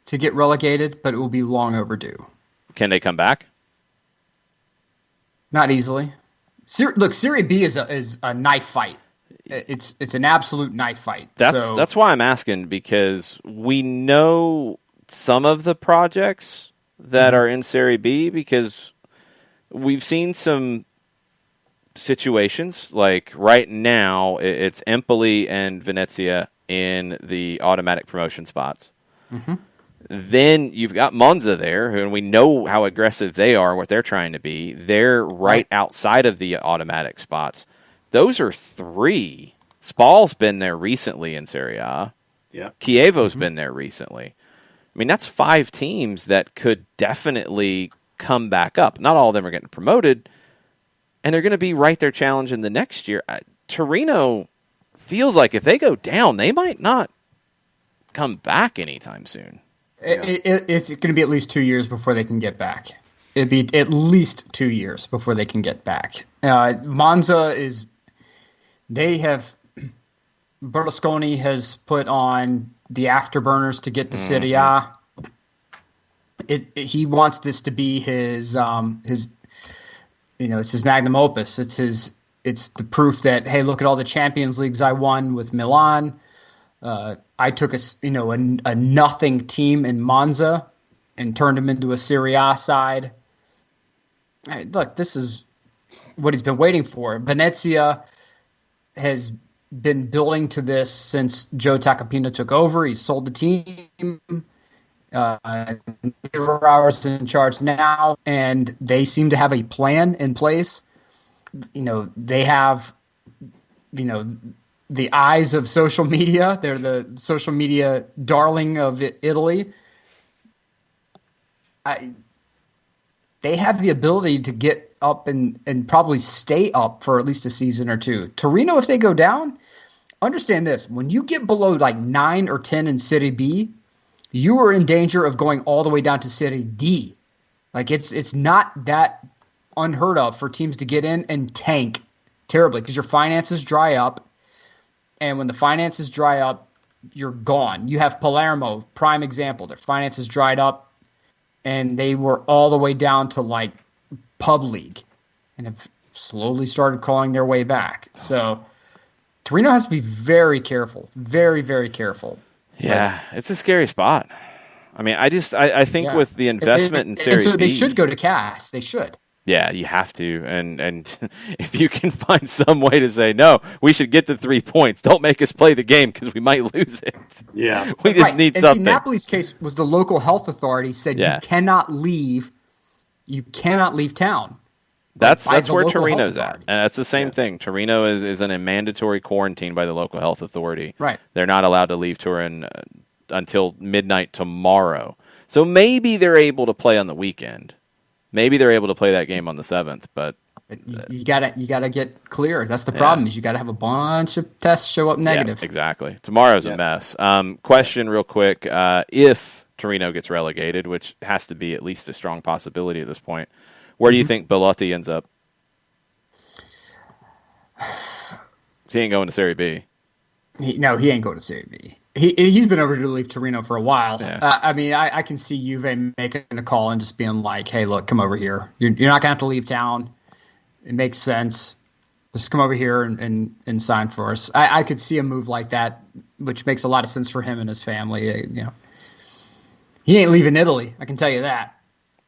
to get relegated, but it will be long overdue. Can they come back? Not easily. Look, Serie B is a knife fight. It's an absolute knife fight. That's why I'm asking, because we know some of the projects that are in Serie B, because we've seen some situations like right now it's Empoli and Venezia in the automatic promotion spots. Mm-hmm. Then you've got Monza there, and we know how aggressive they are, what they're trying to be. They're right outside of the automatic spots. Those are 3. Spal's been there recently in Serie A. Yeah. Chievo's been there recently. I mean, that's 5 teams that could definitely come back up. Not all of them are getting promoted, and they're going to be right there challenging the next year. Torino feels like if they go down, they might not come back anytime soon. It's going to be at least 2 years before they can get back. It'd be at least 2 years before they can get back. Monza Berlusconi has put on the afterburners to get to Serie A. He wants this to be his it's his magnum opus. It's the proof that, hey, look at all the Champions Leagues I won with Milan. I took a nothing team in Monza and turned him into a Serie A side. Hey, look, this is what he's been waiting for. Venezia has been building to this since Joe Tacopina took over. He sold the team. Hours in charge now, and they seem to have a plan in place. They have, the eyes of social media. They're the social media darling of Italy. They have the ability to get up and probably stay up for at least a season or two. Torino, if they go down, understand this. When you get below like 9 or 10 in Serie B, you are in danger of going all the way down to Serie D. Like it's not that unheard of for teams to get in and tank terribly because your finances dry up. And when the finances dry up, you're gone. You have Palermo, prime example. Their finances dried up, and they were all the way down to like pub league and have slowly started clawing their way back. So Torino has to be very careful, very, very careful. Yeah, it's a scary spot. I mean, I think with the investment in Serie B, they should go to CAS. They should. Yeah, you have to. And if you can find some way to say, no, we should get the 3 points. Don't make us play the game because we might lose it. Yeah. We just need something. Napoli's case was the local health authority said you cannot leave town. That's where Torino's at. And that's the same thing. Torino is in a mandatory quarantine by the local health authority. Right. They're not allowed to leave Turin until midnight tomorrow. So maybe they're able to play on the weekend. Maybe they're able to play that game on the 7th, but you gotta get clear. That's the problem. Is you gotta have a bunch of tests show up negative. Yeah, exactly. Tomorrow's a mess. Question real quick: if Torino gets relegated, which has to be at least a strong possibility at this point, where do you think Belotti ends up? He ain't going to Serie B. He ain't going to Serie B. He's been over to leave Torino for a while. Yeah. I can see Juve making a call and just being like, hey, look, come over here. You're not going to have to leave town. It makes sense. Just come over here and sign for us. I could see a move like that, which makes a lot of sense for him and his family. He ain't leaving Italy. I can tell you that.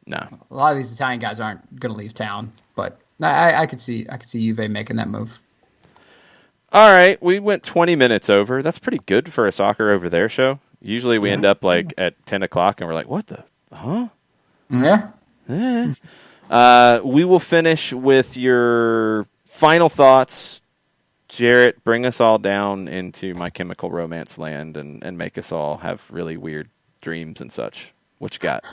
No. A lot of these Italian guys aren't going to leave town, but I could see Juve making that move. All right, we went 20 minutes over. That's pretty good for a Soccer Over There show. Usually we end up like at 10 o'clock and we're like, what the? Huh? Yeah. We will finish with your final thoughts. Jarrett, bring us all down into My Chemical Romance land and make us all have really weird dreams and such. What you got?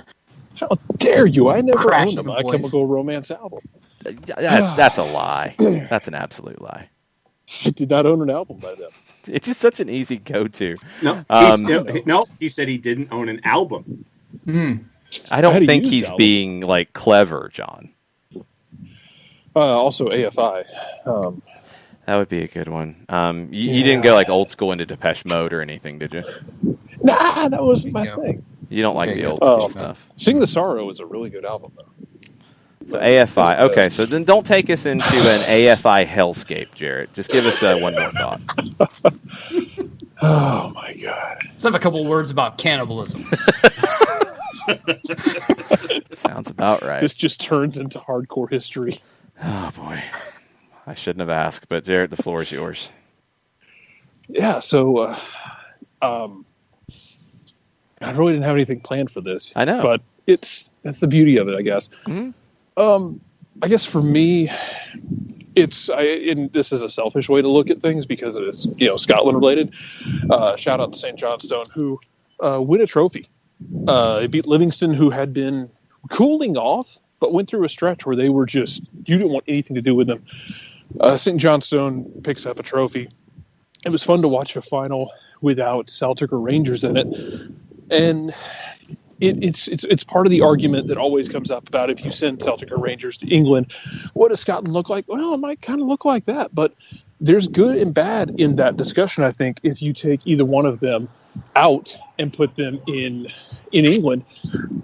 How dare you? I never Crashing owned a My voice. Chemical Romance album. That's a lie. That's an absolute lie. I did not own an album by them. It's just such an easy go-to. No, he said he didn't own an album. I don't had a think used he's album. being like clever, John. Also, AFI. That would be a good one. You didn't go like old school into Depeche Mode or anything, did you? Nah, that wasn't my go. thing. You don't like There the you old go. school Oh. stuff. Sing the Sorrow is a really good album, though. So AFI. Okay, so then don't take us into an AFI hellscape, Jarrett. Just give us one more thought. Oh, my God. Let's have a couple words about cannibalism. Sounds about right. This just turns into hardcore history. Oh, boy. I shouldn't have asked, but Jarrett, the floor is yours. Yeah, so I really didn't have anything planned for this. I know. But that's the beauty of it, I guess. Mhm. I guess for me, and this is a selfish way to look at things because it is, Scotland related. Shout out to St. Johnstone, who win a trophy. It beat Livingston, who had been cooling off, but went through a stretch where they were just, you didn't want anything to do with them. St. Johnstone picks up a trophy. It was fun to watch a final without Celtic or Rangers in it. And it's part of the argument that always comes up about if you send Celtic or Rangers to England, what does Scotland look like? Well, it might kind of look like that, but there's good and bad in that discussion, I think, if you take either one of them out and put them in England.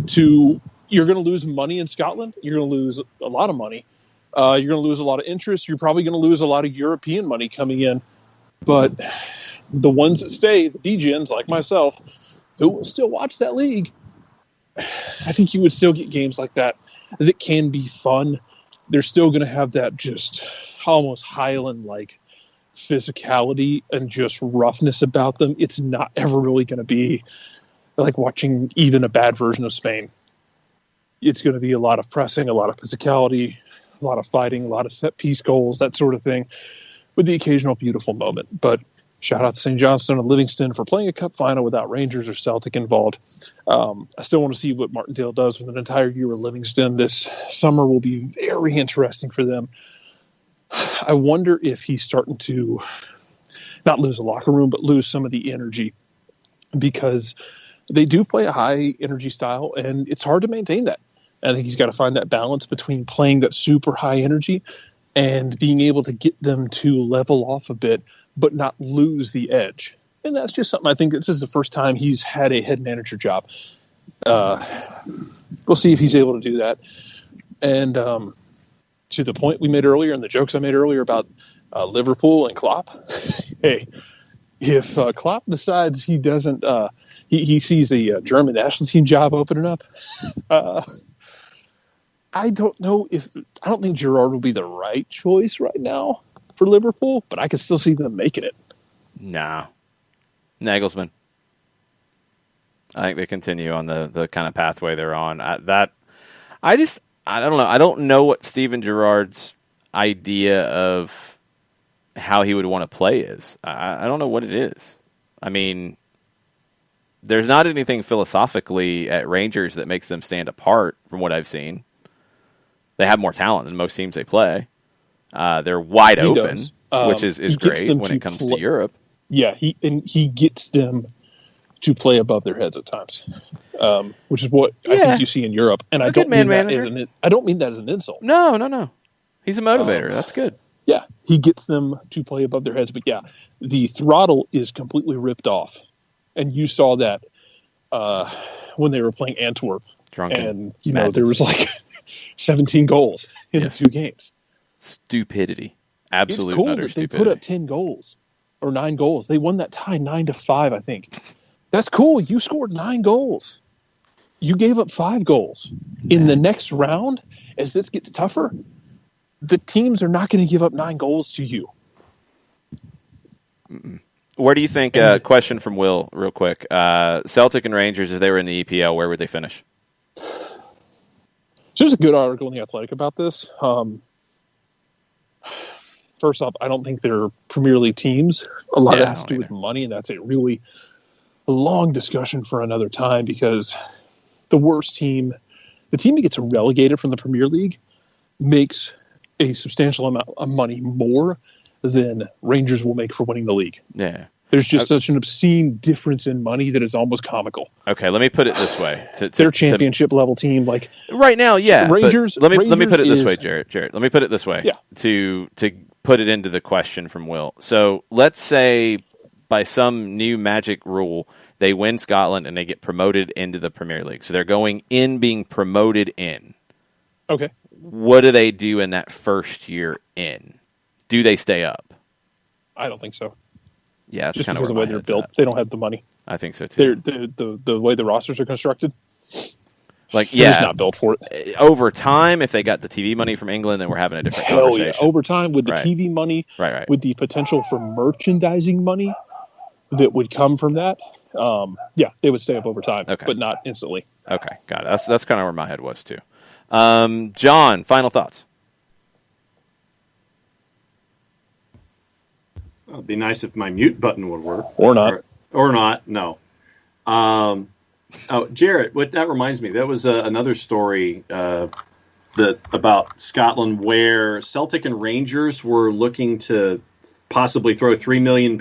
You're going to lose money in Scotland. You're going to lose a lot of money. You're going to lose a lot of interest. You're probably going to lose a lot of European money coming in. But the ones that stay, the degens like myself, who will still watch that league, I think you would still get games like that can be fun. They're still going to have that just almost Highland-like physicality and just roughness about them. It's not ever really going to be like watching even a bad version of Spain. It's going to be a lot of pressing, a lot of physicality, a lot of fighting, a lot of set-piece goals, that sort of thing, with the occasional beautiful moment. But shout out to St. Johnstone and Livingston for playing a cup final without Rangers or Celtic involved. I still want to see what Martindale does with an entire year of Livingston. This summer will be very interesting for them. I wonder if he's starting to not lose a locker room, but lose some of the energy, because they do play a high energy style and it's hard to maintain that. I think he's got to find that balance between playing that super high energy and being able to get them to level off a bit, but not lose the edge. And that's just something I think this is the first time he's had a head manager job. We'll see if he's able to do that. And to the point we made earlier and the jokes I made earlier about Liverpool and Klopp, hey, if Klopp decides he doesn't, he sees the German national team job opening up, I don't think Gerrard will be the right choice right now for Liverpool, but I can still see them making it. Nah. Nagelsmann. I think they continue on the kind of pathway they're on. I don't know. I don't know what Steven Gerrard's idea of how he would want to play is. I don't know what it is. I mean, there's not anything philosophically at Rangers that makes them stand apart from what I've seen. They have more talent than most teams they play. They're wide open, which is great when it comes to Europe. Yeah, he gets them to play above their heads at times, which is what I think you see in Europe. And I don't mean that as an insult. No. He's a motivator. That's good. Yeah, he gets them to play above their heads. But yeah, the throttle is completely ripped off. And you saw that when they were playing Antwerp. Drunken and, there was like 17 goals in 2 games. Stupidity. Absolute it's cool utter that stupidity. They put up 10 goals or 9 goals. They won that tie 9-5, I think. That's cool. You scored 9 goals. You gave up 5 goals. In the next round, as this gets tougher, the teams are not going to give up 9 goals to you. Where do you think, question from Will real quick, Celtic and Rangers, if they were in the EPL, where would they finish? So there's a good article in The Athletic about this. First off, I don't think they're Premier League teams. A lot of it has to do with money, and that's a really long discussion for another time, because the worst team, the team that gets relegated from the Premier League, makes a substantial amount of money more than Rangers will make for winning the league. Yeah. There's just such an obscene difference in money that it's almost comical. Okay, let me put it this way. They're championship level team, like right now, yeah. Rangers. Let me put it this way, Jarrett. Let me put it this way. Yeah. To put it into the question from Will. So let's say by some new magic rule, they win Scotland and they get promoted into the Premier League. So they're going in, being promoted in. Okay. What do they do in that first year in? Do they stay up? I don't think so. Yeah, that's just kind because of of the way they're built. They don't have the money. I think so too. The way the rosters are constructed, like they're just not built for it. Over time, if they got the TV money from England, then we're having a different conversation. Yeah. Over time, with the TV money, with the potential for merchandising money that would come from that, they would stay up over time, but not instantly. Okay, got it. That's kind of where my head was too. John, final thoughts. It'd be nice if my mute button would work. Or not. Or not, no. Jarrett, that reminds me, that was another story about Scotland, where Celtic and Rangers were looking to possibly throw £3 million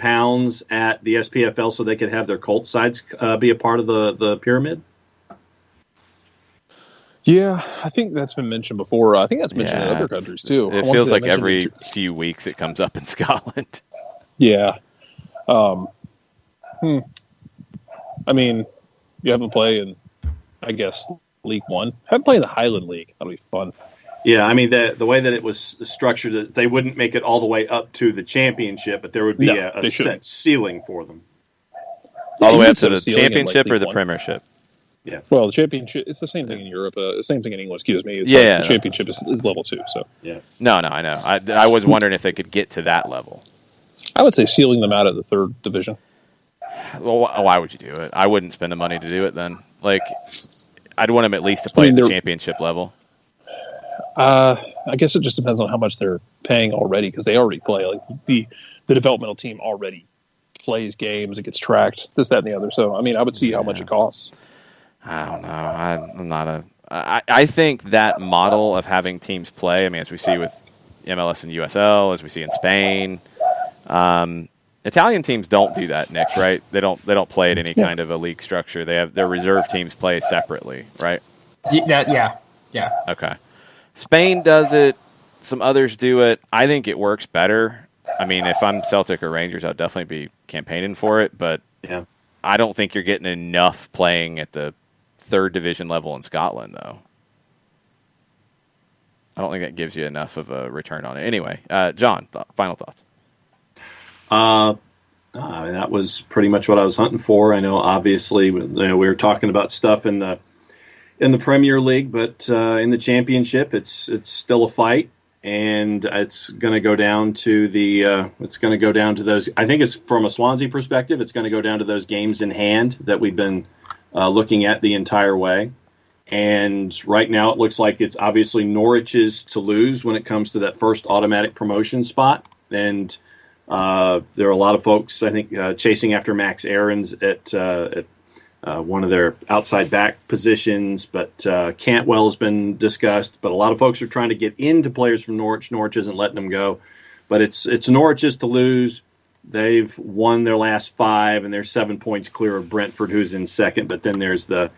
at the SPFL so they could have their cult sides be a part of the pyramid. Yeah, I think that's been mentioned before. I think that's mentioned in other countries too. It feels like every few weeks it comes up in Scotland. Yeah. I mean, you haven't played in, I guess, League One. Haven't played in the Highland League. That'll be fun. Yeah, I mean, the way that it was structured, that they wouldn't make it all the way up to the championship, but there would be a set ceiling for them. All the way up to the championship or the Premiership? Yeah. Well, the championship, it's the same thing in Europe. Same thing in England, excuse me. It's the championship is level 2. So. Yeah. No, I know. I was wondering if they could get to that level. I would say sealing them out of the 3rd division. Well, why would you do it? I wouldn't spend the money to do it then. Like, I'd want them at least to play at the championship level. I guess it just depends on how much they're paying already, because they already play. Like the developmental team already plays games, it gets tracked, this, that, and the other. So, I mean, I would see how much it costs. I don't know. I think that model of having teams play, I mean, as we see with MLS and USL, as we see in Spain, Italian teams don't do that, Nick, right? They don't play at any kind of a league structure. They have their reserve teams play separately, right? Yeah. Okay. Spain does it. Some others do it. I think it works better. I mean, if I'm Celtic or Rangers, I'd definitely be campaigning for it, but I don't think you're getting enough playing at the 3rd division level in Scotland, though. I don't think that gives you enough of a return on it. Anyway, John, final thoughts. That was pretty much what I was hunting for. I know, obviously, we were talking about stuff in the Premier League, but in the Championship, it's still a fight, and it's going to go down to those. I think it's from a Swansea perspective, it's going to go down to those games in hand that we've been looking at the entire way. And right now, it looks like it's obviously Norwich's to lose when it comes to that first automatic promotion spot, and there are a lot of folks, I think, chasing after Max Aarons at one of their outside back positions, but Cantwell has been discussed. But a lot of folks are trying to get into players from Norwich. Norwich isn't letting them go. But it's Norwich's to lose. They've won their last 5, and they're 7 points clear of Brentford, who's in second. But then there's the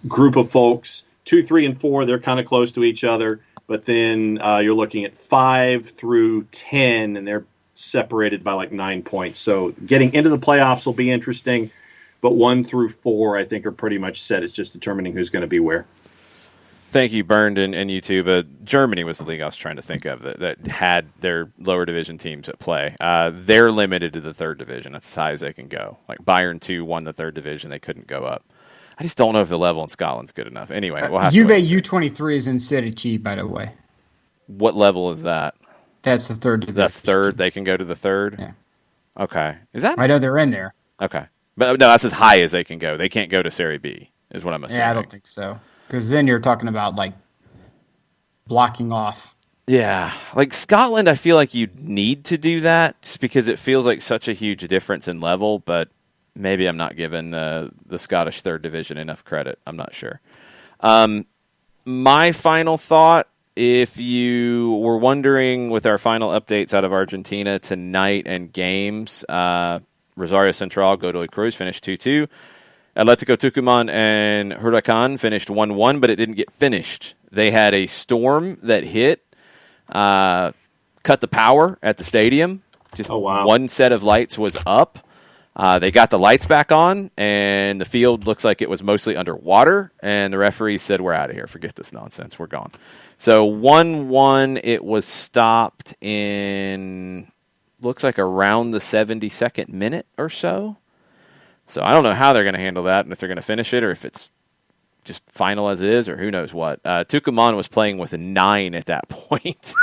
group of folks, 2, 3, and 4. They're kind of close to each other. But then you're looking at 5 through 10, and they're separated by like 9 points. So getting into the playoffs will be interesting. But 1 through 4, I think, are pretty much set. It's just determining who's going to be where. Thank you, Bernd and you too. But Germany was the league I was trying to think of that had their lower division teams at play. They're limited to the 3rd division. That's as high as they can go. Like Bayern 2 won the 3rd division. They couldn't go up. I just don't know if the level in Scotland's good enough. Anyway, we'll have Juve U23 is in Serie C, by the way. What level is that? That's the 3rd division. That's 3rd? They can go to the 3rd? Yeah. Okay. Is that? I know they're in there. Okay. But no, that's as high as they can go. They can't go to Serie B, is what I'm assuming. Yeah, I don't think so. Because then you're talking about like blocking off. Yeah, like Scotland, I feel like you need to do that just because it feels like such a huge difference in level, but maybe I'm not giving the Scottish third division enough credit. I'm not sure. My final thought, if you were wondering with our final updates out of Argentina tonight and games, Rosario Central, Godoy Cruz finished 2-2. Atletico Tucumán and Huracan finished 1-1, but it didn't get finished. They had a storm that hit, cut the power at the stadium. Just one set of lights was up. They got the lights back on, and the field looks like it was mostly underwater, and the referee said, we're out of here. Forget this nonsense. We're gone. So 1-1, it was stopped in, looks like around the 72nd minute or so. So I don't know how they're going to handle that and if they're going to finish it or if it's just final as is or who knows what. Tucumán was playing with a 9 at that point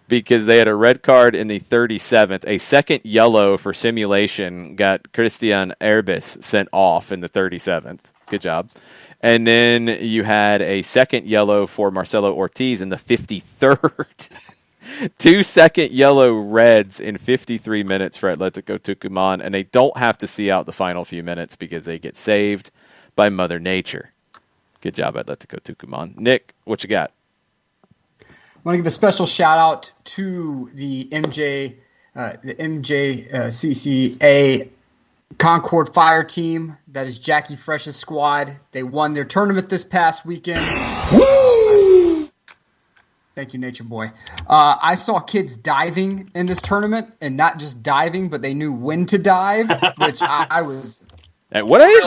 because they had a red card in the 37th. A second yellow for simulation got Christian Herbes sent off in the 37th. Good job. And then you had a second yellow for Marcelo Ortiz in the 53rd. 2 second yellow reds in 53 minutes for Atletico Tucumán, and they don't have to see out the final few minutes because they get saved by Mother Nature. Good job, Atletico Tucumán. Nick, what you got? I want to give a special shout out to the MJCCA Concord Fire team. That is Jackie Fresh's squad. They won their tournament this past weekend. Thank you, Nature Boy. I saw kids diving in this tournament, and not just diving, but they knew when to dive, which I was At what age?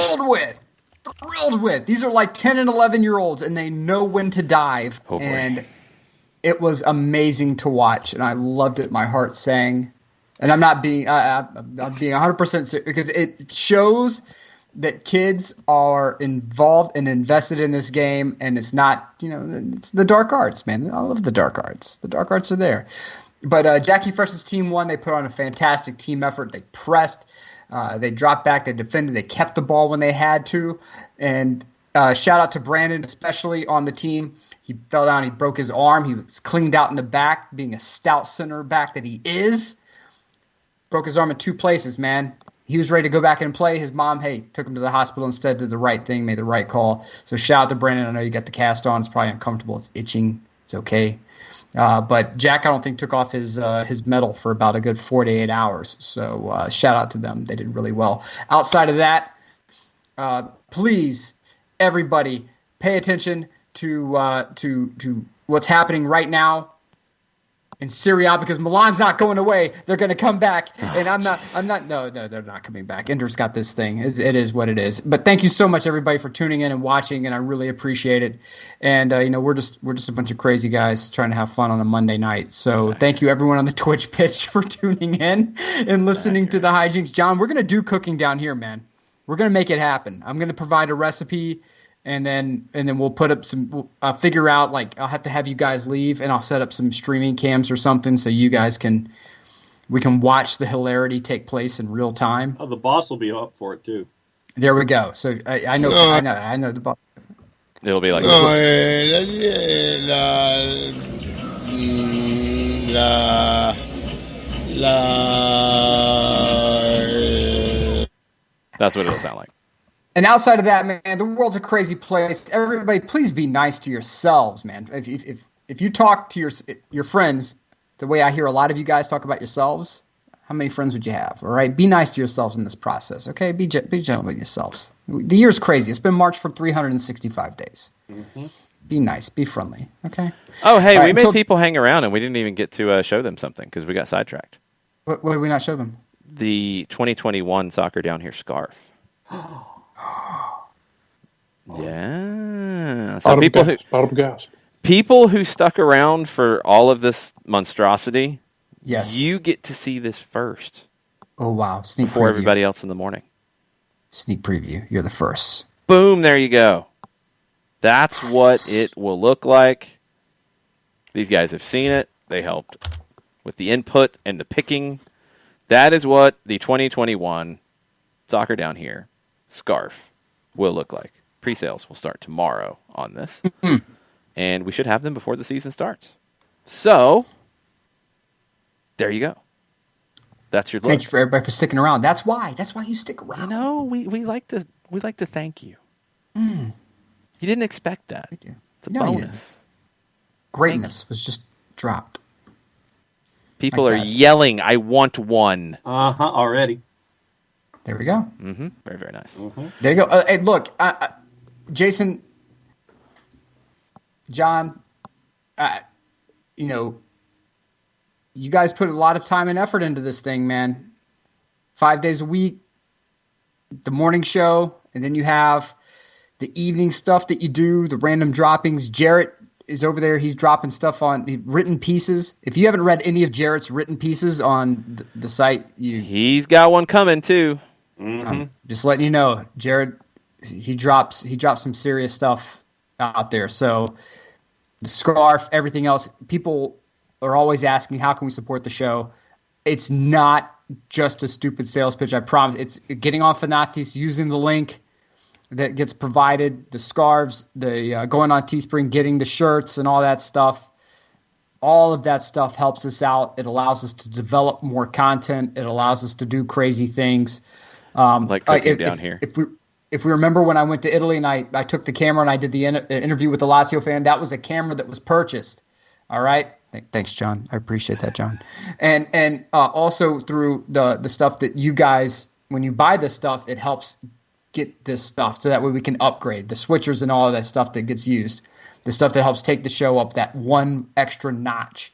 Thrilled with. These are like 10 and 11-year-olds, and they know when to dive. Oh, boy. And it was amazing to watch, and I loved it. My heart sang. And I'm not being I'm being 100% serious because it shows that kids are involved and invested in this game, and it's not, it's the dark arts, man. I love the dark arts. The dark arts are there. But Jackie Fresh's team won. They put on a fantastic team effort. They pressed. They dropped back. They defended. They kept the ball when they had to. And shout out to Brandon, especially on the team. He fell down. He broke his arm. He was cleaned out in the back, being a stout center back that he is. Broke his arm in 2 places, man. He was ready to go back and play. His mom, took him to the hospital instead, did the right thing, made the right call. So shout out to Brandon. I know you got the cast on. It's probably uncomfortable. It's itching. It's okay. But Jack, I don't think, took off his medal for about a good 4 to 8 hours. So shout out to them. They did really well. Outside of that, please, everybody, pay attention to what's happening right now in Serie A, because Milan's not going away. They're going to come back, and no, they're not coming back. Inter's got this thing. It is what it is. But thank you so much, everybody, for tuning in and watching, and I really appreciate it. And we're just a bunch of crazy guys trying to have fun on a Monday night. So thank you, everyone on the Twitch pitch, for tuning in and listening to the hijinks. John, we're going to do cooking down here, man. We're going to make it happen. I'm going to provide a recipe. And then we'll put up I'll figure out, I'll have to have you guys leave, and I'll set up some streaming cams or something so you guys we can watch the hilarity take place in real time. Oh, the boss will be up for it too. There we go. So I know the boss. It'll be like that's what it'll sound like. And outside of that, man, the world's a crazy place. Everybody, please be nice to yourselves, man. If you talk to your friends the way I hear a lot of you guys talk about yourselves, how many friends would you have? All right, be nice to yourselves in this process, okay? Be gentle with yourselves. The year's crazy. It's been March for 365 days. Mm-hmm. Be nice. Be friendly, okay? Oh, hey, we made people hang around, and we didn't even get to show them something because we got sidetracked. What did we not show them? The 2021 Soccer Down Here scarf. Yeah. So people who stuck around for all of this monstrosity, yes, you get to see this first. Oh wow! Sneak before preview. Everybody else in the morning. Sneak preview. You're the first. Boom! There you go. That's what it will look like. These guys have seen it. They helped with the input and the picking. That is what the 2021 Soccer Down Here scarf will look like. Pre-sales will start tomorrow on this. And we should have them before the season starts. So, there you go. That's your look. Thank you for everybody for sticking around. That's why you stick around. You know, we like to thank you. You didn't expect that. It's a bonus. Greatness was just dropped. People are yelling, "I want one." Already. There we go. Mm-hmm. Very, very nice. Mm-hmm. There you go. Hey, look, Jason, John, you know, you guys put a lot of time and effort into this thing, man. 5 days a week, the morning show, and then you have the evening stuff that you do, the random droppings. Jarrett is over there. He's dropping stuff on written pieces. If you haven't read any of Jarrett's written pieces on the site, he's got one coming too. Just letting you know, Jarrett, he drops some serious stuff out there. So the scarf, everything else, people are always asking, how can we support the show? It's not just a stupid sales pitch, I promise. It's getting on Fanatis, using the link that gets provided, the scarves, the going on Teespring, getting the shirts and all that stuff. All of that stuff helps us out. It allows us to develop more content. It allows us to do crazy things. Like cooking down here. If we remember when I went to Italy and I took the camera and I did the interview with the Lazio fan, that was a camera that was purchased. All right. Thanks, John. I appreciate that, John. And also through the stuff that you guys, when you buy this stuff, it helps get this stuff so that way we can upgrade the switchers and all of that stuff that gets used, the stuff that helps take the show up that one extra notch.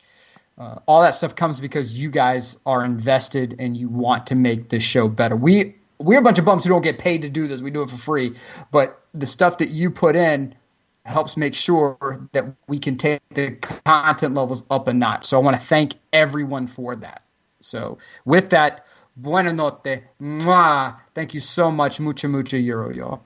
All that stuff comes because you guys are invested and you want to make this show better. We're a bunch of bums who don't get paid to do this. We do it for free. But the stuff that you put in helps make sure that we can take the content levels up a notch. So I want to thank everyone for that. So with that, buona notte. Mwah. Thank you so much. Mucha, mucha euro, y'all.